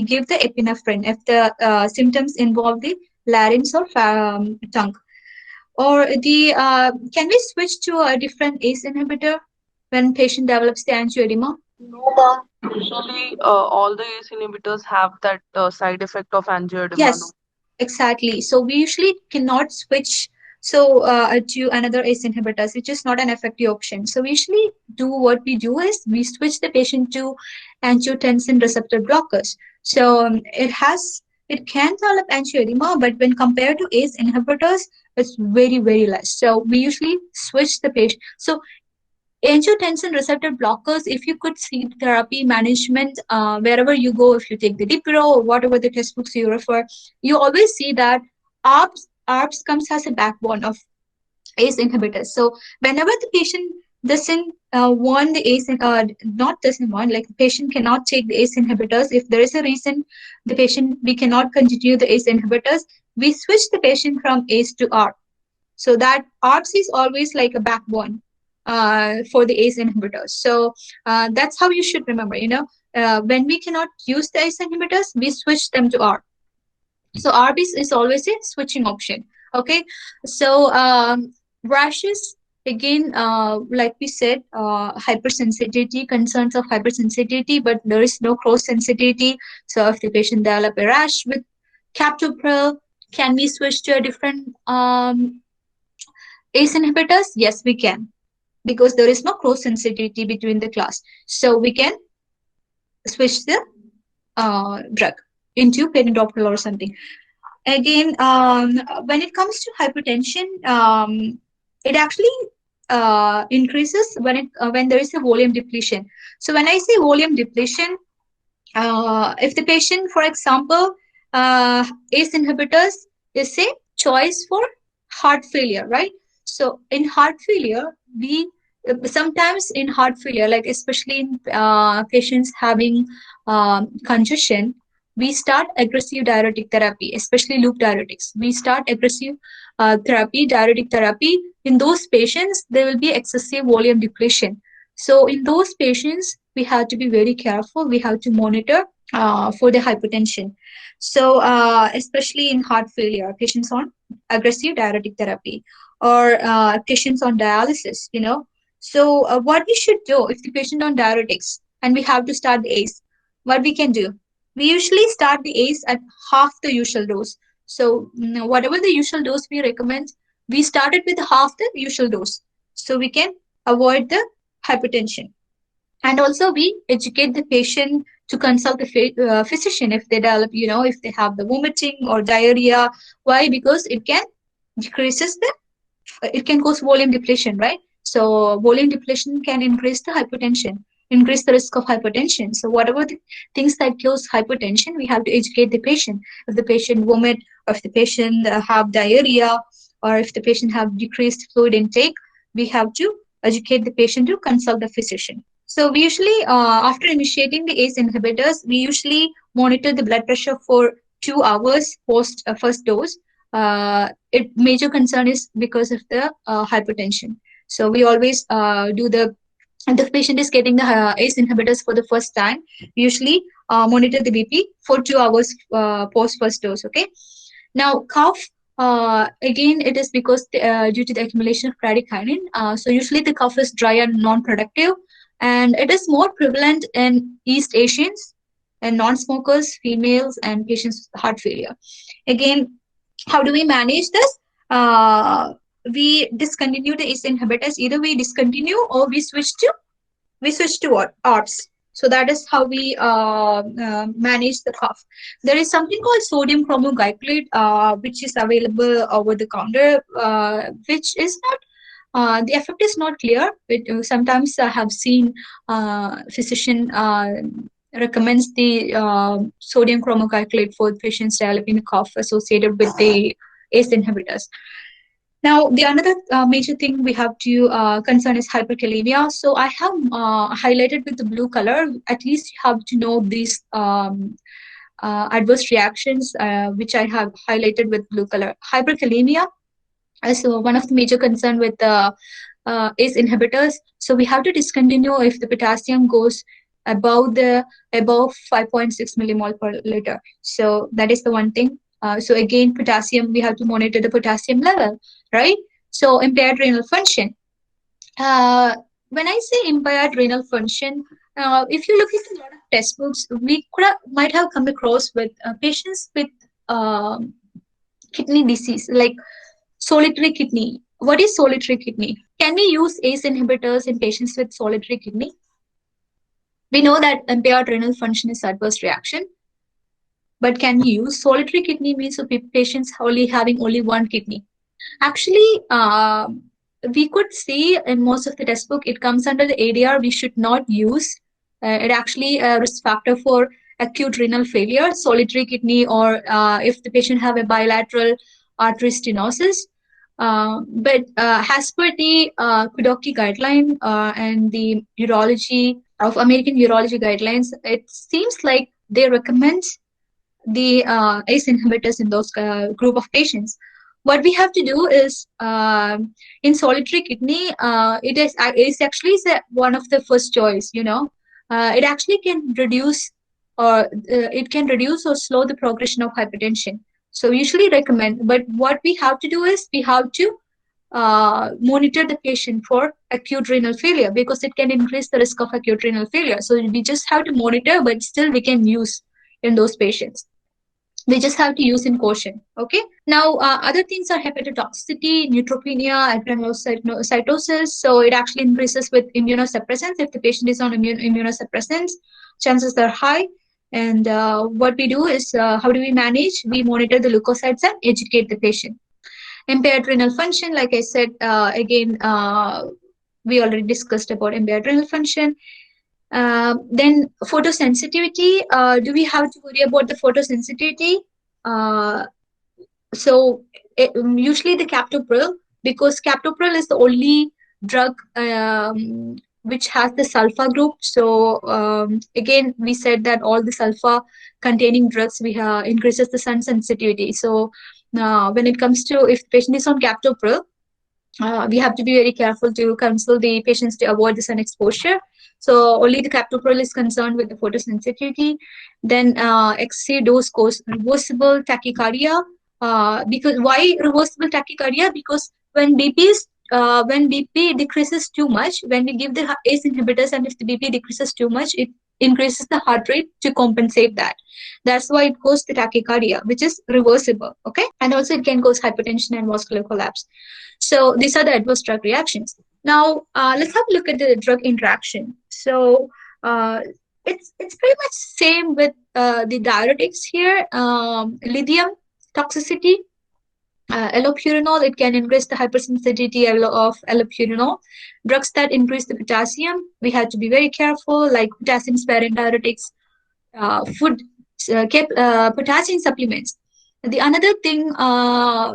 give the epinephrine if the symptoms involve the larynx or tongue. Or can we switch to a different ACE inhibitor when patient develops the angioedema? No, ma'am. Usually, all the ACE inhibitors have that side effect of angioedema. No? Yes, exactly. So we usually cannot switch to another ACE inhibitors, which is not an effective option. So we usually what we do is we switch the patient to angiotensin receptor blockers. So it can develop angioedema, but when compared to ACE inhibitors, it's very, very less. So we usually switch the patient. So angiotensin receptor blockers, if you could see therapy management, wherever you go, if you take the Dipiro or whatever the textbooks you refer, you always see that ARBs comes as a backbone of ACE inhibitors. So whenever the patient doesn't want the ACE, not doesn't want, like the patient cannot take the ACE inhibitors, if there is a reason we cannot continue the ACE inhibitors, we switch the patient from ACE to ARB. So that ARBs is always like a backbone for the ACE inhibitors. So that's how you should remember. When we cannot use the ACE inhibitors, we switch them to ARB. So ARB is always a switching option. Okay. So rashes, again, like we said, hypersensitivity, concerns of hypersensitivity, but there is no cross sensitivity. So if the patient develop a rash with captopril, can we switch to a different ACE inhibitors? Yes, we can, because there is no cross sensitivity between the class. So we can switch the drug into perindopril or something. Again, when it comes to hypertension, it actually increases when there is a volume depletion. So when I say volume depletion, if the patient, for example, ACE inhibitors is a choice for heart failure, right? So in heart failure, we sometimes in heart failure, like especially in patients having congestion, we start aggressive diuretic therapy, especially loop diuretics. We start aggressive diuretic therapy. In those patients, there will be excessive volume depletion. So in those patients, we have to be very careful. We have to monitor for the hypertension. So especially in heart failure, patients on aggressive diuretic therapy, or patients on dialysis, So what we should do if the patient on diuretics and we have to start the ACE, what we can do? We usually start the ACE at half the usual dose. So whatever the usual dose we recommend, we started with half the usual dose. So we can avoid the hypertension. And also we educate the patient to consult the physician if they develop, if they have the vomiting or diarrhea. Why? Because decreases the it can cause volume depletion, right? So volume depletion can increase the hypertension, increase the risk of hypertension. So whatever the things that cause hypertension, we have to educate the patient. If the patient vomit, or if the patient have diarrhea, or if the patient have decreased fluid intake, we have to educate the patient to consult the physician. So we usually, after initiating the ACE inhibitors, we usually monitor the blood pressure for 2 hours post first dose. Major concern is because of the hypertension. So we always do and the patient is getting the ACE inhibitors for the first time, we usually monitor the BP for 2 hours post first dose. Okay. Now cough, again, it is because due to the accumulation of bradykinin. So usually the cough is dry and non-productive, and it is more prevalent in East Asians and non-smokers, females, and patients with heart failure. Again, how do we manage this? We discontinue the ACE inhibitors. Either we discontinue or we switch to what? ARBs. So that is how we manage the cough. There is something called sodium chromoglycolate, which is available over the counter, which is not the effect is not clear. Sometimes I have seen physician recommends the sodium chromoglycolate for patients developing cough associated with the ACE inhibitors. Now, the another major thing we have to concern is hyperkalemia. So I have highlighted with the blue color. At least you have to know these adverse reactions, which I have highlighted with blue color. Hyperkalemia is one of the major concern with ACE inhibitors. So we have to discontinue if the potassium goes above 5.6 millimole per liter. So that is the one thing. So again, potassium, we have to monitor the potassium level, right? So impaired renal function. When I say impaired renal function, if you look at a lot of test books, we might have come across with patients with kidney disease, like solitary kidney. What is solitary kidney? Can we use ACE inhibitors in patients with solitary kidney? We know that impaired renal function is adverse reaction, but can we use solitary kidney? Means of patients having only one kidney. Actually, we could see in most of the test book, it comes under the ADR. We should not use. It actually a risk factor for acute renal failure, solitary kidney, or if the patient have a bilateral artery stenosis. But as per the Kudoki guideline and the urology of American urology guidelines, it seems like they recommend the ACE inhibitors in those group of patients. what we have to do is in solitary kidney, it's actually one of the first choice. It actually can reduce or slow the progression of hypertension. So we usually recommend, but what we have to do is we have to monitor the patient for acute renal failure, because it can increase the risk of acute renal failure. So we just have to monitor, but still we can use in those patients. We just have to use in caution. Okay. Now, other things are hepatotoxicity, neutropenia, granulocytosis. So it actually increases with immunosuppressants. If the patient is on immunosuppressants, chances are high. And what we do is, how do we manage? We monitor the leukocytes and educate the patient. Impaired renal function, like I said, again, we already discussed about impaired renal function. Then photosensitivity. Do we have to worry about the photosensitivity? Uh, Usually the captopril, because captopril is the only drug which has the sulfa group. So again, we said that all the sulfa containing drugs we have increases the sun sensitivity. So when it comes to, if the patient is on captopril, we have to be very careful to counsel the patients to avoid the sun exposure. So only the captopril is concerned with the photosensitivity. Then excessive dose cause reversible tachycardia. Because why reversible tachycardia? Because when BP decreases too much, when we give the ACE inhibitors, and if the BP decreases too much, it increases the heart rate to compensate that. That's why it causes the tachycardia, which is reversible. Okay, and also it can cause hypertension and vascular collapse. So these are the adverse drug reactions. Now let's have a look at the drug interaction. So it's pretty much same with the diuretics here. Lithium toxicity, allopurinol, it can increase the hypersensitivity of allopurinol. Drugs that increase the potassium, we have to be very careful, like potassium sparing diuretics, potassium supplements. The another thing,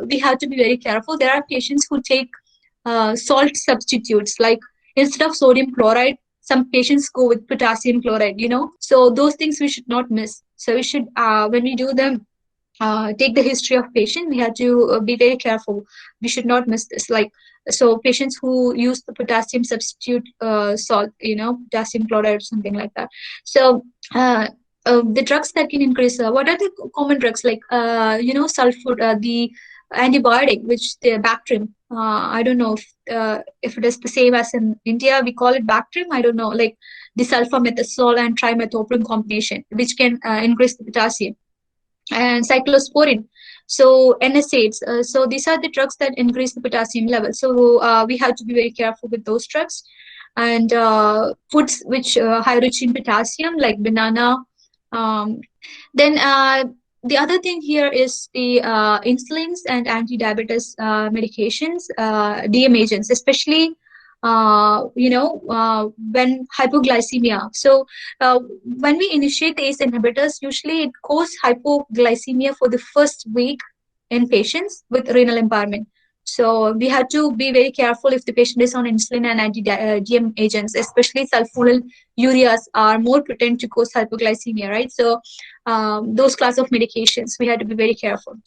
we have to be very careful. There are patients who take salt substitutes, like instead of sodium chloride, some patients go with potassium chloride. So those things we should not miss. So we should, when we do them, take the history of patient, we have to be very careful. We should not miss this. Like, so patients who use the potassium substitute salt, potassium chloride or something like that. So the drugs that can increase, what are the common drugs, like sulfur, the antibiotic, which the Bactrim. I don't know if it is the same as in India. We call it Bactrim. I don't know, like the sulfamethoxazole and trimethoprim combination, which can increase the potassium, and cyclosporin, so NSAIDs. So these are the drugs that increase the potassium level. So we have to be very careful with those drugs. And foods which high rich in potassium, like banana. Then the other thing here is the insulins and anti-diabetes medications, DM agents, especially when hypoglycemia. So when we initiate the ACE inhibitors, usually it causes hypoglycemia for the first week in patients with renal impairment. So we have to be very careful if the patient is on insulin and anti-DM agents, especially sulfonyl ureas are more potent to cause hypoglycemia, right? So those class of medications, we have to be very careful.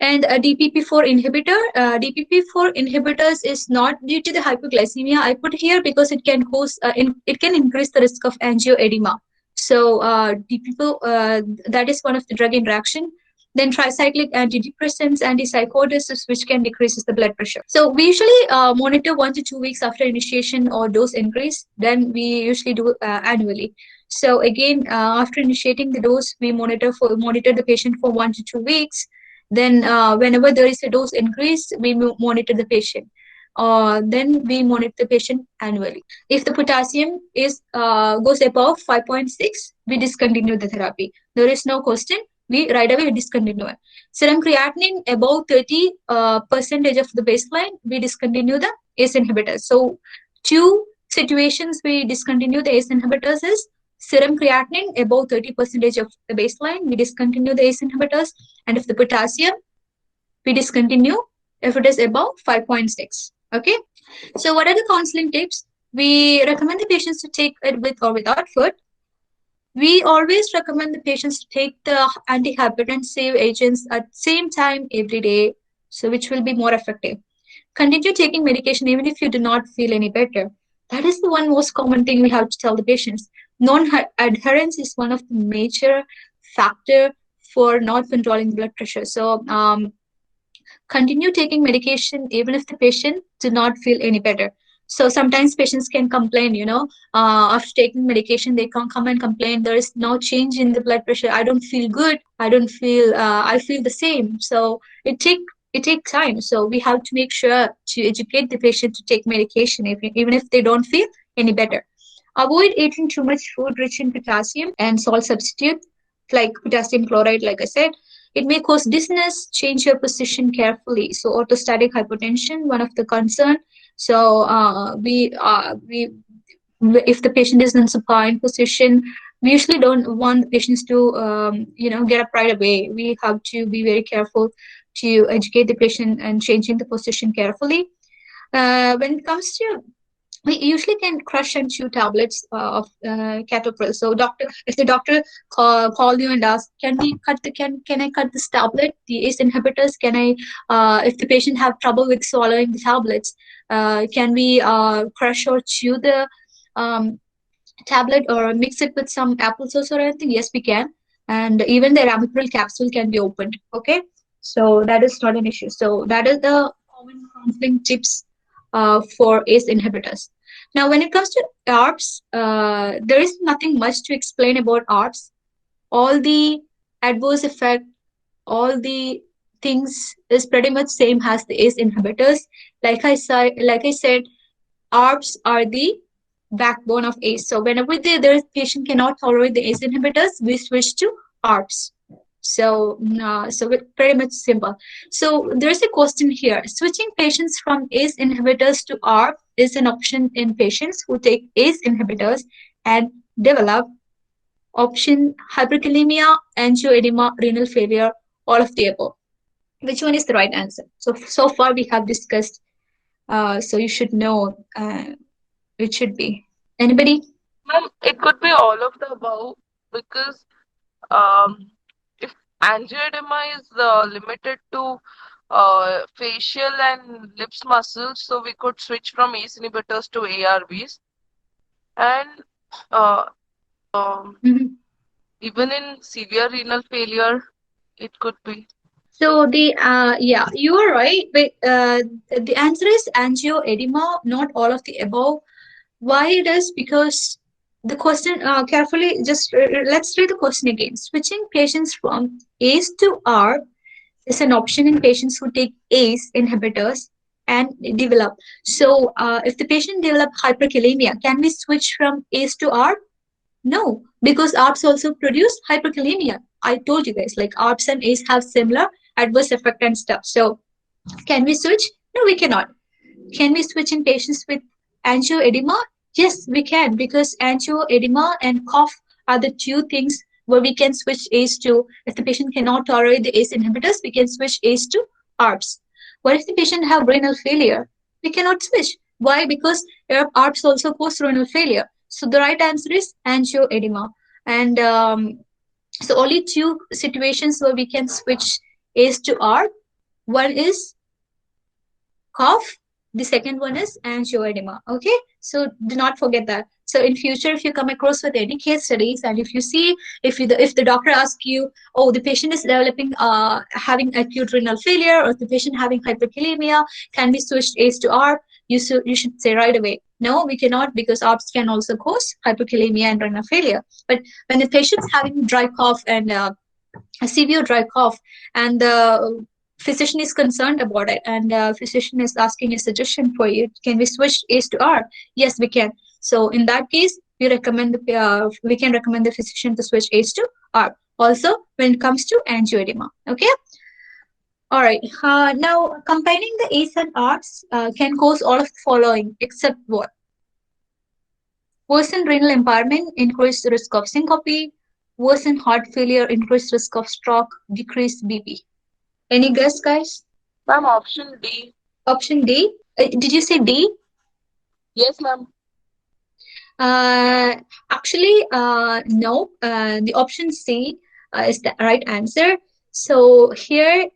And a DPP-4 inhibitor. DPP-4 inhibitors is not due to the hypoglycemia. I put here because it can cause, it can increase the risk of angioedema. So DPP, that is one of the drug interaction. Then tricyclic antidepressants, antipsychotics, which can decrease the blood pressure. So we usually monitor 1 to 2 weeks after initiation or dose increase. Then we usually do annually. So again, after initiating the dose, we monitor the patient for 1 to 2 weeks. Then whenever there is a dose increase, we monitor the patient. Then we monitor the patient annually. If the potassium is goes above 5.6, we discontinue the therapy. There is no question. We right away discontinue it. Serum creatinine above 30% of the baseline, we discontinue the ACE inhibitors. So 2 situations we discontinue the ACE inhibitors is serum creatinine above 30% of the baseline, we discontinue the ACE inhibitors. And if the potassium, we discontinue if it is above 5.6. Okay. So what are the counseling tips? We recommend the patients to take it with or without food. We always recommend the patients to take the antihypertensive agents at same time every day, so which will be more effective. Continue taking medication even if you do not feel any better. That is the one most common thing we have to tell the patients. Non-adherence is one of the major factor for not controlling blood pressure. So continue taking medication even if the patient do not feel any better. So sometimes patients can complain, after taking medication, they can come and complain, there is no change in the blood pressure. I don't feel good. I feel the same. So it takes time. So we have to make sure to educate the patient to take medication even if they don't feel any better. Avoid eating too much food rich in potassium and salt substitute like potassium chloride, like I said. It may cause dizziness. Change your position carefully. So orthostatic hypertension, one of the concern. So if the patient is in supine position, we usually don't want the patients to get up right away. We have to be very careful to educate the patient and changing the position carefully. When it comes to, we usually can crush and chew tablets of captopril. So if the doctor call you and ask, can I cut this tablet, the ACE inhibitors? Can I, if the patient have trouble with swallowing the tablets, can we crush or chew the um, tablet or mix it with some applesauce or anything? Yes, we can. And even the ramipril capsule can be opened. Okay, so that is not an issue. So that is the common counseling tips for ACE inhibitors. Now, when it comes to ARBs, there is nothing much to explain about ARBs. All the adverse effect, all the things is pretty much same as the ACE inhibitors. Like I said, ARBs are the backbone of ACE. So whenever the patient cannot tolerate the ACE inhibitors, we switch to ARBs. So it's pretty much simple. So there's a question here. Switching patients from ACE inhibitors to ARB is an option in patients who take ACE inhibitors and develop option hyperkalemia, angioedema, renal failure, all of the above. Which one is the right answer? So far we have discussed. So you should know it should be. Anybody? Ma'am, it could be all of the above because um, if angioedema is limited to facial and lips muscles, so we could switch from ACE inhibitors to ARBs. And uh, um, Mhm. even in severe renal failure, it could be. So yeah, you are right. But the answer is angioedema, not all of the above. Why it is? Because the question carefully. Just let's read the question again. Switching patients from ACE to ARB is an option in patients who take ACE inhibitors and develop. So if the patient develop hyperkalemia, can we switch from ACE to ARB? No, because ARBs also produce hyperkalemia. I told you guys, like ARBs and ACE have similar adverse effect and stuff. So can we switch? No, we cannot. Can we switch in patients with angioedema? Yes, we can, because angioedema and cough are the two things where we can switch ACE to. If the patient cannot tolerate the ACE inhibitors, we can switch ACE to ARBs. What if the patient have renal failure? We cannot switch. Why? Because ARBs also cause renal failure. So the right answer is angioedema. And so only two situations where we can switch ACE to ARB. One is cough. The second one is angioedema. Okay, so do not forget that. So in future, if you come across with any case studies, and if you see, if the doctor asks you, oh, the patient is developing having acute renal failure, or the patient having hyperkalemia, can we switch ACE to ARB? You should say right away, no, we cannot, because ARBs can also cause hyperkalemia and renal failure. But when the patient's having dry cough and a severe dry cough, and the physician is concerned about it, and the physician is asking a suggestion for you, can we switch ACE to R? Yes, we can. So in that case, we can recommend the physician to switch ACE to R. Also, when it comes to angioedema. Okay. All right. Now, combining the ACE and ARBs can cause all of the following, except what? Worsen renal impairment, increased risk of syncope. Worsen heart failure, increased risk of stroke, decreased BP. Any guess, guys? Ma'am, option D. Option D. Did you say D? Yes, ma'am. Uh, no. The option C is the right answer. So here,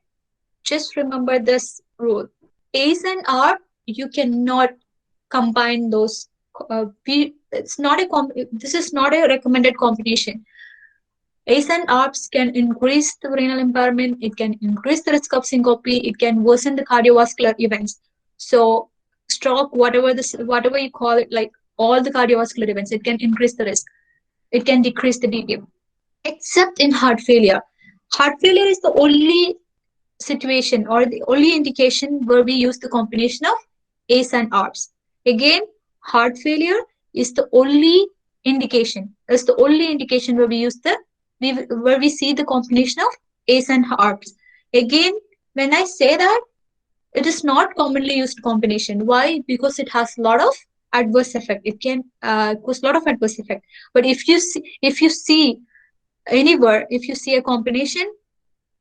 just remember this rule. Ace and R, you cannot combine those. It's not this is not a recommended combination. ACE and ARBs can increase the renal impairment, it can increase the risk of syncope, it can worsen the cardiovascular events. So stroke, whatever you call it, like all the cardiovascular events, it can increase the risk. It can decrease the BP. Except in heart failure. Heart failure is the only situation or the only indication where we use the combination of ACE and ARBs. Again, heart failure is the only indication. It's the only indication where we use where we see the combination of ACE and ARBs. Again, when I say that, it is not commonly used combination. Why? Because it has a lot of adverse effect. It can cause a lot of adverse effect. But if you see anywhere, if you see a combination,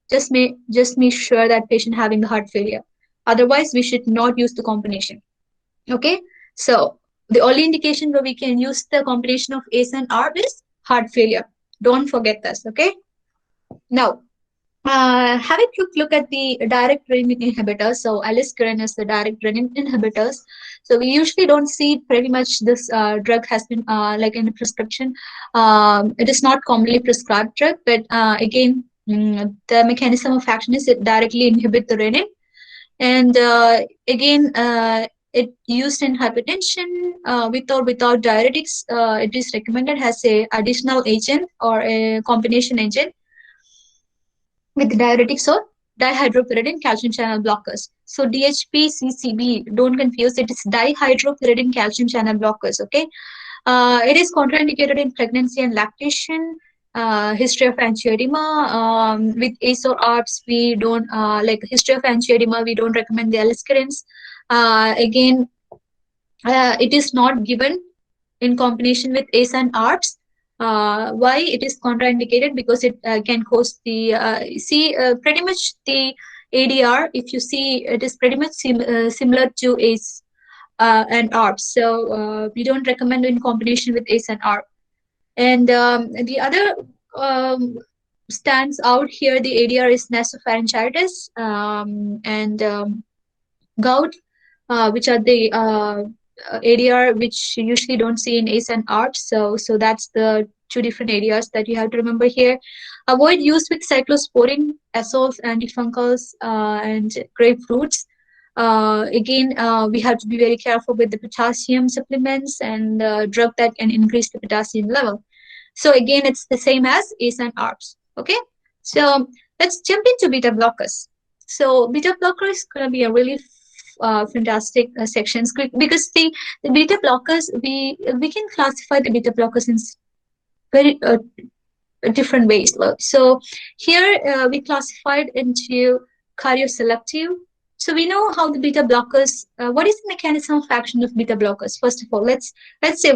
just make sure that patient having the heart failure. Otherwise, we should not use the combination. Okay, so the only indication where we can use the combination of ACE and ARB is heart failure. Don't forget this. Okay. Now, have a quick look at the direct renin inhibitors. So aliskiren is the direct renin inhibitors. So we usually don't see pretty much this drug has been like in a prescription. It is not commonly prescribed drug, but again, the mechanism of action is it directly inhibit the renin. And again, it used in hypertension with or without diuretics. It is recommended as a additional agent or a combination agent with diuretics or dihydropyridine calcium channel blockers. So DHP, CCB, don't confuse it. It's dihydropyridine calcium channel blockers. Okay, it is contraindicated in pregnancy and lactation. History of angioedema. With ACE or ARBs, we don't like history of angioedema. We don't recommend the aliskirins. Again, it is not given in combination with ACE and ARBs. Why it is contraindicated? Because it can cause the pretty much the ADR. If you see, it is pretty much similar to ACE and ARB. So we don't recommend in combination with ACE and ARB. And the other stands out here. The ADR is nasopharyngitis and gout, which are the ADR which you usually don't see in ACE and ARB. So that's the two different areas that you have to remember here. Avoid use with cyclosporin, azoles, antifungals, and grapefruits. Again, we have to be very careful with the potassium supplements and drug that can increase the potassium level. So again, it's the same as ACE and ARBs. Okay, so let's jump into beta blockers. So beta blocker is going to be a really fantastic sections because the beta blockers, we can classify the beta blockers in very different ways. So here we classified into cardioselective. So we know how the beta blockers, what is the mechanism of action of beta blockers? First of all, let's say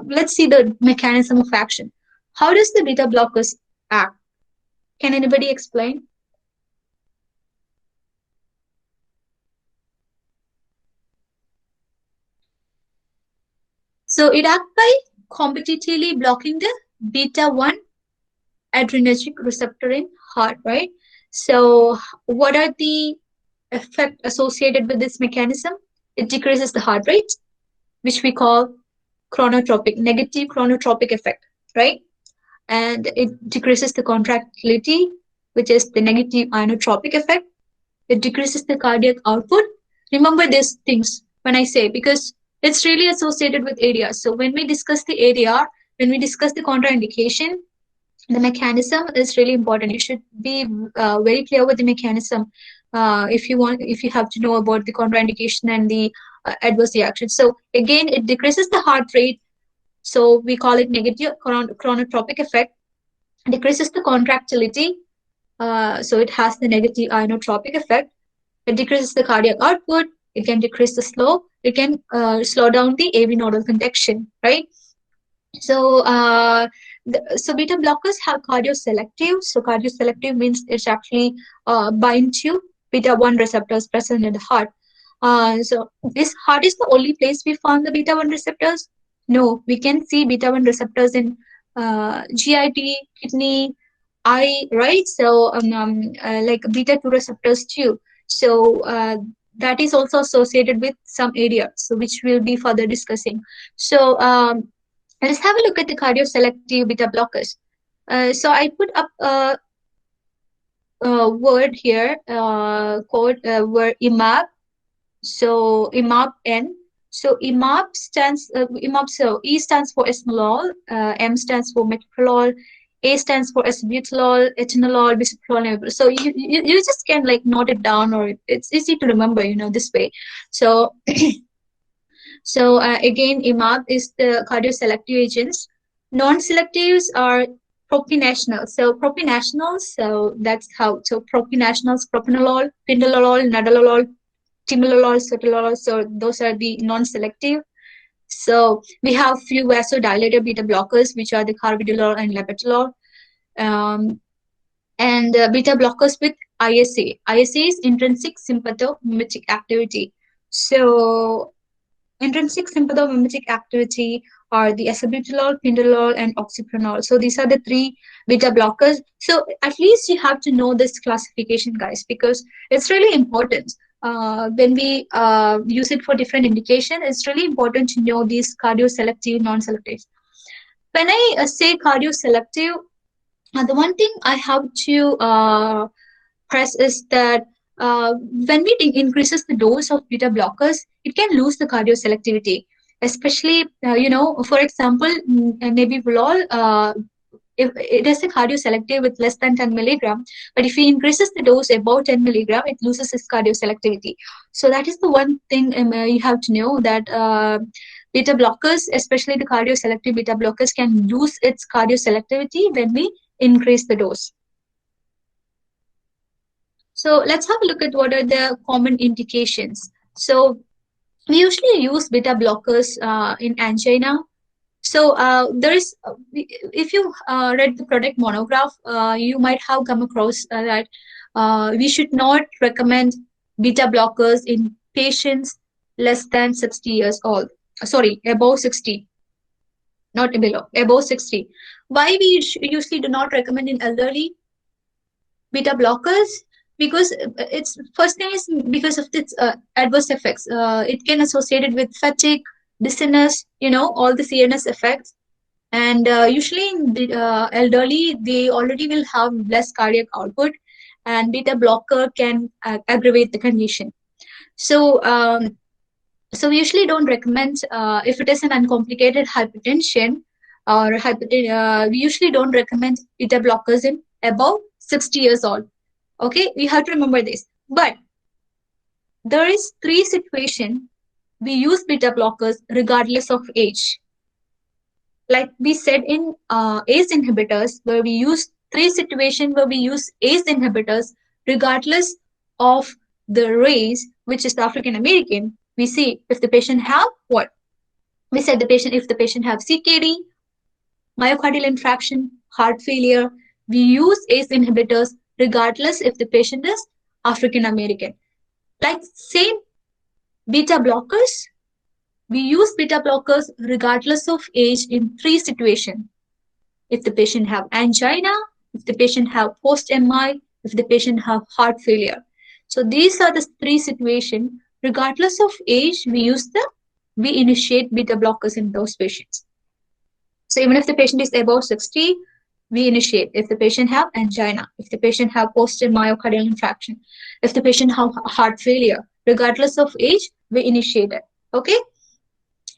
let's see the mechanism of action. How does the beta blockers act? Can anybody explain? So it acts by competitively blocking the beta-1 adrenergic receptor in heart, right? So what are the effects associated with this mechanism? It decreases the heart rate, which we call chronotropic, negative chronotropic effect, right? And it decreases the contractility, which is the negative inotropic effect. It decreases the cardiac output. Remember these things when I say, because it's really associated with ADR. So when we discuss the ADR, when we discuss the contraindication, the mechanism is really important. You should be very clear with the mechanism if you have to know about the contraindication and the adverse reaction. So again, it decreases the heart rate. So we call it negative chronotropic effect. Decreases the contractility. So it has the negative inotropic effect. It decreases the cardiac output. It can decrease the slow. It can slow down the AV nodal conduction, right? So so beta blockers have cardioselective. So cardioselective means it's actually bind to beta-1 receptors present in the heart. So this heart is the only place we found the beta-1 receptors. No, we can see beta 1 receptors in GIT, kidney, eye, right? So, like beta 2 receptors too. So, that is also associated with some areas, so which we'll be further discussing. So, let's have a look at the cardioselective beta blockers. So, I put up a word here called word IMAB. So IMAB N. So IMAB stands IMAB. So E stands for esmolol, M stands for metoprolol, A stands for acebutolol, etanolol, bisoprolol. So you just can like note it down, or it's easy to remember, this way. So again, IMAB is the cardioselective agents. Non-selectives are propinationals. So propinationals. So that's how. So propinationals: propranolol, pindolol, nadolol, timolol, sotalol. So those are the non-selective. So we have few vasodilator beta blockers, which are the carvedilol and labetalol, and beta blockers with ISA. ISA is intrinsic sympathomimetic activity. So intrinsic sympathomimetic activity are the acebutolol, pindolol, and oxyprenol. So these are the three beta blockers. So at least you have to know this classification, guys, because it's really important. When we use it for different indication, it's really important to know these cardioselective, non-selective. When I say cardioselective, the one thing I have to press is that when we increases the dose of beta blockers, it can lose the cardioselectivity. Especially, for example, nebivolol, if it is a cardioselective with less than 10 milligram, but if it increases the dose above 10 milligram, it loses its cardioselectivity. So that is the one thing you have to know, that beta blockers, especially the cardioselective beta blockers, can lose its cardioselectivity when we increase the dose. So let's have a look at what are the common indications. So we usually use beta blockers in angina. So there is, if you read the product monograph, you might have come across that we should not recommend beta blockers in patients less than 60 years old. Sorry, above 60, not below, above 60. Why we usually do not recommend in elderly beta blockers? Because it's first thing is because of its adverse effects. It can associated with fatigue, dizziness, all the CNS effects. And usually in the elderly, they already will have less cardiac output, and beta blocker can aggravate the condition. So we usually don't recommend if it is an uncomplicated hypertension or we usually don't recommend beta blockers in above 60 years old. Okay, we have to remember this. But there is three situations we use beta blockers regardless of age. Like we said in ACE inhibitors, where we use three situations where we use ACE inhibitors regardless of the race, which is the African American. We see if the patient have what? We said if the patient have CKD, myocardial infarction, heart failure, we use ACE inhibitors regardless if the patient is African American. Like same beta blockers, we use beta blockers regardless of age in three situations. If the patient have angina, if the patient have post-MI, if the patient have heart failure. So these are the three situations. Regardless of age, we initiate beta blockers in those patients. So even if the patient is above 60, we initiate. If the patient have angina, if the patient have post-myocardial infarction, if the patient have heart failure, regardless of age, we initiate it. Okay?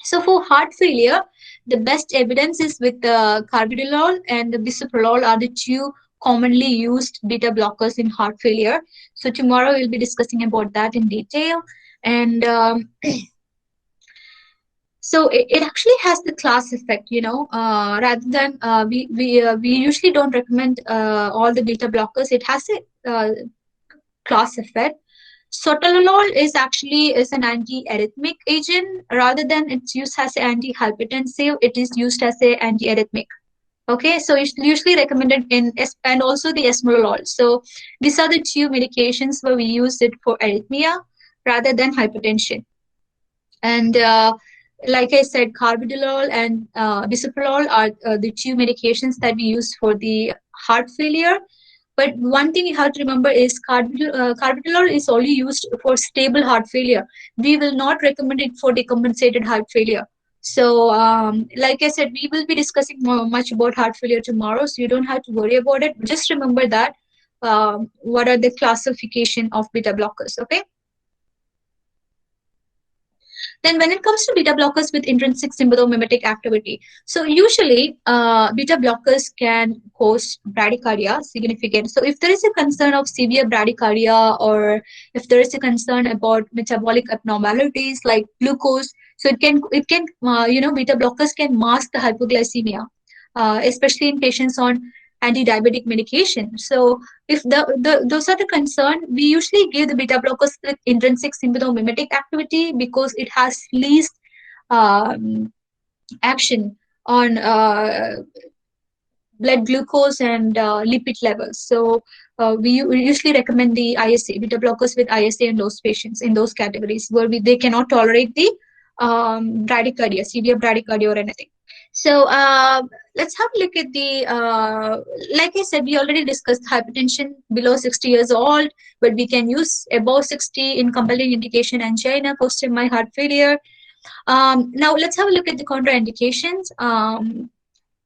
So for heart failure, the best evidence is with the carvedilol and the bisoprolol are the two commonly used beta blockers in heart failure. So tomorrow we'll be discussing about that in detail. And so it actually has the class effect, rather than we usually don't recommend all the beta blockers. It has a class effect. Sotalol is an anti-arrhythmic agent. Rather than it's used as an anti-hypertensive, it is used as an anti-arrhythmic. Okay, so it's usually recommended and also the esmolol. So these are the two medications where we use it for arrhythmia rather than hypertension. And like I said, carvedilol and bisoprolol are the two medications that we use for the heart failure. But one thing you have to remember is carvedilol is only used for stable heart failure. We will not recommend it for decompensated heart failure. So, like I said, we will be discussing much about heart failure tomorrow, so you don't have to worry about it. Just remember that what are the classification of beta blockers, okay? Then when it comes to beta blockers with intrinsic sympathomimetic activity, so usually beta blockers can cause bradycardia significant. So if there is a concern of severe bradycardia, or if there is a concern about metabolic abnormalities like glucose, so it can beta blockers can mask the hypoglycemia, especially in patients on anti-diabetic medication. So if those are the concern, we usually give the beta blockers with intrinsic sympathomimetic activity because it has least um, action on blood glucose and lipid levels. So we usually recommend the ISA, beta blockers with ISA in those patients in those categories where they cannot tolerate the bradycardia, severe bradycardia or anything. So let's have a look at the, like I said, we already discussed hypertension below 60 years old, but we can use above 60 in compelling indication angina, post-MI heart failure. Now let's have a look at the contraindications.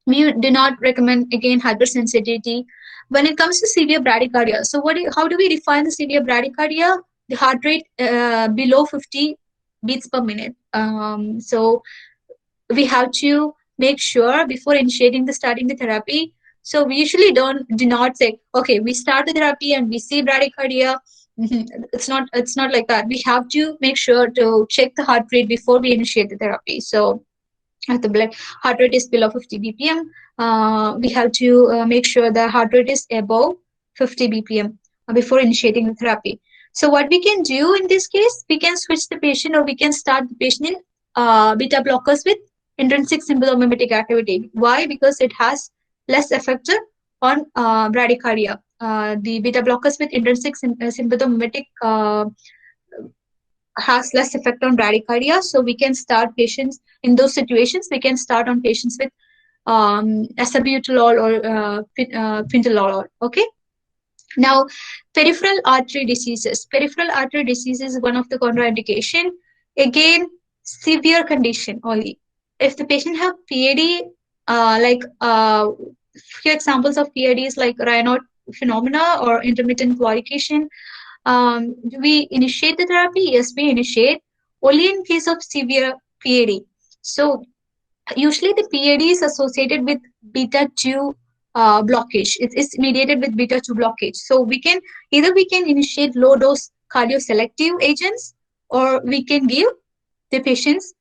We do not recommend, again, hypersensitivity. When it comes to severe bradycardia, so how do we define the severe bradycardia? The heart rate below 50 beats per minute. So we have to make sure before initiating starting the therapy. So we usually do not say, okay, we start the therapy and we see bradycardia. It's not like that. We have to make sure to check the heart rate before we initiate the therapy. So if the blood heart rate is below 50 bpm, we have to make sure the heart rate is above 50 bpm before initiating the therapy. So what we can do in this case, we can switch the patient, or we can start the patient in beta blockers with intrinsic sympathomimetic activity. Why? Because it has less effect on bradycardia. The beta blockers with intrinsic sympathomimetic has less effect on bradycardia. So we can start patients in those situations. We can start on patients with acebutolol or pindolol. Okay. Now, peripheral artery diseases. Peripheral artery disease is one of the contraindication. Again, severe condition only. If the patient have PAD, few examples of PAD is like Raynaud phenomena or intermittent claudication. We initiate the therapy? Yes, we initiate only in case of severe PAD. So usually the PAD is associated with beta 2 blockage. It is mediated with beta 2 blockage. So we can initiate low dose cardioselective agents, or we can give the patients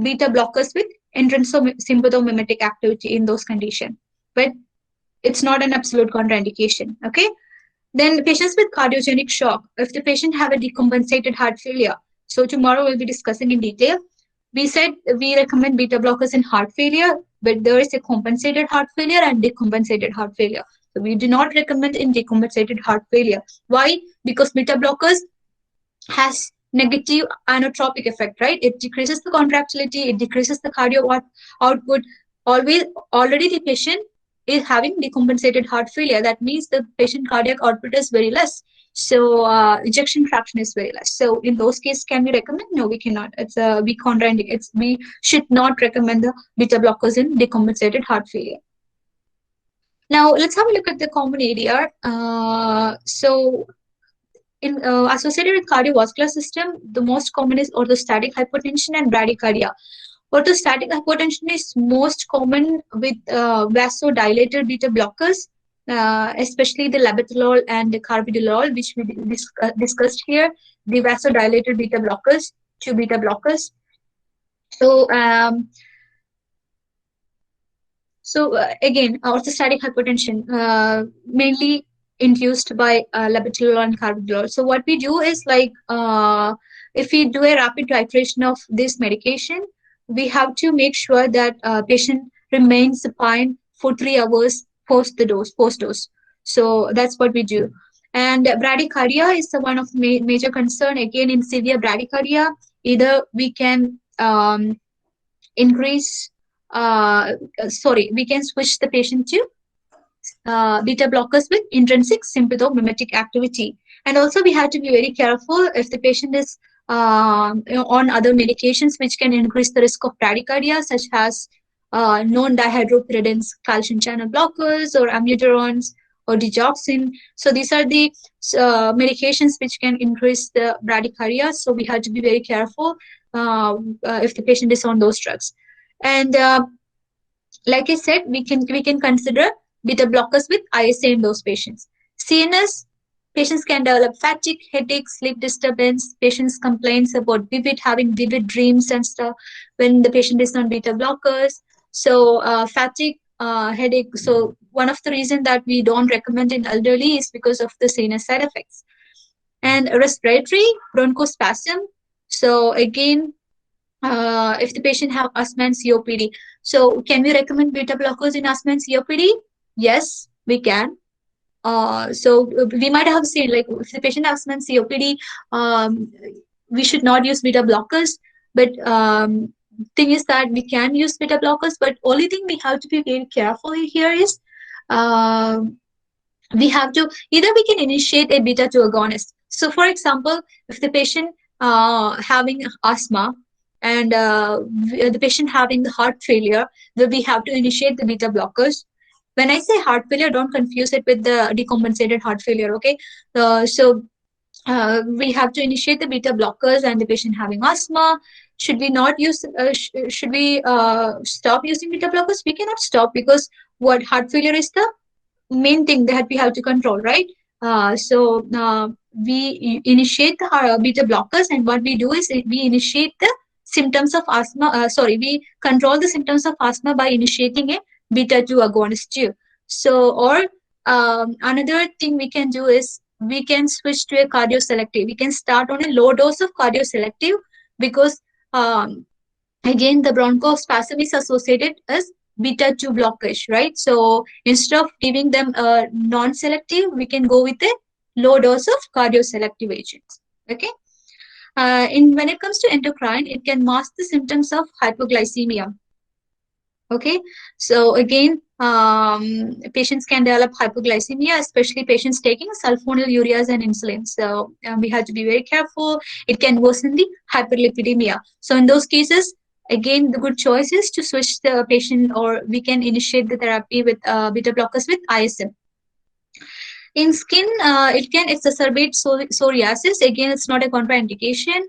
beta blockers with intrinsic sympathomimetic activity in those conditions. But it's not an absolute contraindication. Okay. Then patients with cardiogenic shock, if the patient have a decompensated heart failure. So tomorrow we'll be discussing in detail. We said we recommend beta blockers in heart failure, but there is a compensated heart failure and decompensated heart failure. So we do not recommend in decompensated heart failure. Why? Because beta blockers has negative inotropic effect, right? It decreases the contractility, it decreases the cardio output. Already the patient is having decompensated heart failure. That means the patient cardiac output is very less. So ejection fraction is very less. So in those cases, can we recommend? No, we cannot. We contraindicate. We should not recommend the beta blockers in decompensated heart failure. Now let's have a look at the common area. So in associated with cardiovascular system, the most common is orthostatic hypertension and bradycardia. Orthostatic hypertension is most common with vasodilator beta blockers, especially the labetalol and the carvedilol, which we discussed here. The vasodilator beta blockers, two beta blockers. So, again, orthostatic hypertension mainly induced by labetalol and carvedilol. So what we do is like if we do a rapid titration of this medication, we have to make sure that patient remains supine for 3 hours post dose. So that's what we do. And bradycardia is one of major concern. Again, in severe bradycardia, either we can increase, we can switch the patient to beta blockers with intrinsic sympathomimetic activity. And also we have to be very careful if the patient is on other medications which can increase the risk of bradycardia, such as known dihydropyridines, calcium channel blockers, or amiodarons, or digoxin. So these are the medications which can increase the bradycardia. So we have to be very careful if the patient is on those drugs. And like I said, we can consider beta blockers with ISA in those patients. CNS patients can develop fatigue, headache, sleep disturbance. Patients complains about having vivid dreams and stuff when the patient is on beta blockers. So fatigue, headache. So one of the reasons that we don't recommend in elderly is because of the CNS side effects. And respiratory bronchospasm. So again, if the patient have asthma and COPD. So can we recommend beta blockers in asthma and COPD? Yes, we can. So we might have seen, like, if the patient has asthma and COPD, we should not use beta blockers. But thing is that we can use beta blockers, but only thing we have to be very careful here is we have to, either we can initiate a beta 2 agonist. So for example, if the patient having asthma and the patient having the heart failure, then we have to initiate the beta blockers. When I say heart failure, don't confuse it with the decompensated heart failure, okay? So we have to initiate the beta blockers, and the patient having asthma. Should we not use, should we stop using beta blockers? We cannot stop, because what, heart failure is the main thing that we have to control, right? So we initiate the beta blockers, and what we do is we initiate the symptoms of asthma. We control the symptoms of asthma by initiating a beta 2 agonist too. So, or another thing we can do is we can switch to a cardioselective. We can start on a low dose of cardioselective, because again, the bronchospasm is associated as beta 2 blockage, right? So instead of giving them a non-selective, we can go with a low dose of cardioselective agents. Okay. When it comes to endocrine, it can mask the symptoms of hypoglycemia. Okay, so again, patients can develop hypoglycemia, especially patients taking sulfonyl ureas and insulin. So we have to be very careful. It can worsen the hyperlipidemia. So in those cases, again, the good choice is to switch the patient, or we can initiate the therapy with beta blockers with ISM. In skin, it can exacerbate psoriasis. Again, it's not a contraindication.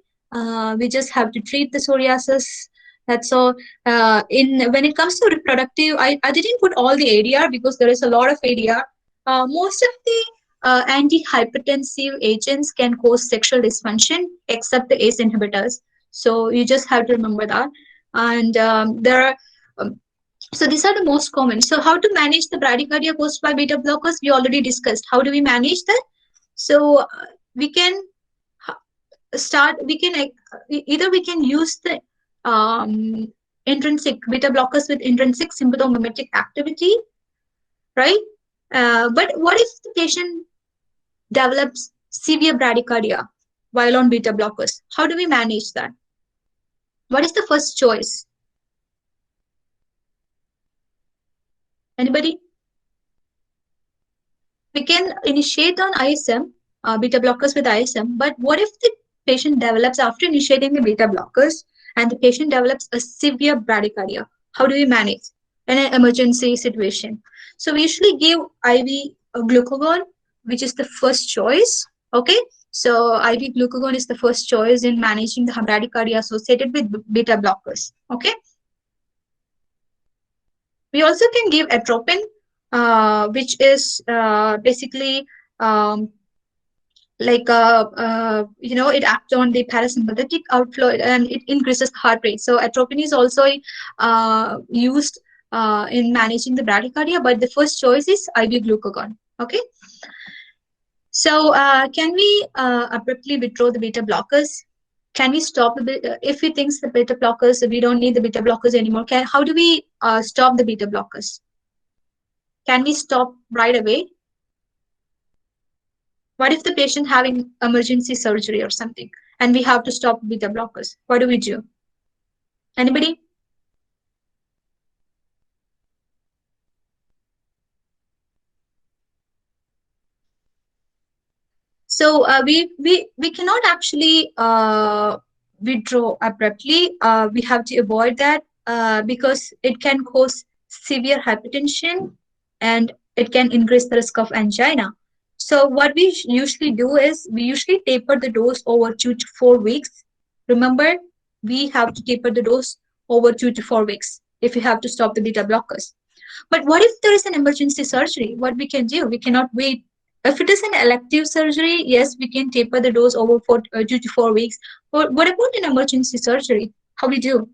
We just have to treat the psoriasis. That's all. When it comes to reproductive, I didn't put all the ADR because there is a lot of ADR. Most of the anti-hypertensive agents can cause sexual dysfunction, except the ACE inhibitors. So you just have to remember that. And there are so these are the most common. So how to manage the bradycardia caused by beta blockers? We already discussed. How do we manage that? So we can start. We can either we can use the intrinsic beta blockers with intrinsic sympathomimetic activity, right? But what if the patient develops severe bradycardia while on beta blockers? How do we manage that? What is the first choice? Anybody? We can initiate on ISM, beta blockers with ISM, but what if the patient develops, after initiating the beta blockers, and the patient develops a severe bradycardia? How do we manage in an emergency situation? So we usually give IV glucagon, which is the first choice, okay? So IV glucagon is the first choice in managing the bradycardia associated with beta blockers, okay? We also can give atropine, which is basically it acts on the parasympathetic outflow, and it increases heart rate. So atropine is also used in managing the bradycardia, but the first choice is IV glucagon. Okay. So can we abruptly withdraw the beta blockers? Can we stop if we think the beta blockers, we don't need the beta blockers anymore? How do we stop the beta blockers? Can we stop right away? What if the patient having emergency surgery or something, and we have to stop beta blockers? What do we do? Anybody? So we cannot actually withdraw abruptly. We have to avoid that because it can cause severe hypertension and it can increase the risk of angina. So what we usually do is we usually taper the dose over 2 to 4 weeks. Remember, we have to taper the dose over 2 to 4 weeks if we have to stop the beta blockers. But what if there is an emergency surgery? What we can do? We cannot wait. If it is an elective surgery, yes, we can taper the dose over 2 to 4 weeks. But what about an emergency surgery? How we do?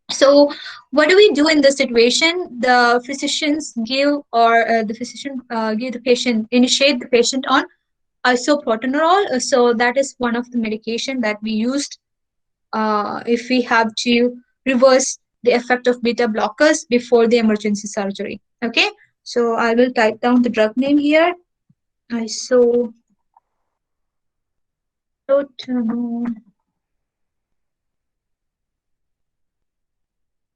So, what do we do in this situation? The physicians give, or the physician give the patient, initiate the patient on isoprotenolol. So that is one of the medication that we used if we have to reverse the effect of beta blockers before the emergency surgery. Okay, so I will type down the drug name here. Isoprotenolol.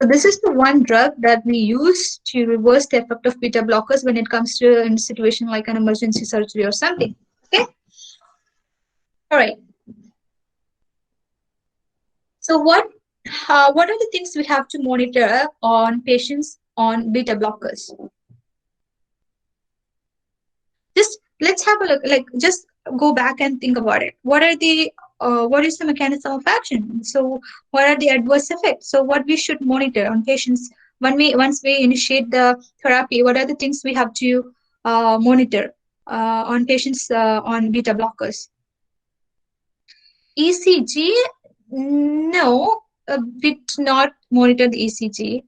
So this is the one drug that we use to reverse the effect of beta blockers when it comes to a situation like an emergency surgery or something. Okay, all right. So what are the things we have to monitor on patients on beta blockers? Just let's have a look, like just go back and think about it. What is the mechanism of action? So what are the adverse effects? So what we should monitor on patients when we once we initiate the therapy, what are the things we have to monitor on patients on beta blockers? ECG? No, we did not monitor the ECG.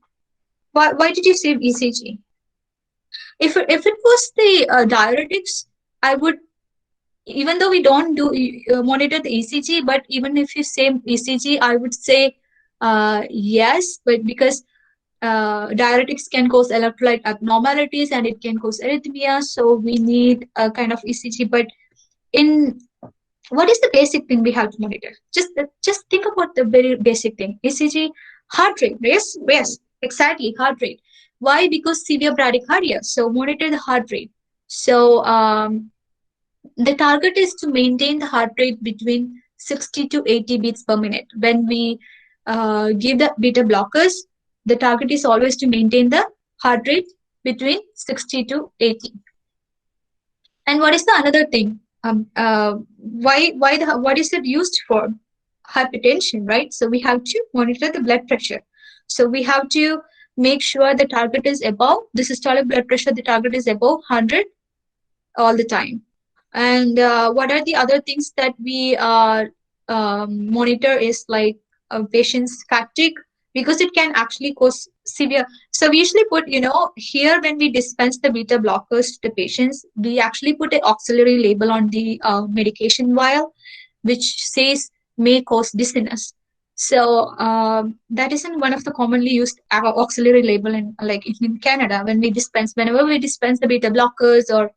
Why did you say ECG? If it was the diuretics, I would, even though we don't do monitor the ECG, but even if you say ECG, I would say yes, but because diuretics can cause electrolyte abnormalities and it can cause arrhythmia, so we need a kind of ECG. But in what is the basic thing we have to monitor? Just think about the very basic thing. ECG, heart rate. Yes, yes, exactly, heart rate. Why? Because severe bradycardia. So monitor the heart rate. So the target is to maintain the heart rate between 60 to 80 beats per minute. When we give the beta blockers, the target is always to maintain the heart rate between 60 to 80. And what is the another thing? What is it used for? Hypertension, right? So we have to monitor the blood pressure. So we have to make sure the target is above the systolic blood pressure. The target is above 100 all the time. And what are the other things that we monitor is like patient's fatigue, because it can actually cause severe. So we usually put, here when we dispense the beta blockers to the patients, we actually put an auxiliary label on the medication vial, which says may cause dizziness. So that isn't one of the commonly used auxiliary label in like in Canada when we dispense, whenever we dispense the beta blockers or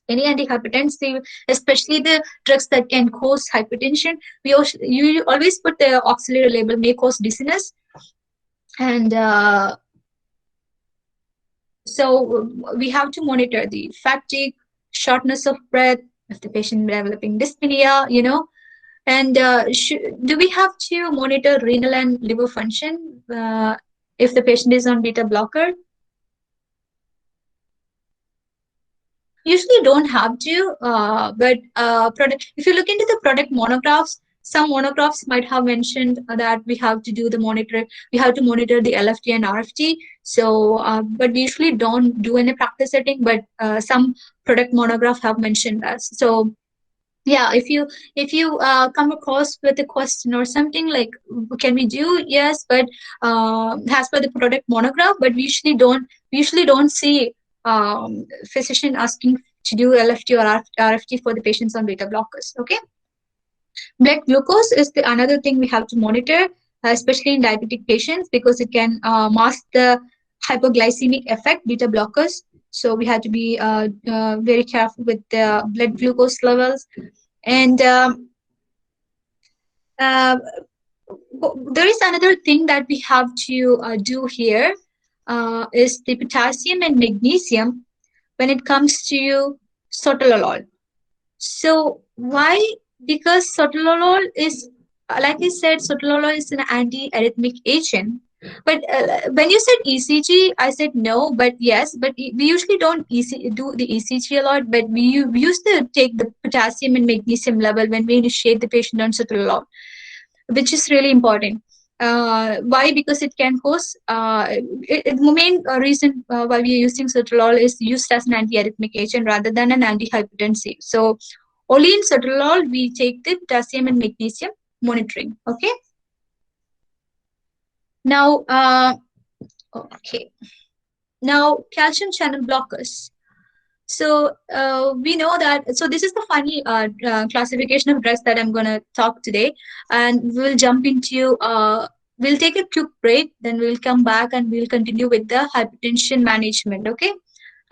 any antihypertensive, especially the drugs that can cause hypertension, you always put the auxiliary label may cause dizziness. And so we have to monitor the fatigue, shortness of breath, if the patient developing dyspnea, and do we have to monitor renal and liver function if the patient is on beta blocker? Usually don't have to, but if you look into the product monographs, some monographs might have mentioned that we have to do the we have to monitor the LFT and RFT. So, but we usually don't do any practice setting, but some product monograph have mentioned that. So, yeah, if you come across with a question or something like, can we do? Yes, but as per the product monograph, but we usually don't see physician asking to do LFT or RFT for the patients on beta blockers. Okay, blood glucose is the another thing we have to monitor, especially in diabetic patients, because it can mask the hypoglycemic effect beta blockers. So we have to be very careful with the blood glucose levels. And uh, there is another thing that we have to do here is the potassium and magnesium when it comes to sotalol. So Why? Because sotalol is, like I said, sotalol is an anti-arrhythmic agent. But when you said ECG, I said no, but yes. But we usually don't do the ECG a lot, but we used to take the potassium and magnesium level when we initiate the patient on sotalol, which is really important. Why? Because it can cause, the main reason why we are using sotalol is used as an antiarrhythmic agent rather than an antihypertensive. So only in sotalol we take the potassium and magnesium monitoring. Okay. Now, okay. Now, calcium channel blockers. So we know that. So this is the final classification of drugs that I'm going to talk today, and we'll jump into. We'll take a quick break, then we'll come back and we'll continue with the hypertension management. Okay.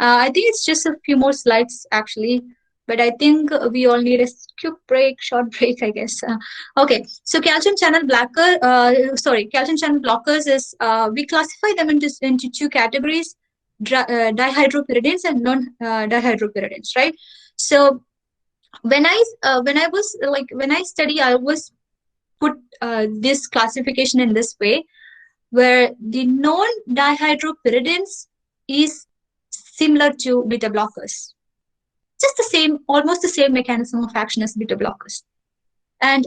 I think it's just a few more slides actually, but I think we all need a quick break, short break, I guess. Okay, so calcium channel blockers is, we classify them into two categories: dihydropyridines and non-dihydropyridines, right? So when I study, I was put this classification in this way, where the non-dihydropyridines is similar to beta blockers, just the same, almost the same mechanism of action as beta blockers. And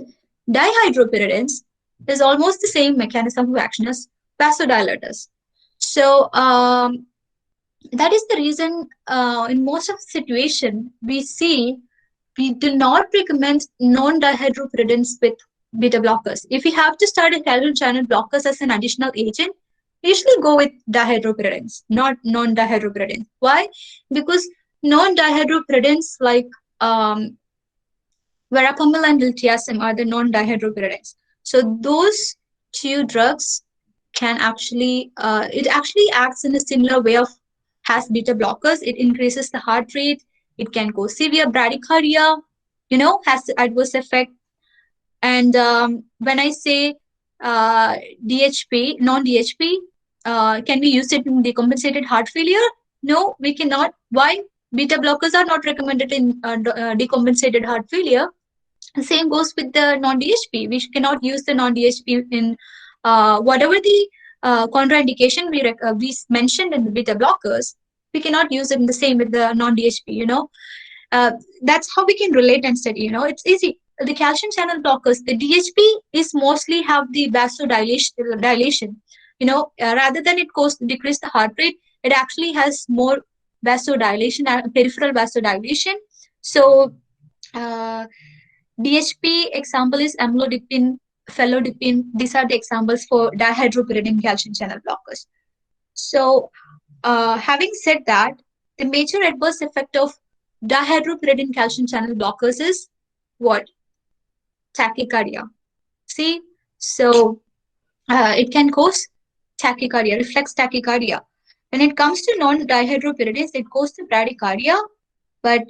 dihydropyridines is almost the same mechanism of action as vasodilators. So that is the reason in most of the situation we see we do not recommend non-dihydropyridines with beta blockers. If we have to start a calcium channel blockers as an additional agent, we usually go with dihydropyridines, not non-dihydropyridines. Why? Because non-dihydropyridines like verapamil and diltiazem are the non-dihydropyridines. So those two drugs can actually, it actually acts in a similar way of has beta blockers. It increases the heart rate. It can cause severe bradycardia, has adverse effect. And when I say DHP, non-DHP, can we use it in decompensated heart failure? No, we cannot. Why? Beta blockers are not recommended in decompensated heart failure. The same goes with the non-DHP. We cannot use the non-DHP in whatever the contraindication we mentioned in the beta blockers. We cannot use it in the same with the non-DHP. That's how we can relate and study. It's easy. The calcium channel blockers, the DHP is mostly have the vasodilation. Rather than it decrease the heart rate, it actually has more vasodilation, peripheral vasodilation. So DHP example is amlodipine, felodipine. These are the examples for dihydropyridine calcium channel blockers. So, having said that, the major adverse effect of dihydropyridine calcium channel blockers is what? Tachycardia. See, so it can cause tachycardia, reflex tachycardia. When it comes to non-dihydropyridines, it goes to bradycardia, but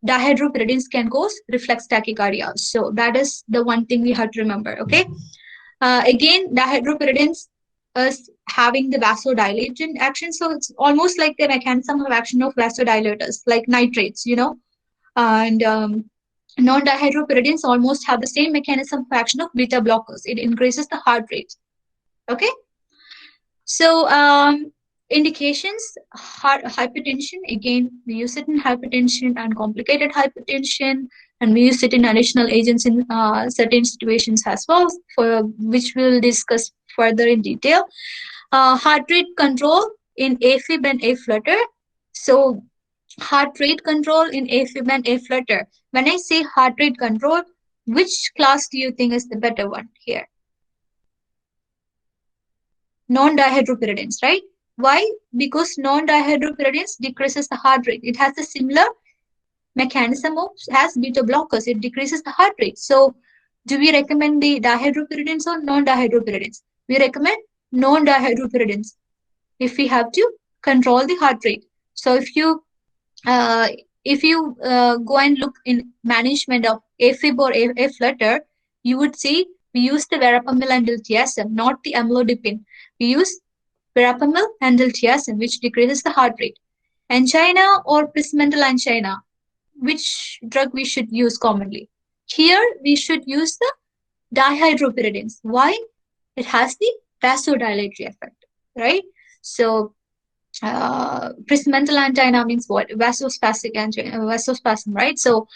dihydropyridines can cause reflex tachycardia. So that is the one thing we have to remember. Okay. Again, dihydropyridines is having the vasodilating action. So it's almost like the mechanism of action of vasodilators, like nitrates, and non-dihydropyridines almost have the same mechanism of action of beta blockers. It increases the heart rate. Okay. So indications, hypertension. Again, we use it in hypertension and complicated hypertension, and we use it in additional agents in certain situations as well, for which we'll discuss further in detail. Heart rate control in AFib and A-flutter. So heart rate control in AFib and A-flutter. When I say heart rate control, which class do you think is the better one here? Non-dihydropyridines, right? Why? Because non-dihydropyridines decreases the heart rate. It has a similar mechanism as beta blockers. It decreases the heart rate. So do we recommend the dihydropyridines or non-dihydropyridines? We recommend non-dihydropyridines if we have to control the heart rate. So if you go and look in management of AFib or A-flutter, you would see we use the verapamil and diltiazem, not the amlodipine. We use verapamil and diltiazem, which decreases the heart rate. Angina or presmental angina. which drug we should use commonly. Here we should use the dihydropyridines. Why? It has the vasodilatory effect, right? So prismental angina means what? Vasospastic angina, vasospasm, right? So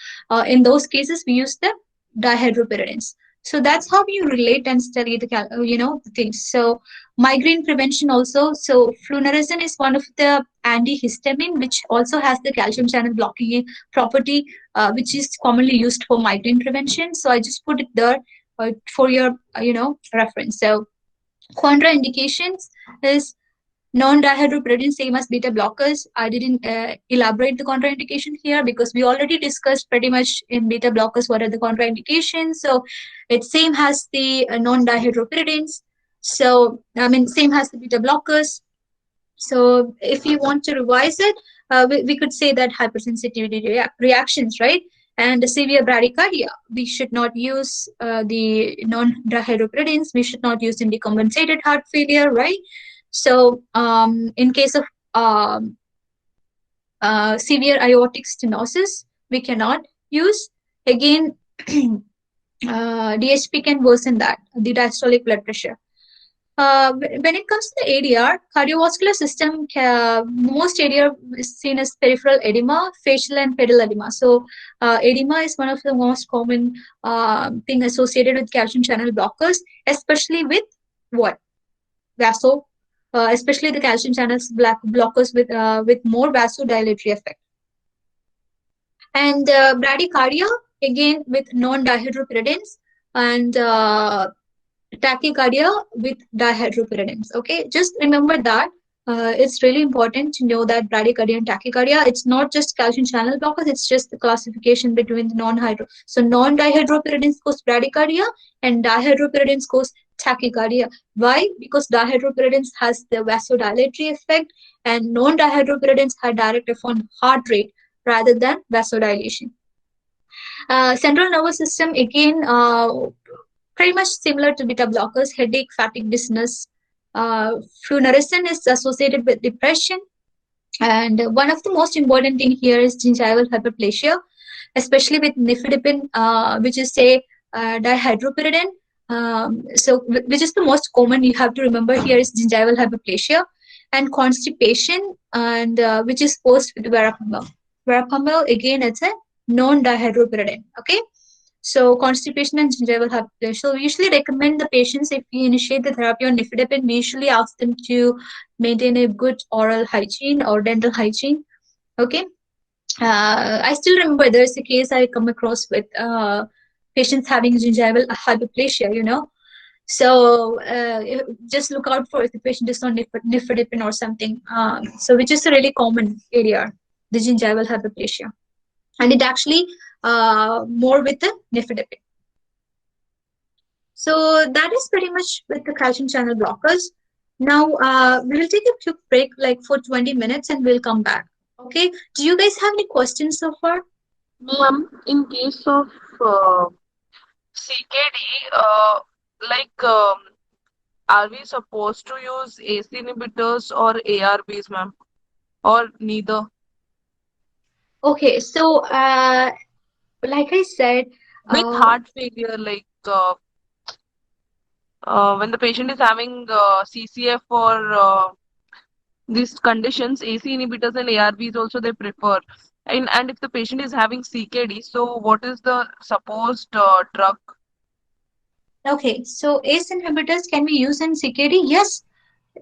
in those cases, we use the dihydropyridines. So that's how you relate and study the the things. So migraine prevention also. So flunarizine is one of the antihistamine which also has the calcium channel blocking property, which is commonly used for migraine prevention. So I just put it there for your reference. So contraindications is non-dihydropyridine, same as beta blockers. I didn't elaborate the contraindication here because we already discussed pretty much in beta blockers what are the contraindications. So it's same as the non-dihydropyridines. So I mean same as the beta blockers. So if you want to revise it, we could say that hypersensitivity reactions, right? And the severe bradycardia, we should not use the non-dihydropyridines. We should not use in decompensated heart failure, right? So in case of severe aortic stenosis, we cannot use. Again, DHP can worsen that, the diastolic blood pressure. When it comes to the ADR, cardiovascular system, most ADR is seen as peripheral edema, facial and pedal edema. So edema is one of the most common thing associated with calcium channel blockers, especially with what? Vaso, especially the calcium channels blockers with more vasodilatory effect. And bradycardia, again with non-dihydropyridines, and tachycardia with dihydropyridines. Okay, just remember that it's really important to know that bradycardia and tachycardia, it's not just calcium channel blockers, it's just the classification between the non-hydro. So non-dihydropyridines cause bradycardia and dihydropyridines cause tachycardia. Why? Because dihydropyridines has the vasodilatory effect and non-dihydropyridines have direct effect on heart rate rather than vasodilation. Central nervous system, again, pretty much similar to beta blockers, headache, fatigue, dizziness. Flunarizine is associated with depression. And one of the most important thing here is gingival hyperplasia, especially with nifedipine, which is say dihydropyridine. So which is the most common you have to remember here is gingival hyperplasia and constipation, and which is posed with verapamil. Verapamil, again, it's a non-dihydropyridine. Okay. So constipation and gingival hyperplasia. So we usually recommend the patients, if we initiate the therapy on nifedipine, we usually ask them to maintain a good oral hygiene or dental hygiene. Okay. I still remember there's a case I come across with patients having gingival hyperplasia, So just look out for if the patient is on nifedipine or something. So which is a really common area, the gingival hyperplasia. And it actually more with the nifedipine. So that is pretty much with the calcium channel blockers. Now we will take a quick break, like for 20 minutes, and we'll come back. Okay. Do you guys have any questions so far? In case of CKD, like, are we supposed to use ACE inhibitors or ARBs, ma'am, or neither? Okay. So like I said, With heart failure, like when the patient is having CCF or these conditions, AC inhibitors and ARBs also they prefer. And if the patient is having CKD, so what is the supposed drug? okay. So ACE inhibitors can be used in CKD. Yes,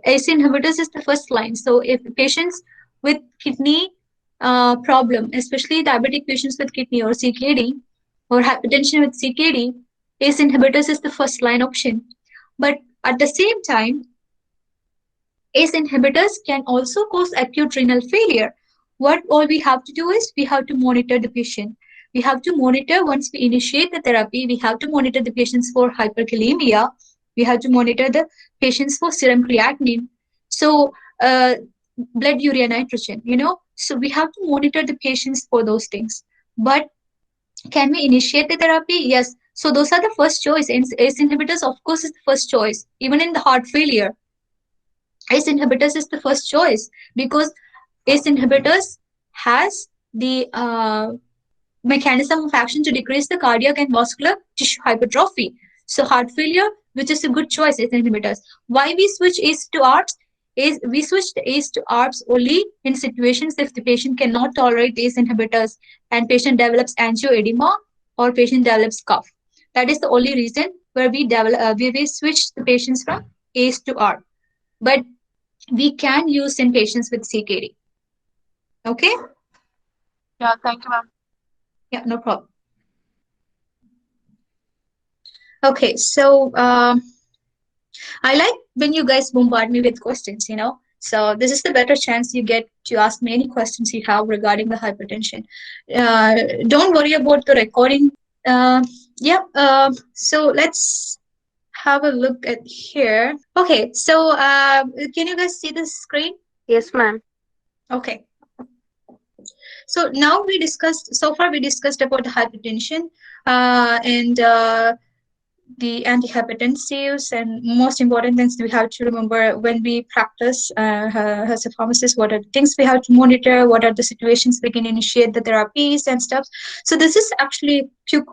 ACE inhibitors is the first line. So if patients with kidney problem, especially diabetic patients with kidney or CKD or hypertension with CKD, ACE inhibitors is the first line option. But at the same time, ACE inhibitors can also cause acute renal failure. What all we have to do is we have to monitor the patient. We have to monitor once we initiate the therapy, we have to monitor the patients for hyperkalemia. We have to monitor the patients for serum creatinine. So, blood urea nitrogen. So we have to monitor the patients for those things. But can we initiate the therapy? Yes. So those are the first choice. ACE inhibitors, of course, is the first choice. Even in the heart failure, ACE inhibitors is the first choice because ACE inhibitors has the mechanism of action to decrease the cardiac and vascular tissue hypertrophy. So heart failure, which is a good choice, ACE inhibitors. Why we switch ACE to ARBs? Is we switch the ACE to ARBs only in situations if the patient cannot tolerate ACE inhibitors and patient develops angioedema or patient develops cough. That is the only reason where we switch the patients from ACE to ARB. But we can use in patients with CKD. Okay? Yeah, thank you, ma'am. Yeah, no problem. Okay, so I like when you guys bombard me with questions, you know. So this is the better chance you get to ask me any questions you have regarding the hypertension. Uh, don't worry about the recording. Uh, yeah. So let's have a look at here. Okay. So can you guys see the screen? Yes, ma'am. Okay. So now so far we discussed about the hypertension and the antihypertensives, and most important things we have to remember when we practice as a pharmacist, what are the things we have to monitor, what are the situations we can initiate the therapies and stuff. So this is actually quick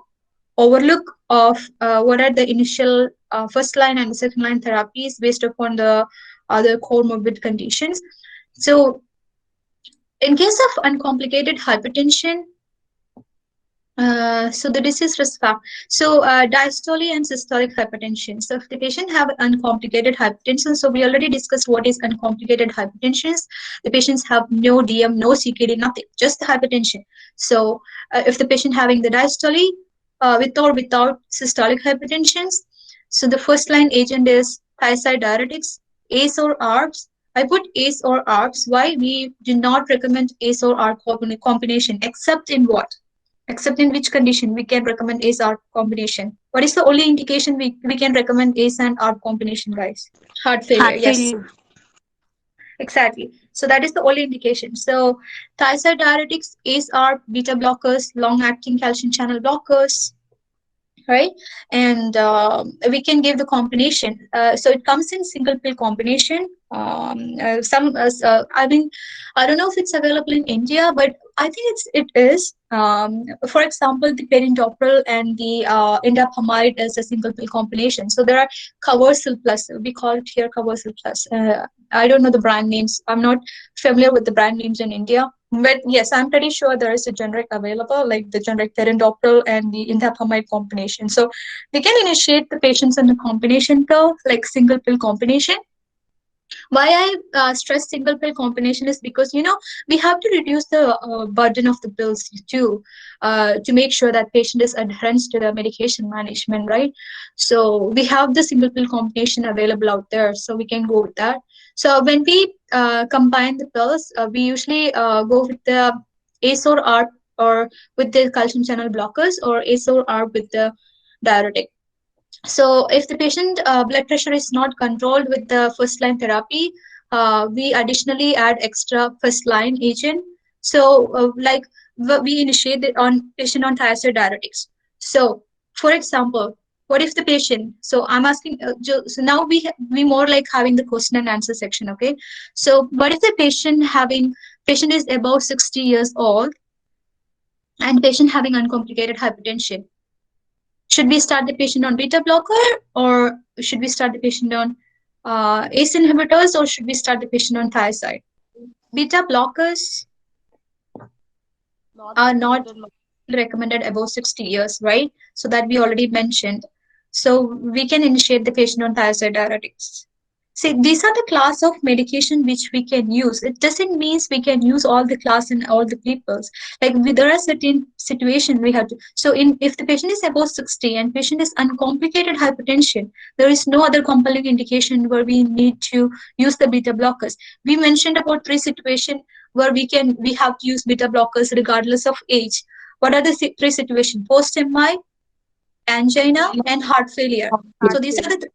overlook of what are the initial first line and second line therapies based upon the other comorbid conditions. So in case of uncomplicated hypertension, so the disease risk factor. So diastolic and systolic hypertension. So if the patient have uncomplicated hypertension, so we already discussed what is uncomplicated hypertension. The patients have no DM, no CKD, nothing, just the hypertension. So if the patient having the diastolic with or without systolic hypertension, so the first line agent is thiazide diuretics, ACE or ARBs. I put ACE or ARBs. Why? We do not recommend ACE or ARB combination, except in what? Except in which condition we can recommend ACE ARB combination? What is the only indication we can recommend ACE and ARB combination, guys? Heart failure, Heart yes. failure. Exactly. So that is the only indication. So thiazide diuretics, ACE ARB, beta blockers, long-acting calcium channel blockers, right? And we can give the combination. So it comes in single pill combination. I mean, I don't know if it's available in India, but I think it is. For example, the perindopril and the indapamide is a single pill combination. So there are Coversil Plus. We call it here Coversil Plus. I don't know the brand names. I'm not familiar with the brand names in India. But yes, I'm pretty sure there is a generic available, like the generic perindopril and the indapamide combination. So we can initiate the patients in the combination pill, like single pill combination. Why I stress single pill combination is because, you know, we have to reduce the burden of the pills too, to make sure that patient is adherent to the medication management, right? So we have the single pill combination available out there, so we can go with that. So when we combine the pills, we usually go with the ACE or ARB, or with the calcium channel blockers, or ACE or ARB with the diuretic. So if the patient blood pressure is not controlled with the first line therapy, we additionally add extra first line agent. So like we initiate the on patient on thiazide diuretics. So for example, what if the patient, so I'm asking, so now we more like having the question and answer section, okay? So what if the patient is above 60 years old and patient having uncomplicated hypertension? Should we start the patient on beta blocker, or should we start the patient on ACE inhibitors, or should we start the patient on thiazide? Beta blockers are not recommended above 60 years, right? So that we already mentioned. So we can initiate the patient on thiazide diuretics. See, these are the class of medication which we can use. It doesn't mean we can use all the class in all the peoples. Like there are certain situations we have to. So if the patient is above 60 and patient is uncomplicated hypertension, there is no other compelling indication where we need to use the beta blockers. We mentioned about 3 situations where we have to use beta blockers regardless of age. What are the 3 situations? Post-MI, angina, and heart failure. So these are the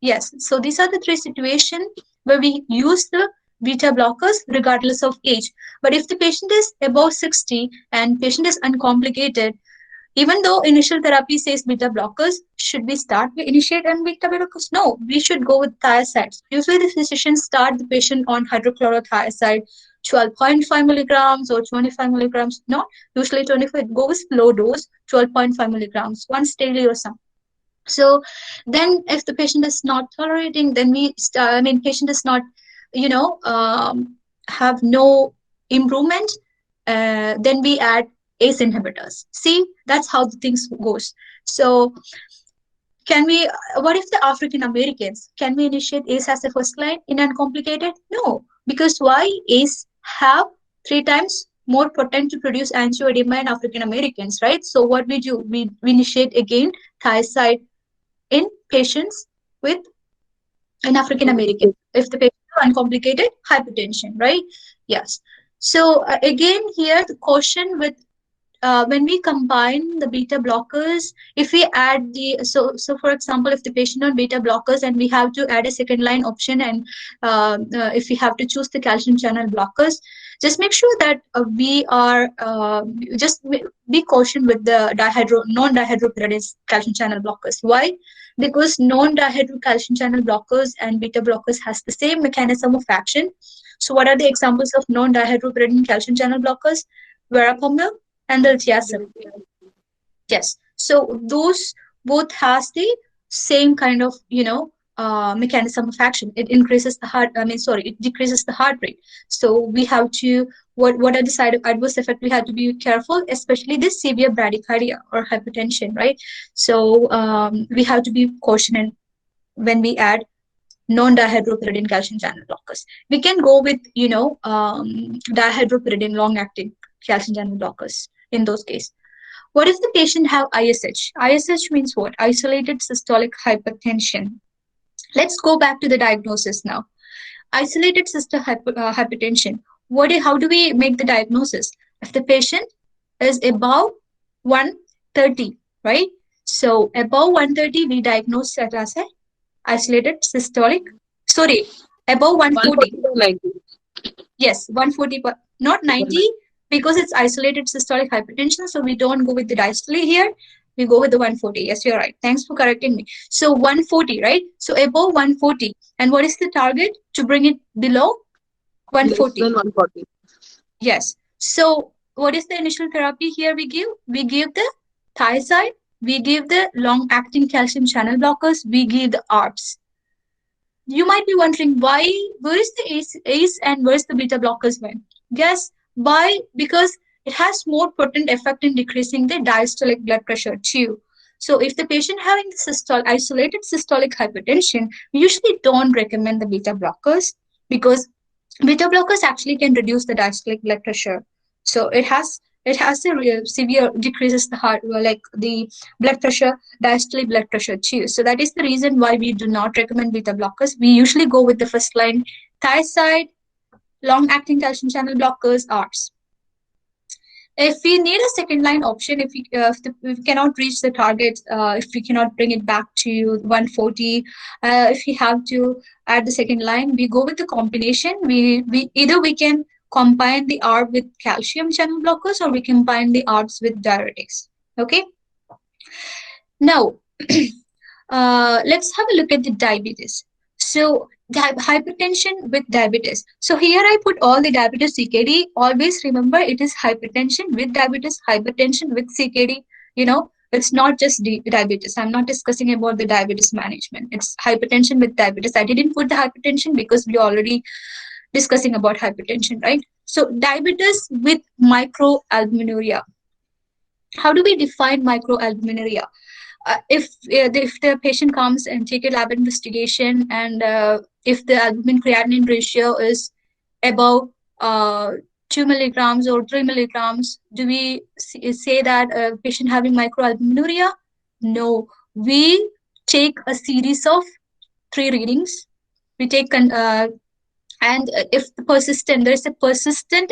yes. So these are the 3 situations where we use the beta blockers regardless of age. But if the patient is above 60 and patient is uncomplicated, even though initial therapy says beta blockers, should we initiate on beta blockers? No, we should go with thiazides. Usually the physicians start the patient on hydrochlorothiazide 12.5 milligrams or 25 milligrams. Not usually 25. Go with low dose, 12.5 milligrams once daily or something. So then if the patient is not tolerating, then we start, I mean, patient is not, you know, have no improvement, then we add ACE inhibitors. See, that's how the things goes. So can we, what if the African Americans, can we initiate ACE as a first line in uncomplicated? No, because why? ACE have 3 times more potent to produce angioedema in African Americans, right? So what we do, we initiate again thiazide in patients with an African American if the patient has uncomplicated hypertension, right? Yes. So again here the caution with when we combine the beta blockers, if we add the so for example, if the patient on beta blockers and we have to add a second line option, and if we have to choose the calcium channel blockers, just make sure that we are just be caution with the non-dihydropyridine calcium channel blockers. Why? Because non-dihydro calcium channel blockers and beta blockers has the same mechanism of action. So what are the examples of non-dihydropyridine calcium channel blockers? Verapamil and the Thiazide. Yes. So those both has the same kind of, mechanism of action. It increases the heart. I mean, sorry, it decreases the heart rate. So we have to what are the side adverse effects? We have to be careful, especially this severe bradycardia or hypertension, right? So we have to be cautious when we add non-dihydropyridine calcium channel blockers. We can go with dihydropyridine long-acting calcium channel blockers in those cases. What if the patient have ISH? ISH means what? Isolated systolic hypertension. Let's go back to the diagnosis now. Isolated systolic hypertension. How do we make the diagnosis? If the patient is above 130, right? So above 130, we diagnose that as a isolated systolic. Sorry, above 140. 140 Yes, 140, but not 90, because it's isolated systolic hypertension. So we don't go with the diastole here. We go with the 140. Yes, you're right. Thanks for correcting me. So 140, right? So above 140. And what is the target? To bring it below 140. Less than 140. Yes. So what is the initial therapy here we give? We give the thiazide. We give the long-acting calcium channel blockers. We give the ARBs. You might be wondering where is the ACE and where is the beta blockers went? Guess why? Because it has more potent effect in decreasing the diastolic blood pressure too. So if the patient having the isolated systolic hypertension, we usually don't recommend the beta blockers, because beta blockers actually can reduce the diastolic blood pressure. So it has a real severe decreases the heart, like the blood pressure, diastolic blood pressure too. So that is the reason why we do not recommend beta blockers. We usually go with the first line thiazide, long-acting calcium channel blockers, ARBs. If we need a second line option, if we cannot reach the target, if we cannot bring it back to 140, if we have to add the second line, we go with the combination. We either we can combine the ARB with calcium channel blockers, or we combine the ARBs with diuretics. Okay. Now, let's have a look at the diabetes. So hypertension with diabetes. So here I put all the diabetes CKD. Always remember, it is hypertension with diabetes, hypertension with CKD. It's not just diabetes. I'm not discussing about the diabetes management. It's hypertension with diabetes. I didn't put the hypertension because we already discussing about hypertension, right? So diabetes with microalbuminuria. How do we define microalbuminuria? If the patient comes and take a lab investigation, and if the albumin creatinine ratio is above 2 milligrams or 3 milligrams, do we say that a patient having microalbuminuria? No, we take a series of 3 readings. We take and if there is a persistent,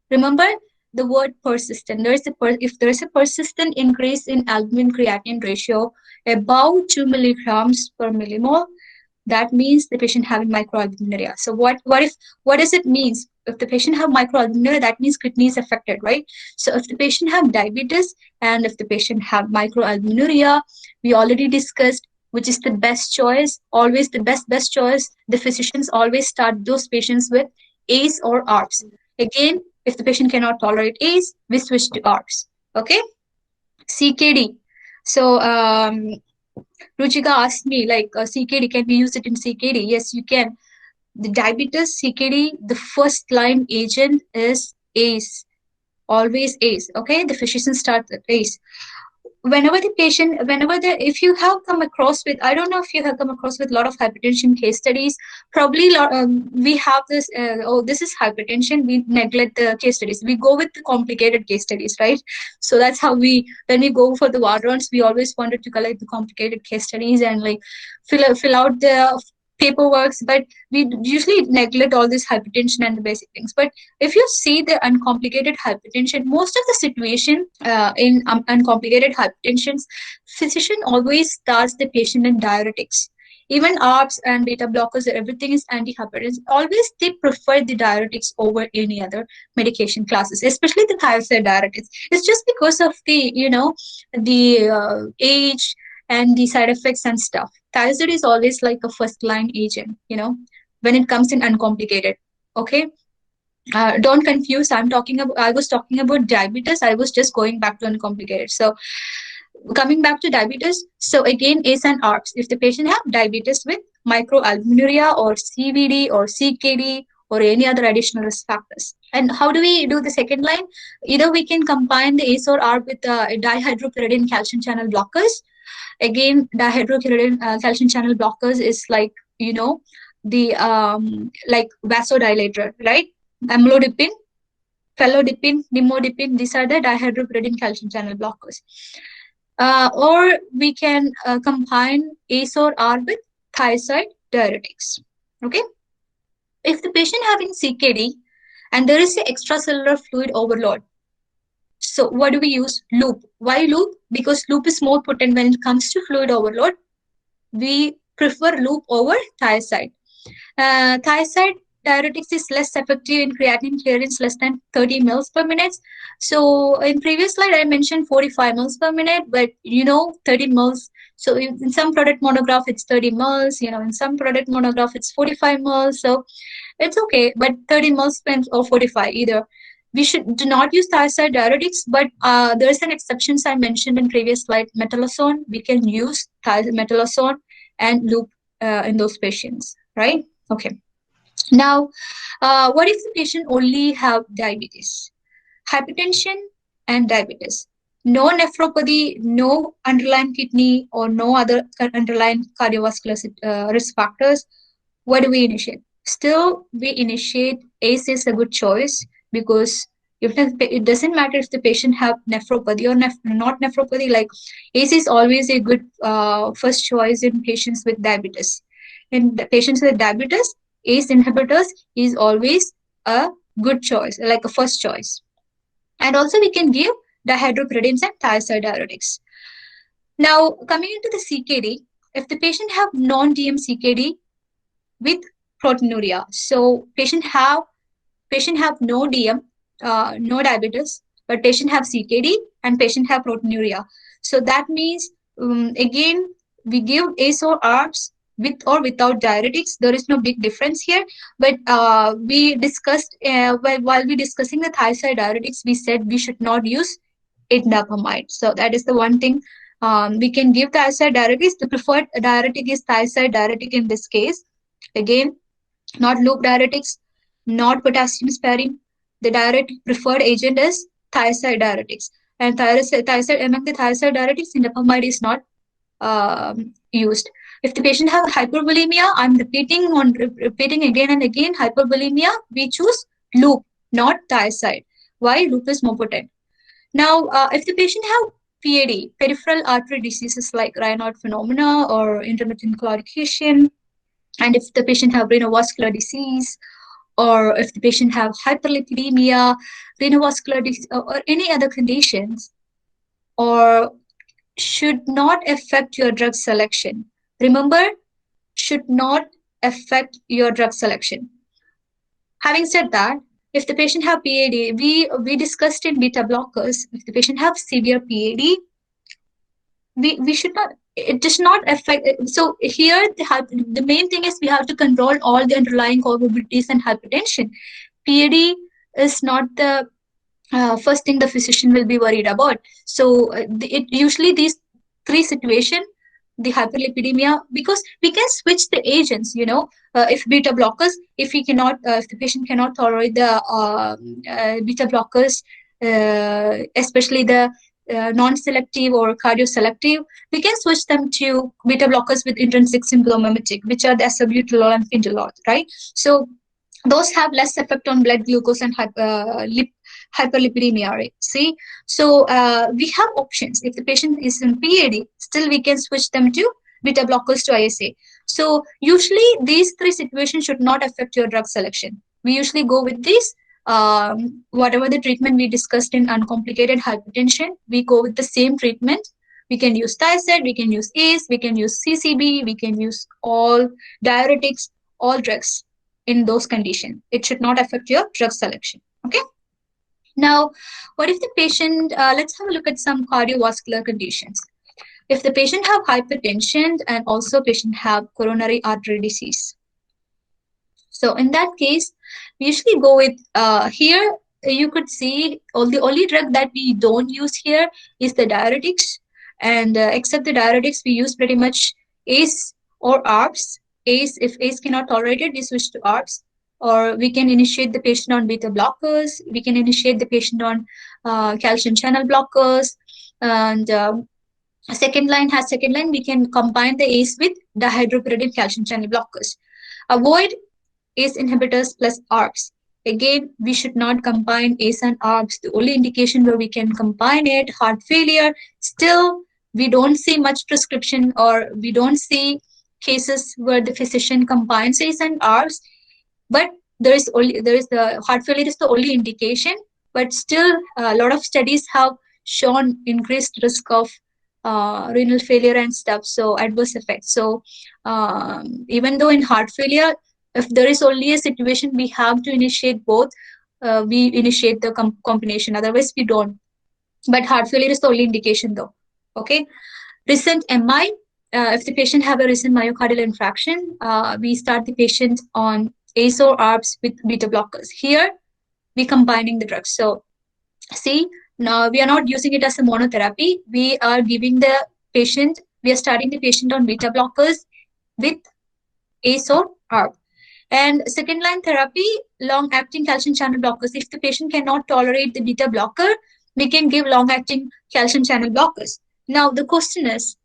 remember the word persistent. If there is a persistent increase in albumin creatinine ratio above 2 milligrams per millimole, that means the patient having microalbuminuria. So what does it mean? If the patient have microalbuminuria, that means kidney is affected, right? So if the patient have diabetes and if the patient have microalbuminuria, we already discussed which is the best choice, always the best choice. The physicians always start those patients with ACE or ARBs. Again, if the patient cannot tolerate ACE, we switch to ARBs. Okay, CKD. So Ruchika asked me like CKD, can we use it in CKD? Yes, you can. The diabetes CKD, the first line agent is ACE. Always ACE. Okay, the physician starts at ACE. If you have come across with, I don't know if you have come across with a lot of hypertension case studies, probably we have this, oh, this is hypertension, we neglect the case studies, we go with the complicated case studies, right? So that's how when we go for the ward rounds, we always wanted to collect the complicated case studies and like fill out the paperworks, but we usually neglect all this hypertension and the basic things. But if you see the uncomplicated hypertension, most of the situation in uncomplicated hypertensions, physician always starts the patient in diuretics. Even ARBs and beta blockers, everything is anti-hypertensive. Always they prefer the diuretics over any other medication classes, especially the thiazide diuretics. It's just because of the, the age and the side effects and stuff. Thiazide is always like a first line agent, when it comes in uncomplicated. Okay. Don't confuse. I was talking about diabetes. I was just going back to uncomplicated. So coming back to diabetes. So again, ACE and ARBs. If the patient have diabetes with microalbuminuria or CVD or CKD or any other additional risk factors. And how do we do the second line? Either we can combine the ACE or ARB with dihydropyridine calcium channel blockers. Again, dihydropyridine calcium channel blockers is like, the like vasodilator, right? Amlodipine, felodipine, nimodipine, these are the dihydropyridine calcium channel blockers. Or we can combine ACE or ARB with thiazide diuretics. Okay. If the patient having CKD and there is an extracellular fluid overload, so what do we use? Loop. Why loop? Because loop is more potent when it comes to fluid overload. We prefer loop over thiazide. Thiazide diuretics is less effective in creatinine clearance less than 30 mils per minute. So in previous slide, I mentioned 45 mils per minute, but 30 mils. So in some product monograph, it's 30 mils, in some product monograph, it's 45 mils. So it's okay, but 30 mils or 45 either. We do not use thiazide diuretics, but there's an exceptions I mentioned in previous slide, metolazone. We can use metolazone and loop in those patients, right? Okay. Now, what if the patient only have diabetes, hypertension, and diabetes? No nephropathy, no underlying kidney, or no other underlying cardiovascular risk factors. What do we initiate? Still, we initiate ACE is a good choice because it doesn't matter if the patient have nephropathy or not nephropathy. Like ACE is always a good first choice in patients with diabetes. In the patients with diabetes, ACE inhibitors is always a good choice, like a first choice. And also we can give dihydropyridines and thiazide diuretics. Now, coming into the CKD, if the patient have non-DM CKD with proteinuria, so patient have no DM, no diabetes, but patient have CKD and patient have proteinuria. So that means, again, we give ACE or ARBs with or without diuretics. There is no big difference here. But we discussed, while we discussing the thiazide diuretics, we said we should not use indapamide. So that is the one thing. We can give thiazide diuretics. The preferred diuretic is thiazide diuretic in this case. Again, not loop diuretics, not potassium sparing. The diuretic preferred agent is thiazide diuretics. And thiazide among the thiazide diuretics, indapamide is not used. If the patient have hypervolemia, I'm repeating again and again, hypervolemia, we choose loop, not thiazide. Why? Loop is more potent. Now, if the patient have PAD, peripheral artery diseases like Raynaud phenomena or intermittent claudication, and if the patient have renovascular disease, or if the patient have hyperlipidemia, renovascular disease, or any other conditions, or should not affect your drug selection. Remember, should not affect your drug selection. Having said that, if the patient have PAD, we discussed in beta blockers, if the patient have severe PAD, we should not, it does not affect. So here, the main thing is we have to control all the underlying comorbidities and hypertension. PAD is not the first thing the physician will be worried about. So it usually these three situation, the hyperlipidemia, because we can switch the agents, if beta blockers, if we cannot, if the patient cannot tolerate the beta blockers, especially the non-selective or cardioselective, we can switch them to beta blockers with intrinsic symptomatic, which are the acebutolol and findolol, right? So those have less effect on blood glucose and hyperlipidemia, right? See, so we have options. If the patient is in PAD, still we can switch them to beta blockers to ISA. So usually these three situations should not affect your drug selection. We usually go with this. Whatever the treatment we discussed in uncomplicated hypertension, we go with the same treatment. We can use thiazide, we can use ACE, we can use CCB, we can use all diuretics, all drugs in those conditions. It should not affect your drug selection. Okay. Now, what if the patient, let's have a look at some cardiovascular conditions. If the patient have hypertension and also patient have coronary artery disease. So in that case, we usually go with, here, you could see the only drug that we don't use here is the diuretics. And except the diuretics, we use pretty much ACE or ARBs. ACE, if ACE cannot tolerate it, we switch to ARBs. Or we can initiate the patient on beta blockers. We can initiate the patient on calcium channel blockers. And second line, we can combine the ACE with dihydropyridine calcium channel blockers. Avoid ACE inhibitors plus ARBs. Again, we should not combine ACE and ARBs. The only indication where we can combine it, heart failure, still we don't see much prescription, or we don't see cases where the physician combines ACE and ARBs. But there is the heart failure is the only indication, but still a lot of studies have shown increased risk of renal failure and stuff, so adverse effects. So even though in heart failure, if there is only a situation we have to initiate both, we initiate the combination, otherwise we don't. But heart failure is the only indication though. Okay. Recent MI, if the patient have a recent myocardial infarction, we start the patient on ACE or ARBs with beta blockers. Here, we combining the drugs. So, see, now we are not using it as a monotherapy. We are giving the patient, we are starting the patient on beta blockers with ACE or ARB. And second line therapy, long-acting calcium channel blockers. If the patient cannot tolerate the beta blocker, we can give long-acting calcium channel blockers. Now, the question is,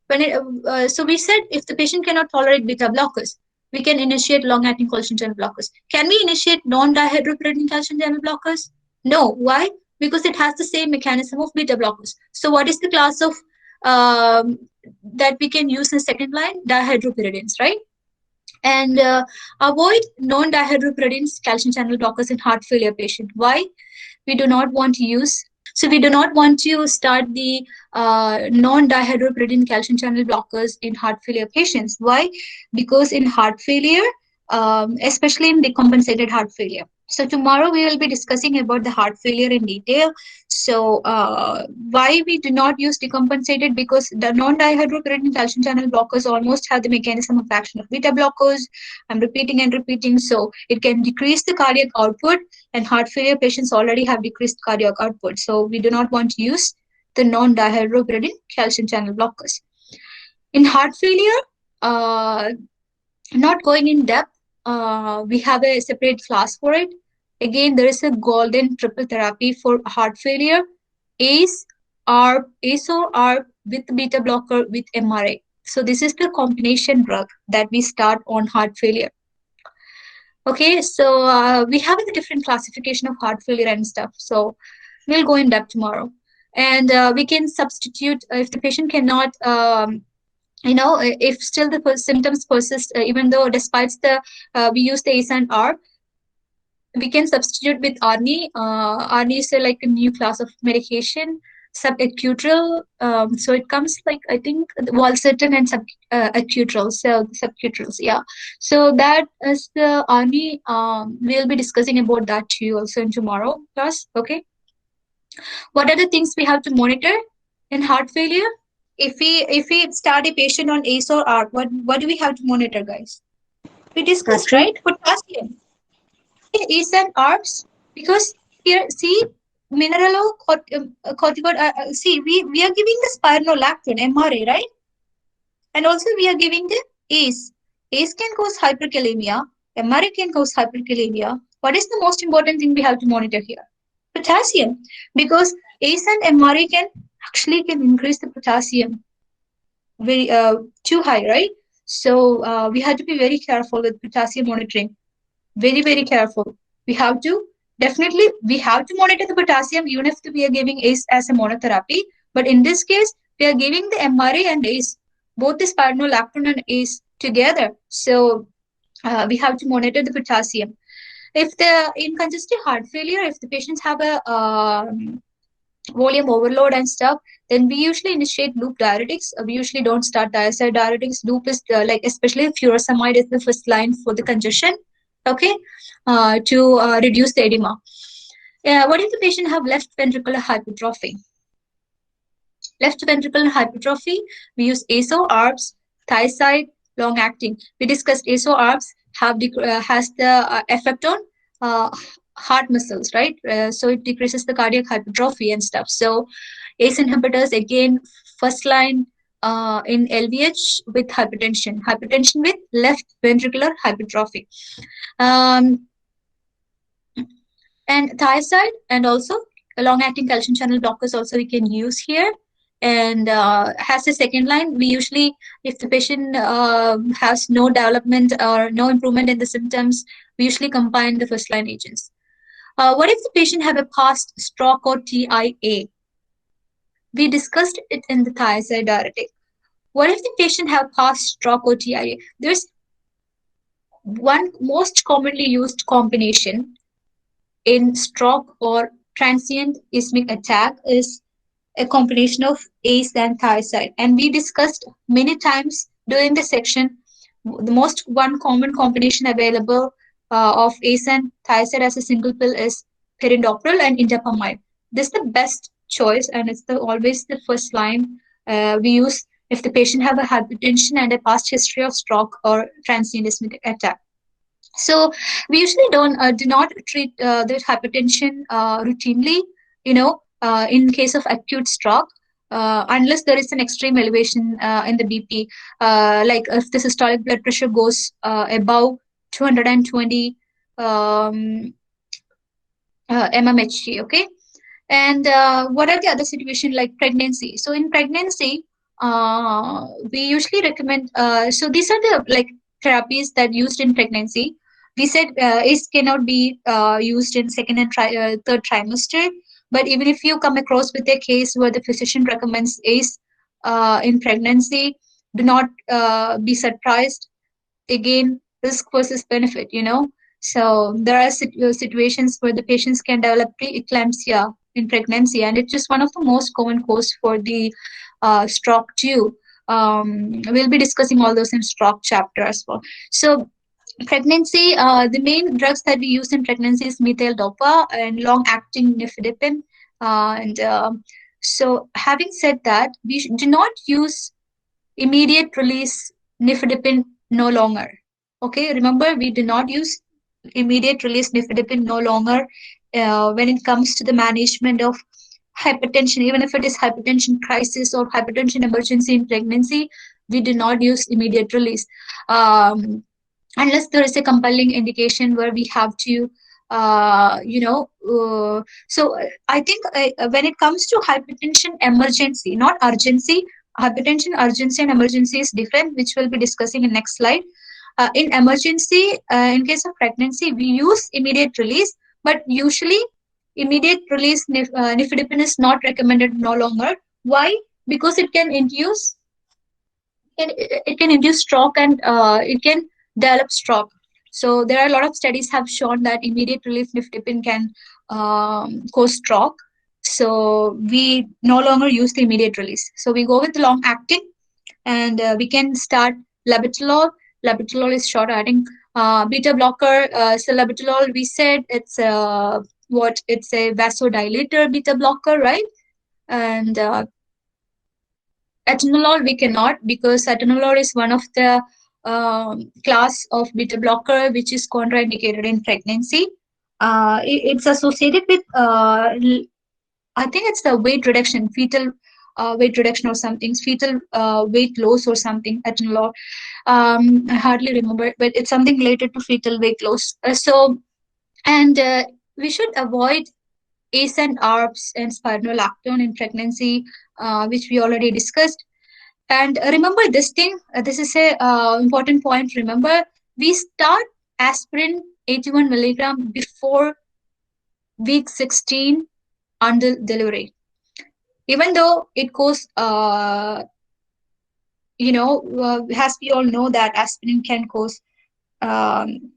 so we said if the patient cannot tolerate beta blockers, we can initiate long-acting calcium channel blockers. Can we initiate non-dihydropyridine calcium channel blockers? No. Why? Because it has the same mechanism of beta blockers. So what is the class of that we can use in second line? Dihydropyridines, right? And avoid non-dihydropyridines calcium channel blockers in heart failure patient. Why? We do not want to use. So we do not want to start the non-dihydropyridine calcium channel blockers in heart failure patients. Why? Because in heart failure, especially in decompensated heart failure. So tomorrow we will be discussing about the heart failure in detail. So why we do not use decompensated? Because the non-dihydropyridine calcium channel blockers almost have the mechanism of action of beta blockers. I'm repeating and repeating. So it can decrease the cardiac output, and heart failure patients already have decreased cardiac output. So we do not want to use the non-dihydropyridine calcium channel blockers. In heart failure, not going in depth, we have a separate class for it. Again, there is a golden triple therapy for heart failure: ACE, ARB, ACE or ARB with beta blocker with MRA. So this is the combination drug that we start on heart failure. Okay, so we have a different classification of heart failure and stuff. So we'll go in depth tomorrow. And we can substitute if the patient cannot, if still the symptoms persist, even though despite the, we use the ACE and ARB, we can substitute with ARNI. ARNI is like a new class of medication, subacutril. So it comes like, I think, Valsartan and subacutril, so subcutrils, yeah. So that is the ARNI. We'll be discussing about that too also in tomorrow class, okay? What are the things we have to monitor in heart failure? If we start a patient on ACE or ARB, what do we have to monitor, guys? We discussed, right? Potassium. ACE and ARBs. Because here, see, mineralocorticoid, see, we are giving the spironolactone, MRA, right? And also we are giving the ACE. ACE can cause hyperkalemia, MRA can cause hyperkalemia. What is the most important thing we have to monitor here? Potassium. Because ACE and MRA can increase the potassium very too high, right? So we have to be very careful with potassium monitoring. Very, very careful. We have to we have to monitor the potassium even if we are giving ACE as a monotherapy. But in this case, we are giving the MRA and ACE, both the spironolactone and ACE together. So we have to monitor the potassium. If the in congestive heart failure, if the patients have a volume overload and stuff, then we usually initiate loop diuretics. We usually don't start thiazide diuretics. Loop is like, especially furosemide is the first line for the congestion, okay, to reduce the edema. What if the patient have left ventricular hypertrophy? Left ventricular hypertrophy, we use ASO, ARBs, thiazide, long acting. We discussed ASO, ARBs has the effect on heart muscles, right? So it decreases the cardiac hypertrophy and stuff. So ACE inhibitors, again, first line in LVH with hypertension with left ventricular hypertrophy. And thiazide, and also long-acting calcium channel blockers also we can use here. And has a second line, we usually, if the patient has no development or no improvement in the symptoms, we usually combine the first line agents. What if the patient have a past stroke or TIA? We discussed it in the thiazide diuretic. What if the patient have past stroke or TIA? There's one most commonly used combination in stroke or transient ischemic attack is a combination of ACE and thiazide. And we discussed many times during the section, the most one common combination available of ACE and thiazide as a single pill is perindopril and indapamide. This is the best choice, and it's always the first line we use if the patient have a hypertension and a past history of stroke or transient ischemic attack. So we usually do not treat the hypertension routinely, in case of acute stroke, unless there is an extreme elevation in the BP, like if the systolic blood pressure goes above 220 mmHg, okay? And what are the other situations like pregnancy? So in pregnancy, we usually recommend, so these are the like therapies that used in pregnancy. We said ACE cannot be used in second and third trimester, but even if you come across with a case where the physician recommends ACE in pregnancy, do not be surprised. Again, risk versus benefit, So there are situations where the patients can develop preeclampsia in pregnancy, and it's just one of the most common cause for the stroke too. We'll be discussing all those in stroke chapter as well. So pregnancy, the main drugs that we use in pregnancy is methyl dopa and long-acting nifedipine. So having said that, we do not use immediate release nifedipine no longer. Okay, remember, we do not use immediate release nifedipine no longer when it comes to the management of hypertension. Even if it is hypertension crisis or hypertension emergency in pregnancy, we do not use immediate release. Unless there is a compelling indication where we have to, so I think when it comes to hypertension emergency, not urgency, hypertension urgency and emergency is different, which we'll be discussing in next slide. In emergency, in case of pregnancy, we use immediate release, but usually immediate release nifedipine is not recommended no longer. Why? Because it can induce stroke, and it can develop stroke. So there are a lot of studies have shown that immediate release nifedipine can cause stroke. So we no longer use the immediate release. So we go with long acting, and we can start labetalol. Labetalol is short acting beta blocker. So labetalol, we said it's it's a vasodilator beta blocker, right? And atenolol we cannot, because atenolol is one of the class of beta blocker which is contraindicated in pregnancy. It's associated with I think it's the weight reduction, fetal weight reduction or something, fetal weight loss or something. I don't know. I hardly remember, but it's something related to fetal weight loss. And we should avoid ACE and ARBs and spironolactone in pregnancy, which we already discussed. And remember this thing. This is a important point. Remember, we start aspirin 81 milligram before week 16 until delivery, even though it goes as we all know that aspirin can cause um,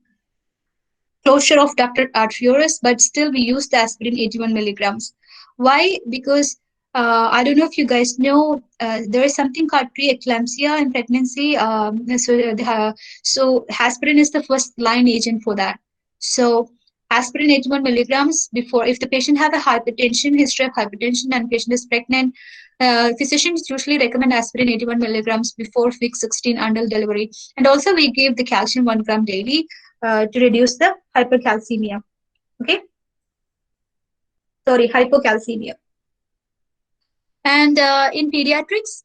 closure of ductal arterioles, but still we use the aspirin 81 milligrams. Why? Because I don't know if you guys know, there is something called preeclampsia in pregnancy. So aspirin is the first line agent for that. So aspirin 81 milligrams before, if the patient have a hypertension, history of hypertension, and patient is pregnant, physicians usually recommend aspirin 81 milligrams before week 16 until delivery. And also we give the calcium 1 gram daily to reduce the hypercalcemia. Okay, sorry, hypocalcemia. And in pediatrics,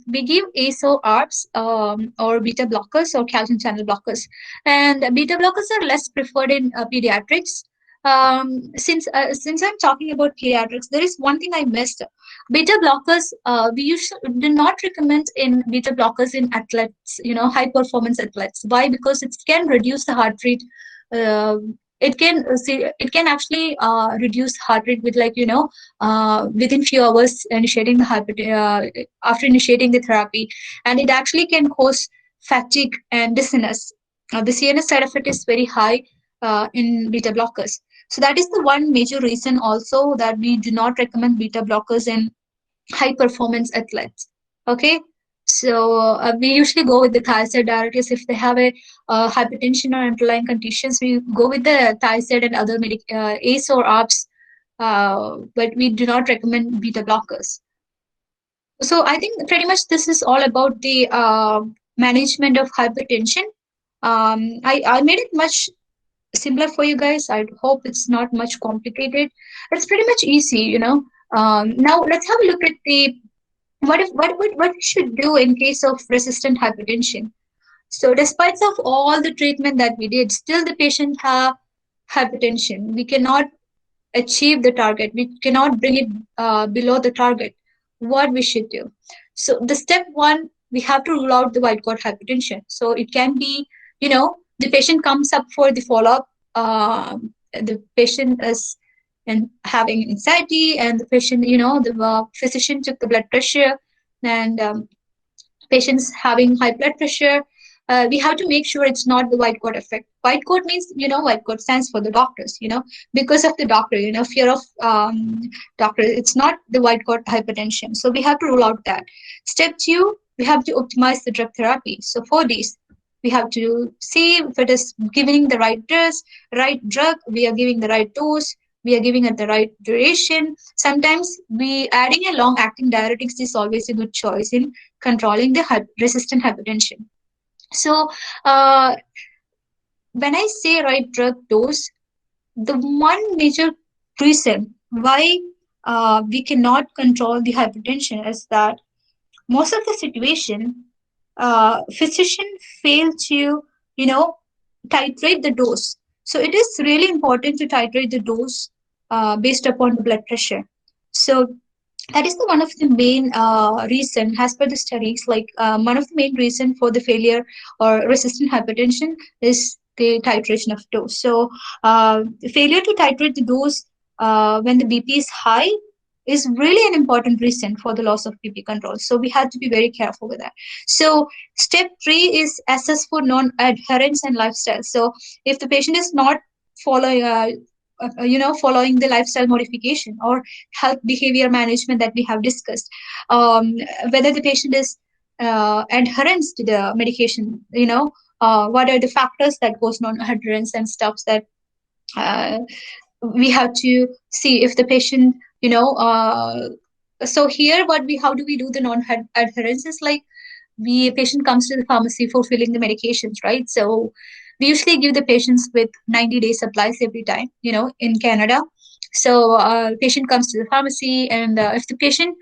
we give ASO ARBs or beta blockers or calcium channel blockers. And beta blockers are less preferred in pediatrics. Since I'm talking about pediatrics, there is one thing I missed. Beta blockers, we usually do not recommend in beta blockers in athletes, high performance athletes. Why? Because it can reduce the heart rate. Uh, it can actually reduce heart rate with within few hours initiating the after initiating the therapy, and it actually can cause fatigue and dizziness. The CNS side effect is very high in beta blockers. So that is the one major reason also that we do not recommend beta blockers in high performance athletes. Okay, so we usually go with the thiazide diuretics if they have a hypertension or underlying conditions. We go with the thiazide and other ACE or ARBs, but we do not recommend beta blockers. So I think pretty much this is all about the management of hypertension. I made it much simpler for you guys. I hope it's not much complicated. It's pretty much easy. Now let's have a look at the what we should do in case of resistant hypertension. So despite of all the treatment that we did, still the patient have hypertension. We cannot achieve the target. We cannot bring it below the target. What we should do? So the step one, we have to rule out the white coat hypertension. So it can be, the patient comes up for the follow-up. The patient is and having anxiety, and the patient, the physician took the blood pressure, and patients having high blood pressure. We have to make sure it's not the white coat effect. White coat means, white coat stands for the doctors, because of the doctor, fear of doctor. It's not the white coat hypertension. So we have to rule out that. Step two, we have to optimize the drug therapy. So for these, we have to see if it is giving the right dose, right drug, we are giving the right dose, we are giving at the right duration. Sometimes we adding a long-acting diuretics is always a good choice in controlling the resistant hypertension. So when I say right drug dose, the one major reason why we cannot control the hypertension is that most of the situation, physician fail to, titrate the dose. So it is really important to titrate the dose based upon the blood pressure. So that is the one of the main reason, as per the studies, like one of the main reason for the failure or resistant hypertension is the titration of dose. So failure to titrate the dose when the BP is high is really an important reason for the loss of BP control. So we have to be very careful with that. So step 3 is assess for non-adherence and lifestyle. So if the patient is not following following the lifestyle modification or health behavior management that we have discussed, whether the patient is adherence to the medication, what are the factors that goes non-adherence and stuff that we have to see if the patient, so here how do we do the non-adherence is like patient comes to the pharmacy for filling the medications, right? So We usually give the patients with 90-day supplies every time, in Canada. So patient comes to the pharmacy, and if the patient,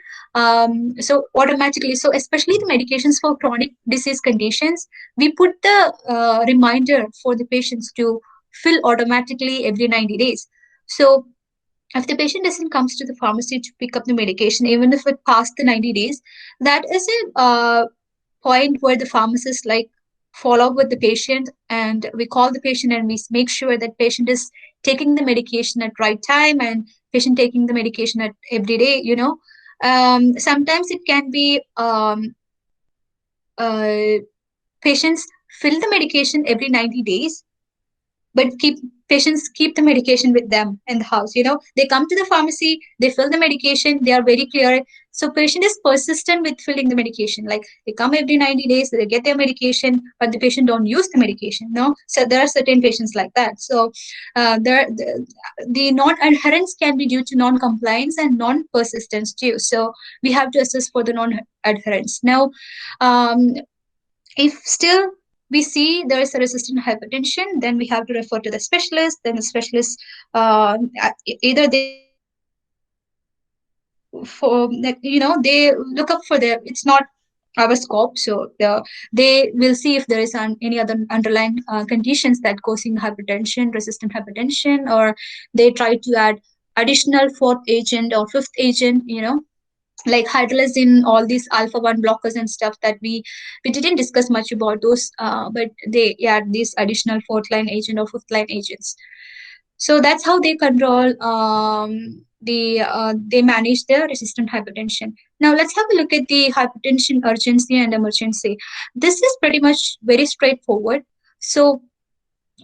so automatically, so especially the medications for chronic disease conditions, we put the reminder for the patients to fill automatically every 90 days. So if the patient doesn't comes to the pharmacy to pick up the medication, even if it passed the 90 days, that is a point where the pharmacist like follow up with the patient, and we call the patient and we make sure that patient is taking the medication at right time, and patient taking the medication at every day. Sometimes it can be uh, patients fill the medication every 90 days, but patients keep the medication with them in the house. They come to the pharmacy, they fill the medication, they are very clear. So patient is persistent with filling the medication, like they come every 90 days, they get their medication, but the patient don't use the medication. No, so there are certain patients like that. So the non-adherence can be due to non-compliance and non-persistence too. So we have to assess for the non-adherence. Now, um, if still we see there is a resistant hypertension, then we have to refer to the specialist. Then the specialist, either they for like, they look up for their, it's not our scope, so they will see if there is any other underlying conditions that causing hypertension, resistant hypertension, or they try to add additional fourth agent or fifth agent, like hydrolyzin, all these alpha 1 blockers and stuff that we didn't discuss much about those, but they add these additional fourth line agent or fifth line agents. So that's how they control, they manage their resistant hypertension. Now let's have a look at the hypertension urgency and emergency. This is pretty much very straightforward. So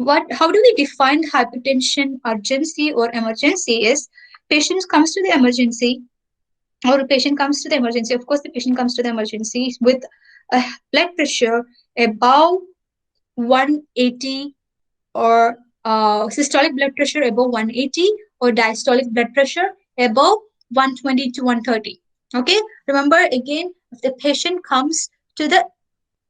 how do we define hypertension urgency or emergency? Is patient comes to the emergency, or a patient comes to the emergency, of course the patient comes to the emergency with a blood pressure above 180, or systolic blood pressure above 180, or diastolic blood pressure above 120 to 130. Okay, remember again, if the patient comes to the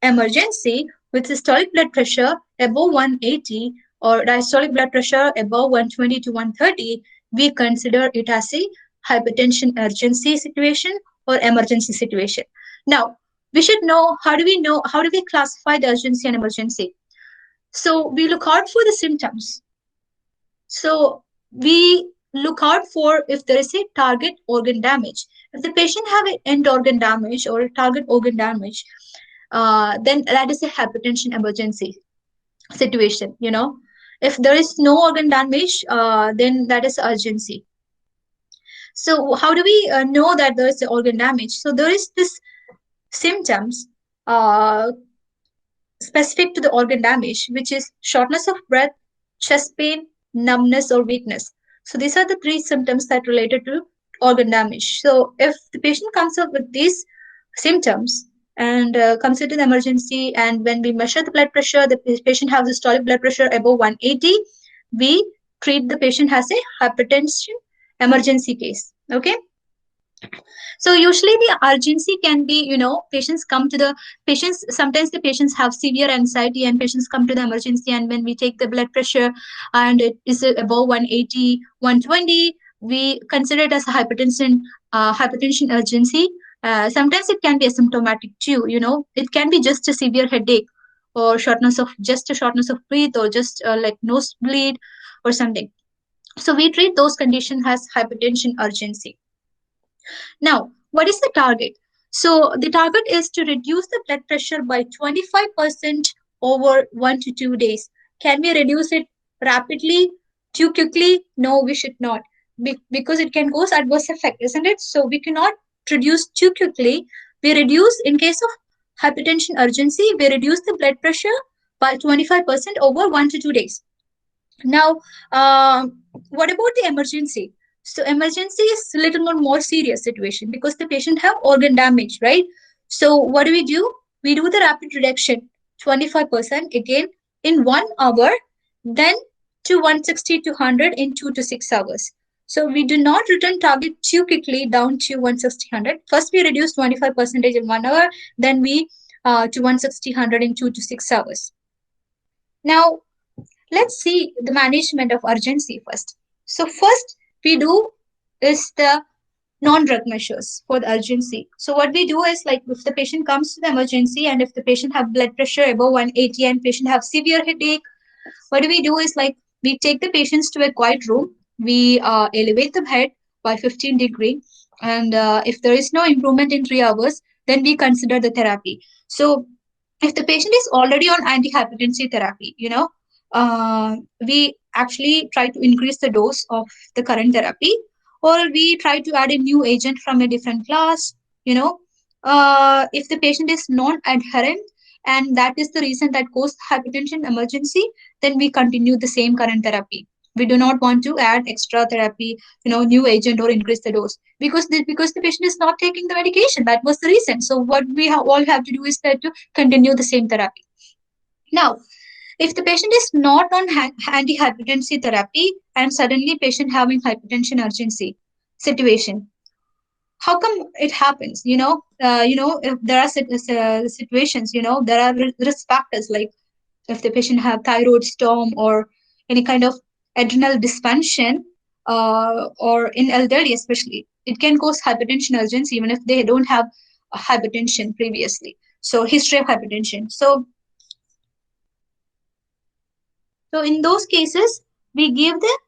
emergency with systolic blood pressure above 180 or diastolic blood pressure above 120 to 130, we consider it as a hypertension urgency situation or emergency situation. Now, we should know, how do we classify the urgency and emergency? So we look out for the symptoms. So we look out for if there is a target organ damage. If the patient have an end organ damage or a target organ damage, then that is a hypertension emergency situation. If there is no organ damage, then that is urgency. So how do we know that there is organ damage? So there is this symptoms uh, specific to the organ damage, which is shortness of breath, chest pain, numbness, or weakness. So these are the three symptoms that related to organ damage. So if the patient comes up with these symptoms and comes into the emergency, and when we measure the blood pressure, the patient has systolic blood pressure above 180, we treat the patient as a hypertension emergency case. Okay. So usually the urgency can be, patients, sometimes the patients have severe anxiety and patients come to the emergency, and when we take the blood pressure and it is above 180, 120, we consider it as a hypertension urgency. Sometimes it can be asymptomatic too, it can be just a severe headache, or just a shortness of breath, or just like nosebleed or something. So we treat those conditions as hypertension urgency. Now, what is the target? So the target is to reduce the blood pressure by 25% over 1 to 2 days. Can we reduce it rapidly, too quickly? No, we should not, because it can cause adverse effect, isn't it? So we cannot reduce too quickly. We reduce, in case of hypertension urgency, we reduce the blood pressure by 25% over 1 to 2 days. Now, what about the emergency? So emergency is a little more serious situation, because the patient have organ damage, right? So what do? We do the rapid reduction, 25% again in 1 hour, then to 160 to 100 in 2 to 6 hours. So we do not return target too quickly down to 160, 100. First we reduce 25% in 1 hour, then we to 160, 100 in 2 to 6 hours. Now, Let's see the management of urgency first. So first we do is the non-drug measures for the urgency. So what we do is, like, if the patient comes to the emergency and if the patient have blood pressure above 180 and patient have severe headache, what we do is, like, we take the patients to a quiet room. We elevate the head by 15 degree, and if there is no improvement in 3 hours, then we consider the therapy. So if the patient is already on antihypertensive therapy, we actually try to increase the dose of the current therapy, or we try to add a new agent from a different class. If the patient is non-adherent and that is the reason that caused hypertension emergency, then we continue the same current therapy. We do not want to add extra therapy, new agent, or increase the dose, because the patient is not taking the medication. That was the reason. So what we all have to do is that to continue the same therapy. Now, if the patient is not on antihypertensive therapy and suddenly patient having hypertension urgency situation, how come it happens? If there are situations, there are risk factors, like if the patient have thyroid storm or any kind of adrenal dysfunction, or in elderly especially, it can cause hypertension urgency even if they don't have a hypertension previously. So history of hypertension. So in those cases, we give the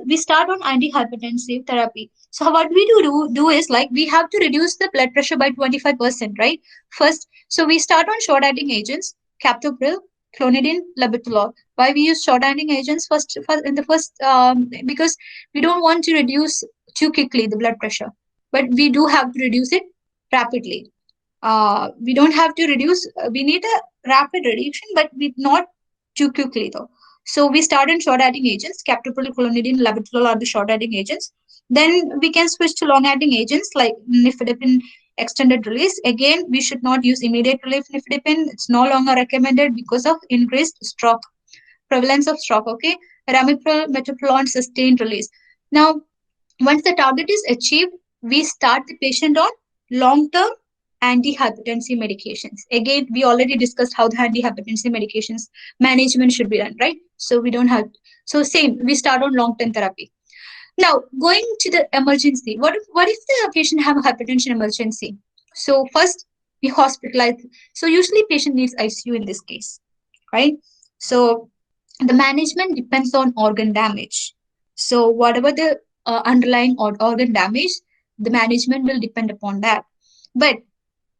we start on antihypertensive therapy. So what we do is, like, we have to reduce the blood pressure by 25%, right? First, so we start on short-acting agents, captopril, clonidine, labetalol. Why we use short-acting agents first in the first, because we don't want to reduce too quickly the blood pressure, but we do have to reduce it rapidly. We don't have to reduce, we need a rapid reduction, but we not too quickly though. So we start in short-acting agents, captopril, clonidine, labetalol are the short-acting agents. Then we can switch to long-acting agents like nifedipine extended release. Again, we should not use immediate relief nifedipine. It's no longer recommended because of increased stroke, prevalence of stroke. Okay, ramipril, metoprolol, sustained release. Now, once the target is achieved, we start the patient on long-term antihypertensive medications. Again, we already discussed how the antihypertensive medications management should be done, right? So we don't have, so same, we start on long-term therapy. Now, going to the emergency, what if the patient have a hypertension emergency? So first, we hospitalize. So usually patient needs ICU in this case, right? So the management depends on organ damage. So whatever the underlying organ damage, the management will depend upon that. But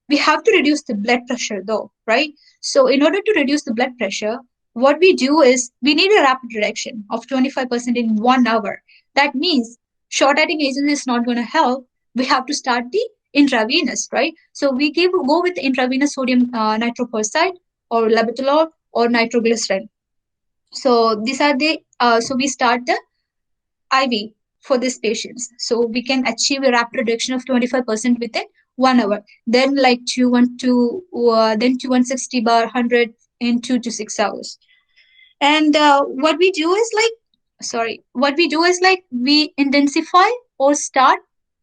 we have to reduce the blood pressure though, right? So in order to reduce the blood pressure, what we do is we need a rapid reduction of 25% in 1 hour. That means short-acting agent is not going to help. We have to start the intravenous, right? So we go with the intravenous sodium nitroprusside or labetalol or nitroglycerin. So these are the so we start the IV for these patients. So we can achieve a rapid reduction of 25% within 1 hour. Then like 2160 bar 100 in 2 to 6 hours. And what we do is, like, we intensify or start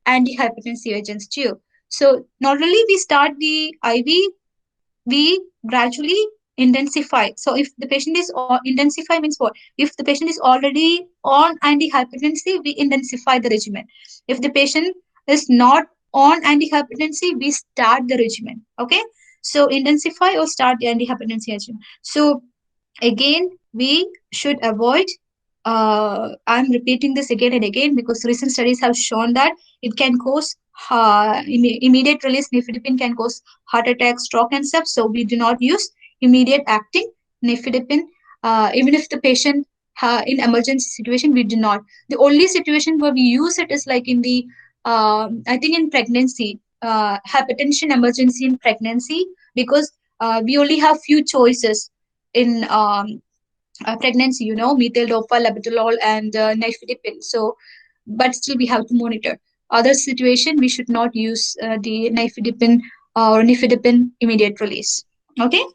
antihypertensive agents too. So not only we start the IV, we gradually intensify. So if the patient is intensify means what? If the patient is already on antihypertensive, we intensify the regimen. If the patient is not on antihypertensive, we start the regimen. Okay, so intensify or start the antihypertensive regimen. So again, we should avoid, I'm repeating this again and again because recent studies have shown that it can cause immediate release nifedipine can cause heart attack, stroke, and stuff. So we do not use immediate acting nifedipine. Even if the patient in emergency situation, we do not. The only situation where we use it is like in the, I think in pregnancy, hypertension emergency in pregnancy, because we only have few choices in pregnancy, methyl dopa, labetalol, and nifedipine. So, but still we have to monitor. Other situation, we should not use the nifedipine or nifedipine immediate release. Okay.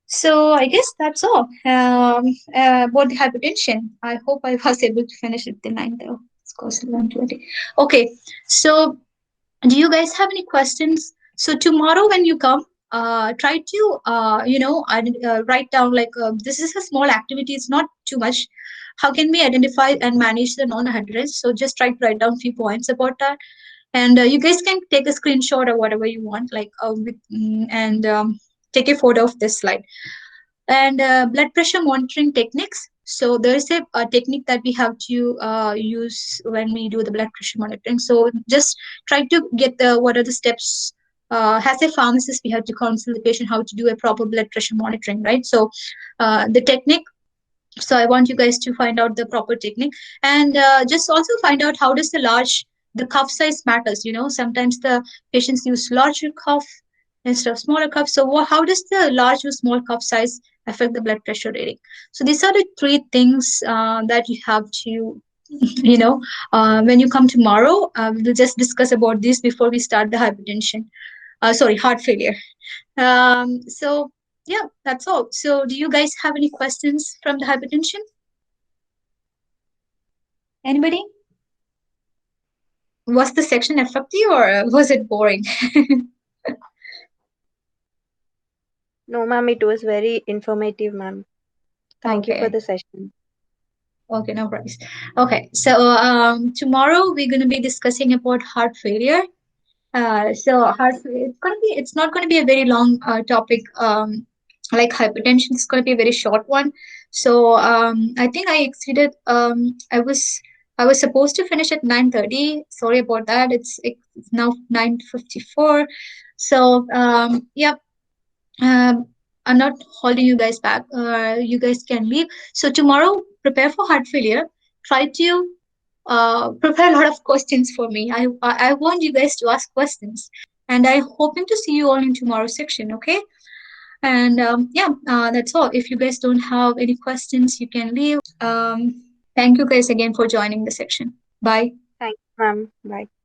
So I guess that's all about the hypertension. I hope I was able to finish it the 9th. It's close to 1:20. Okay. So do you guys have any questions? So tomorrow when you come, try to write down, like, this is a small activity, it's not too much. How can we identify and manage the non-adherence? So just try to write down a few points about that. And you guys can take a screenshot or whatever you want, like, and take a photo of this slide. And blood pressure monitoring techniques. So there is a technique that we have to use when we do the blood pressure monitoring. So just try to get the what are the steps. As a pharmacist, we have to counsel the patient how to do a proper blood pressure monitoring, right? So the technique, so I want you guys to find out the proper technique. And just also find out how does the cuff size matters. Sometimes the patients use larger cuff instead of smaller cuff. So how does the large or small cuff size affect the blood pressure reading? So these are the three things that you have to when you come tomorrow. We'll just discuss about this before we start the hypertension, sorry, heart failure. So yeah, that's all. So do you guys have any questions from the hypertension? Anybody? Was the section effective or was it boring? No, ma'am, it was very informative, ma'am. Thank you for Okay. the session. Okay, no worries. Okay, so tomorrow we're going to be discussing about heart failure. It's not going to be a very long topic, like hypertension. It's going to be a very short one. So I think I exceeded. I was supposed to finish at 9:30. Sorry about that. It's now 9:54. So yeah, um, I'm not holding you guys back. You guys can leave. So tomorrow, prepare for heart failure. Try to prepare a lot of questions for me. I want you guys to ask questions, and I'm hoping to see you all in tomorrow's section. Okay, and yeah, that's all. If you guys don't have any questions, you can leave. Thank you guys again for joining the section. Bye. Thank you, ma'am. Bye.